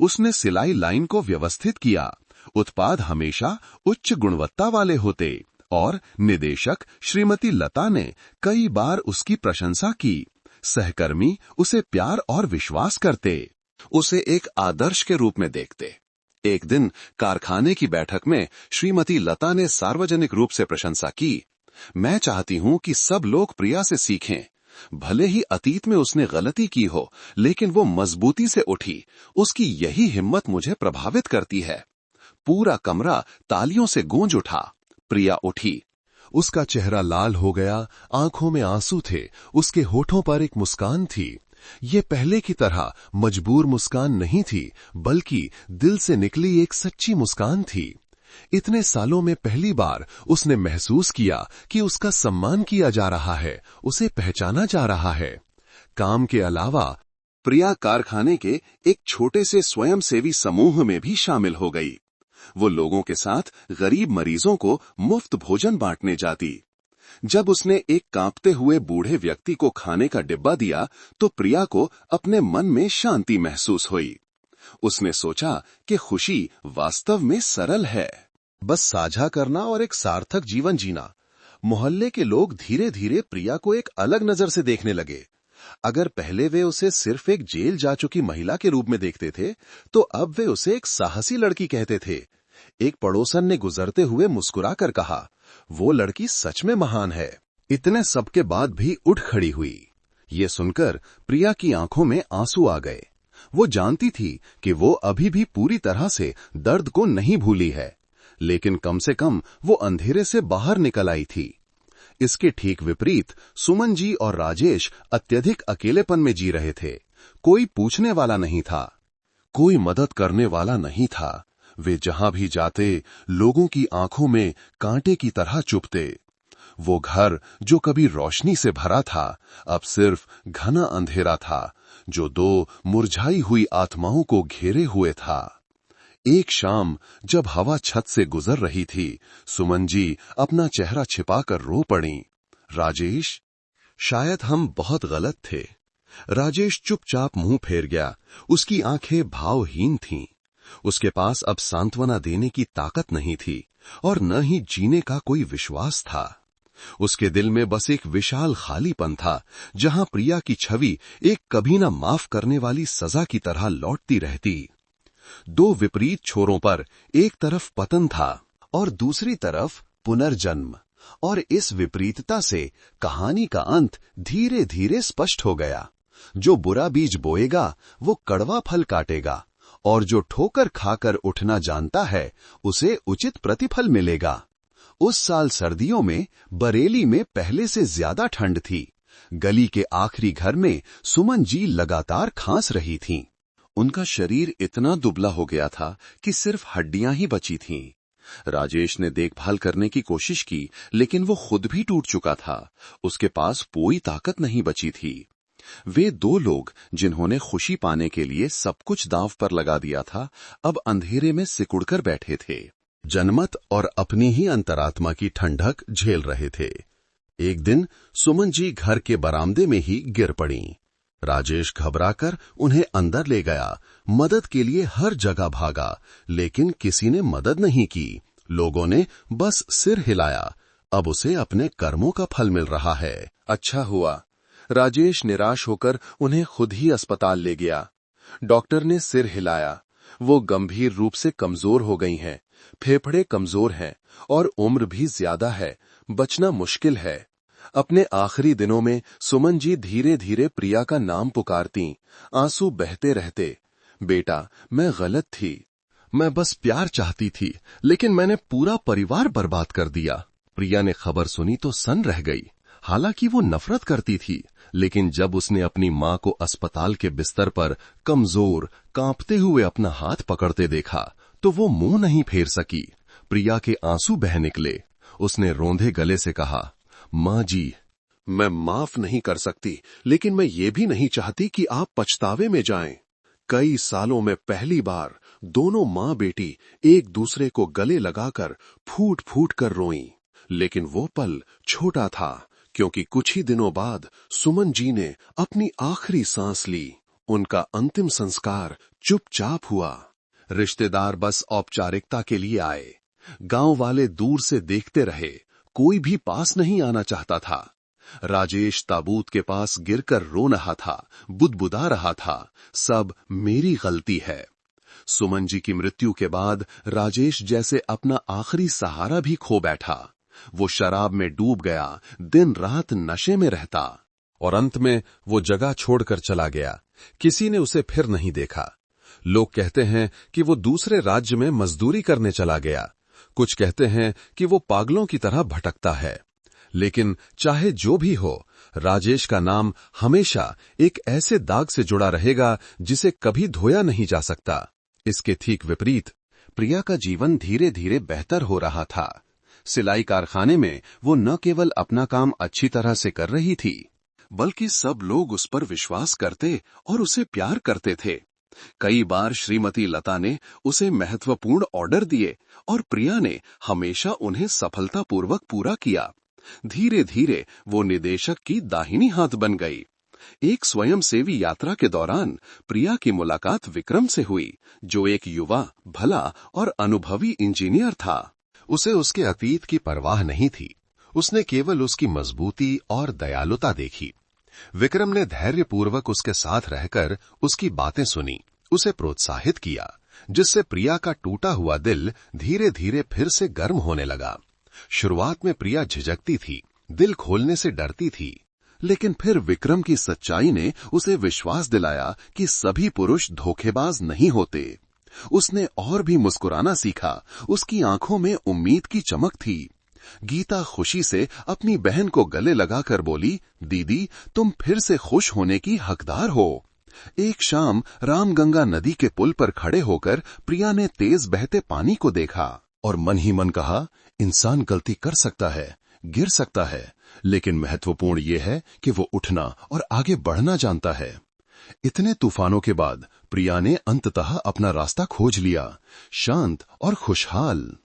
उसने सिलाई लाइन को व्यवस्थित किया। उत्पाद हमेशा उच्च गुणवत्ता वाले होते और निदेशक श्रीमती लता ने कई बार उसकी प्रशंसा की। सहकर्मी उसे प्यार और विश्वास करते, उसे एक आदर्श के रूप में देखते। एक दिन कारखाने की बैठक में श्रीमती लता ने सार्वजनिक रूप से प्रशंसा की। मैं चाहती हूं कि सब लोग प्रिया से सीखें। भले ही अतीत में उसने गलती की हो, लेकिन वो मजबूती से उठी। उसकी यही हिम्मत मुझे प्रभावित करती है। पूरा कमरा तालियों से गूंज उठा। प्रिया उठी। उसका चेहरा लाल हो गया, आंखों में आंसू थे, उसके होठों पर एक मुस्कान थी। ये पहले की तरह मजबूर मुस्कान नहीं थी, बल्कि दिल से निकली एक सच्ची मुस्कान थी। इतने सालों में पहली बार उसने महसूस किया कि उसका सम्मान किया जा रहा है, उसे पहचाना जा रहा है। काम के अलावा प्रिया कारखाने के एक छोटे से स्वयंसेवी समूह में भी शामिल हो गई। वो लोगों के साथ गरीब मरीजों को मुफ्त भोजन बांटने जाती। जब उसने एक कांपते हुए बूढ़े व्यक्ति को खाने का डिब्बा दिया तो प्रिया को अपने मन में शांति महसूस हुई। उसने सोचा कि खुशी वास्तव में सरल है, बस साझा करना और एक सार्थक जीवन जीना। मोहल्ले के लोग धीरे धीरे प्रिया को एक अलग नजर से देखने लगे। अगर पहले वे उसे सिर्फ एक जेल जा चुकी महिला के रूप में देखते थे, तो अब वे उसे एक साहसी लड़की कहते थे। एक पड़ोसन ने गुजरते हुए मुस्कुराकर कहा, वो लड़की सच में महान है। इतने सब के बाद भी उठ खड़ी हुई। ये सुनकर प्रिया की आंखों में आंसू आ गए। वो जानती थी कि वो अभी भी पूरी तरह से दर्द को नहीं भूली है, लेकिन कम से कम वो अंधेरे से बाहर निकल आई थी। इसके ठीक विपरीत सुमन जी और राजेश अत्यधिक अकेलेपन में जी रहे थे। कोई पूछने वाला नहीं था, कोई मदद करने वाला नहीं था। वे जहां भी जाते लोगों की आंखों में कांटे की तरह चुभते। वो घर जो कभी रोशनी से भरा था, अब सिर्फ घना अंधेरा था, जो दो मुरझाई हुई आत्माओं को घेरे हुए था। एक शाम जब हवा छत से गुजर रही थी, सुमन जी अपना चेहरा छिपाकर रो पड़ी। राजेश, शायद हम बहुत गलत थे। राजेश चुपचाप मुंह फेर गया। उसकी आंखें भावहीन थीं। उसके पास अब सांत्वना देने की ताकत नहीं थी और न ही जीने का कोई विश्वास था। उसके दिल में बस एक विशाल खालीपन था, जहां प्रिया की छवि एक कभी न माफ करने वाली सजा की तरह लौटती रहती। दो विपरीत छोरों पर एक तरफ पतन था और दूसरी तरफ पुनर्जन्म, और इस विपरीतता से कहानी का अंत धीरे धीरे स्पष्ट हो गया। जो बुरा बीज बोएगा वो कड़वा फल काटेगा, और जो ठोकर खाकर उठना जानता है उसे उचित प्रतिफल मिलेगा। उस साल सर्दियों में बरेली में पहले से ज्यादा ठंड थी। गली के आखिरी घर में सुमन जी लगातार खांस रही थीं। उनका शरीर इतना दुबला हो गया था कि सिर्फ हड्डियां ही बची थीं। राजेश ने देखभाल करने की कोशिश की, लेकिन वो खुद भी टूट चुका था। उसके पास कोई ताकत नहीं बची थी। वे दो लोग जिन्होंने खुशी पाने के लिए सब कुछ दांव पर लगा दिया था, अब अंधेरे में सिकुड़कर बैठे थे। जनमत और अपनी ही अंतरात्मा की ठंडक झेल रहे थे। एक दिन सुमन जी घर के बरामदे में ही गिर पड़ीं। राजेश घबराकर उन्हें अंदर ले गया। मदद के लिए हर जगह भागा, लेकिन किसी ने मदद नहीं की। लोगों ने बस सिर हिलाया। अब उसे अपने कर्मों का फल मिल रहा है। अच्छा हुआ। राजेश निराश होकर उन्हें खुद ही अस्पताल ले गया। डॉक्टर ने सिर हिलाया। वो गंभीर रूप से कमजोर हो गई हैं, फेफड़े कमजोर हैं और उम्र भी ज्यादा है, बचना मुश्किल है। अपने आखिरी दिनों में सुमन जी धीरे धीरे प्रिया का नाम पुकारती, आंसू बहते रहते। बेटा, मैं गलत थी। मैं बस प्यार चाहती थी, लेकिन मैंने पूरा परिवार बर्बाद कर दिया। प्रिया ने खबर सुनी तो सन रह गई। हालांकि वो नफरत करती थी, लेकिन जब उसने अपनी मां को अस्पताल के बिस्तर पर कमजोर कांपते हुए अपना हाथ पकड़ते देखा तो वो मुंह नहीं फेर सकी। प्रिया के आंसू बह निकले। उसने रोंधे गले से कहा, मां जी, मैं माफ नहीं कर सकती, लेकिन मैं ये भी नहीं चाहती कि आप पछतावे में जाएं। कई सालों में पहली बार दोनों मां बेटी एक दूसरे को गले लगाकर फूट फूट कर रोईं। लेकिन वो पल छोटा था, क्योंकि कुछ ही दिनों बाद सुमन जी ने अपनी आखिरी सांस ली। उनका अंतिम संस्कार चुपचाप हुआ। रिश्तेदार बस औपचारिकता के लिए आए। गांव वाले दूर से देखते रहे, कोई भी पास नहीं आना चाहता था। राजेश ताबूत के पास गिरकर रो रहा था, बुदबुदा रहा था, सब मेरी गलती है। सुमन जी की मृत्यु के बाद राजेश जैसे अपना आखिरी सहारा भी खो बैठा। वो शराब में डूब गया, दिन रात नशे में रहता, और अंत में वो जगह छोड़कर चला गया। किसी ने उसे फिर नहीं देखा। लोग कहते हैं कि वो दूसरे राज्य में मजदूरी करने चला गया। कुछ कहते हैं कि वो पागलों की तरह भटकता है। लेकिन चाहे जो भी हो, राजेश का नाम हमेशा एक ऐसे दाग से जुड़ा रहेगा जिसे कभी धोया नहीं जा सकता। इसके ठीक विपरीत प्रिया का जीवन धीरे धीरे बेहतर हो रहा था। सिलाई कारखाने में वो न केवल अपना काम अच्छी तरह से कर रही थी, बल्कि सब लोग उस पर विश्वास करते और उसे प्यार करते थे। कई बार श्रीमती लता ने उसे महत्वपूर्ण ऑर्डर दिए और प्रिया ने हमेशा उन्हें सफलतापूर्वक पूरा किया। धीरे धीरे वो निदेशक की दाहिनी हाथ बन गई। एक स्वयंसेवी यात्रा के दौरान प्रिया की मुलाकात विक्रम से हुई, जो एक युवा, भला और अनुभवी इंजीनियर था। उसे उसके अतीत की परवाह नहीं थी। उसने केवल उसकी मजबूती और दयालुता देखी। विक्रम ने धैर्यपूर्वक उसके साथ रहकर उसकी बातें सुनी, उसे प्रोत्साहित किया, जिससे प्रिया का टूटा हुआ दिल धीरे धीरे फिर से गर्म होने लगा। शुरुआत में प्रिया झिझकती थी, दिल खोलने से डरती थी, लेकिन फिर विक्रम की सच्चाई ने उसे विश्वास दिलाया कि सभी पुरुष धोखेबाज नहीं होते। उसने और भी मुस्कुराना सीखा। उसकी आंखों में उम्मीद की चमक थी। गीता खुशी से अपनी बहन को गले लगाकर बोली, दीदी, तुम फिर से खुश होने की हकदार हो। एक शाम रामगंगा नदी के पुल पर खड़े होकर प्रिया ने तेज बहते पानी को देखा और मन ही मन कहा, इंसान गलती कर सकता है, गिर सकता है, लेकिन महत्वपूर्ण यह है कि वो उठना और आगे बढ़ना जानता है। इतने तूफानों के बाद प्रिया ने अंततः अपना रास्ता खोज लिया, शांत और खुशहाल।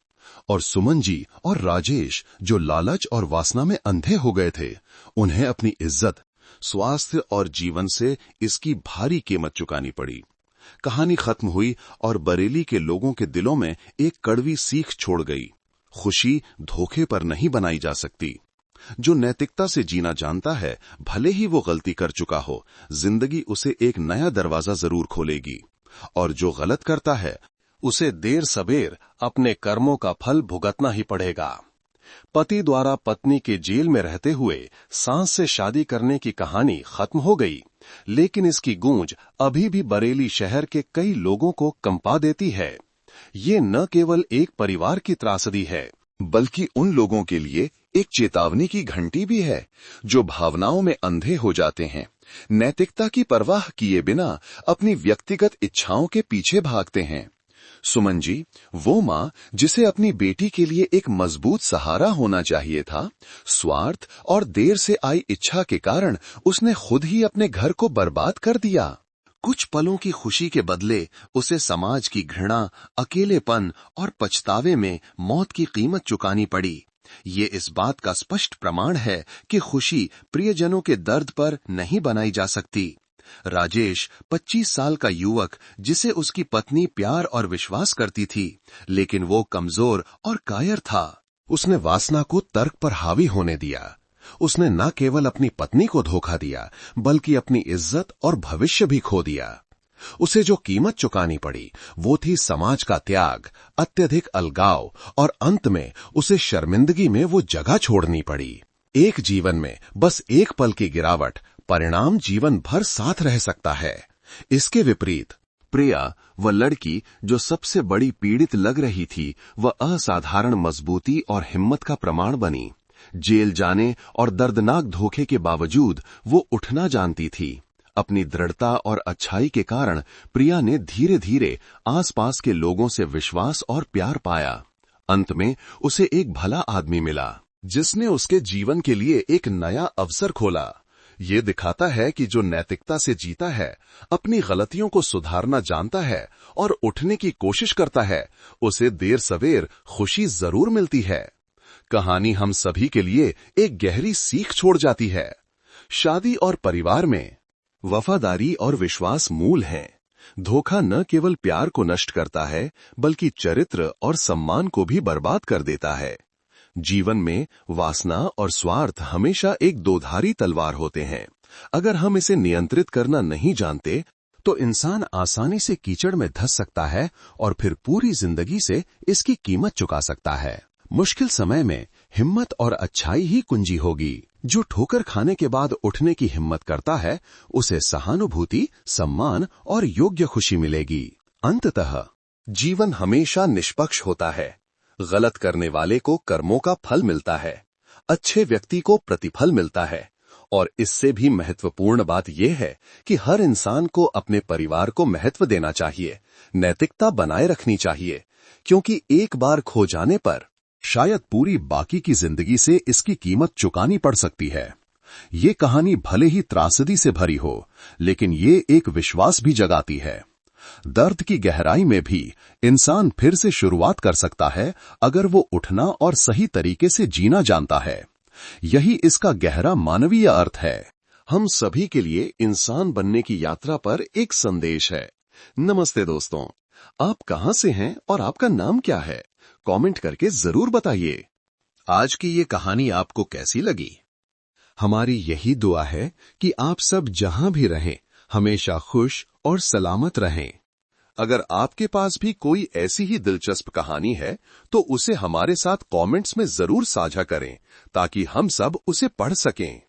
और सुमन जी और राजेश, जो लालच और वासना में अंधे हो गए थे, उन्हें अपनी इज्जत, स्वास्थ्य और जीवन से इसकी भारी कीमत चुकानी पड़ी। कहानी खत्म हुई और बरेली के लोगों के दिलों में एक कड़वी सीख छोड़ गई। खुशी धोखे पर नहीं बनाई जा सकती। जो नैतिकता से जीना जानता है, भले ही वो गलती कर चुका हो, जिंदगी उसे एक नया दरवाजा जरूर खोलेगी। और जो गलत करता है, उसे देर सबेर अपने कर्मों का फल भुगतना ही पड़ेगा। पति द्वारा पत्नी के जेल में रहते हुए सांस से शादी करने की कहानी खत्म हो गई, लेकिन इसकी गूंज अभी भी बरेली शहर के कई लोगों को कंपा देती है। ये न केवल एक परिवार की त्रासदी है, बल्कि उन लोगों के लिए एक चेतावनी की घंटी भी है, जो भावनाओं में अंधे हो जाते हैं, नैतिकता की परवाह किए बिना अपनी व्यक्तिगत इच्छाओं के पीछे भागते हैं। सुमन जी, वो मां जिसे अपनी बेटी के लिए एक मजबूत सहारा होना चाहिए था, स्वार्थ और देर से आई इच्छा के कारण उसने खुद ही अपने घर को बर्बाद कर दिया। कुछ पलों की खुशी के बदले उसे समाज की घृणा, अकेलेपन और पछतावे में मौत की कीमत चुकानी पड़ी। ये इस बात का स्पष्ट प्रमाण है कि खुशी प्रियजनों के दर्द पर नहीं बनाई जा सकती। राजेश 25 साल का युवक, जिसे उसकी पत्नी प्यार और विश्वास करती थी, लेकिन वो कमजोर और कायर था। उसने वासना को तर्क पर हावी होने दिया। उसने न केवल अपनी पत्नी को धोखा दिया, बल्कि अपनी इज्जत और भविष्य भी खो दिया। उसे जो कीमत चुकानी पड़ी, वो थी समाज का त्याग, अत्यधिक अलगाव, और अंत में उसे शर्मिंदगी में वो जगह छोड़नी पड़ी। एक जीवन में बस एक पल की गिरावट, परिणाम जीवन भर साथ रह सकता है। इसके विपरीत प्रिया, वह लड़की जो सबसे बड़ी पीड़ित लग रही थी, वह असाधारण मजबूती और हिम्मत का प्रमाण बनी। जेल जाने और दर्दनाक धोखे के बावजूद वो उठना जानती थी। अपनी दृढ़ता और अच्छाई के कारण प्रिया ने धीरे धीरे आसपास के लोगों से विश्वास और प्यार पाया। अंत में उसे एक भला आदमी मिला, जिसने उसके जीवन के लिए एक नया अवसर खोला। ये दिखाता है कि जो नैतिकता से जीता है, अपनी गलतियों को सुधारना जानता है और उठने की कोशिश करता है, उसे देर सवेर खुशी जरूर मिलती है। कहानी हम सभी के लिए एक गहरी सीख छोड़ जाती है। शादी और परिवार में वफादारी और विश्वास मूल हैं। धोखा न केवल प्यार को नष्ट करता है, बल्कि चरित्र और सम्मान को भी बर्बाद कर देता है। जीवन में वासना और स्वार्थ हमेशा एक दोधारी तलवार होते हैं। अगर हम इसे नियंत्रित करना नहीं जानते, तो इंसान आसानी से कीचड़ में धंस सकता है और फिर पूरी जिंदगी से इसकी कीमत चुका सकता है। मुश्किल समय में हिम्मत और अच्छाई ही कुंजी होगी। जो ठोकर खाने के बाद उठने की हिम्मत करता है, उसे सहानुभूति, सम्मान और योग्य खुशी मिलेगी। अंततः जीवन हमेशा निष्पक्ष होता है। गलत करने वाले को कर्मों का फल मिलता है, अच्छे व्यक्ति को प्रतिफल मिलता है। और इससे भी महत्वपूर्ण बात यह है कि हर इंसान को अपने परिवार को महत्व देना चाहिए, नैतिकता बनाए रखनी चाहिए, क्योंकि एक बार खो जाने पर शायद पूरी बाकी की जिंदगी से इसकी कीमत चुकानी पड़ सकती है। ये कहानी भले ही त्रासदी से भरी हो, लेकिन ये एक विश्वास भी जगाती है। दर्द की गहराई में भी इंसान फिर से शुरुआत कर सकता है, अगर वो उठना और सही तरीके से जीना जानता है। यही इसका गहरा मानवीय अर्थ है। हम सभी के लिए इंसान बनने की यात्रा पर एक संदेश है। नमस्ते दोस्तों, आप कहां से हैं और आपका नाम क्या है? कमेंट करके जरूर बताइए। आज की ये कहानी आपको कैसी लगी? हमारी यही दुआ है कि आप सब जहां भी रहें, हमेशा खुश और सलामत रहें। अगर आपके पास भी कोई ऐसी ही दिलचस्प कहानी है, तो उसे हमारे साथ कमेंट्स में जरूर साझा करें, ताकि हम सब उसे पढ़ सकें।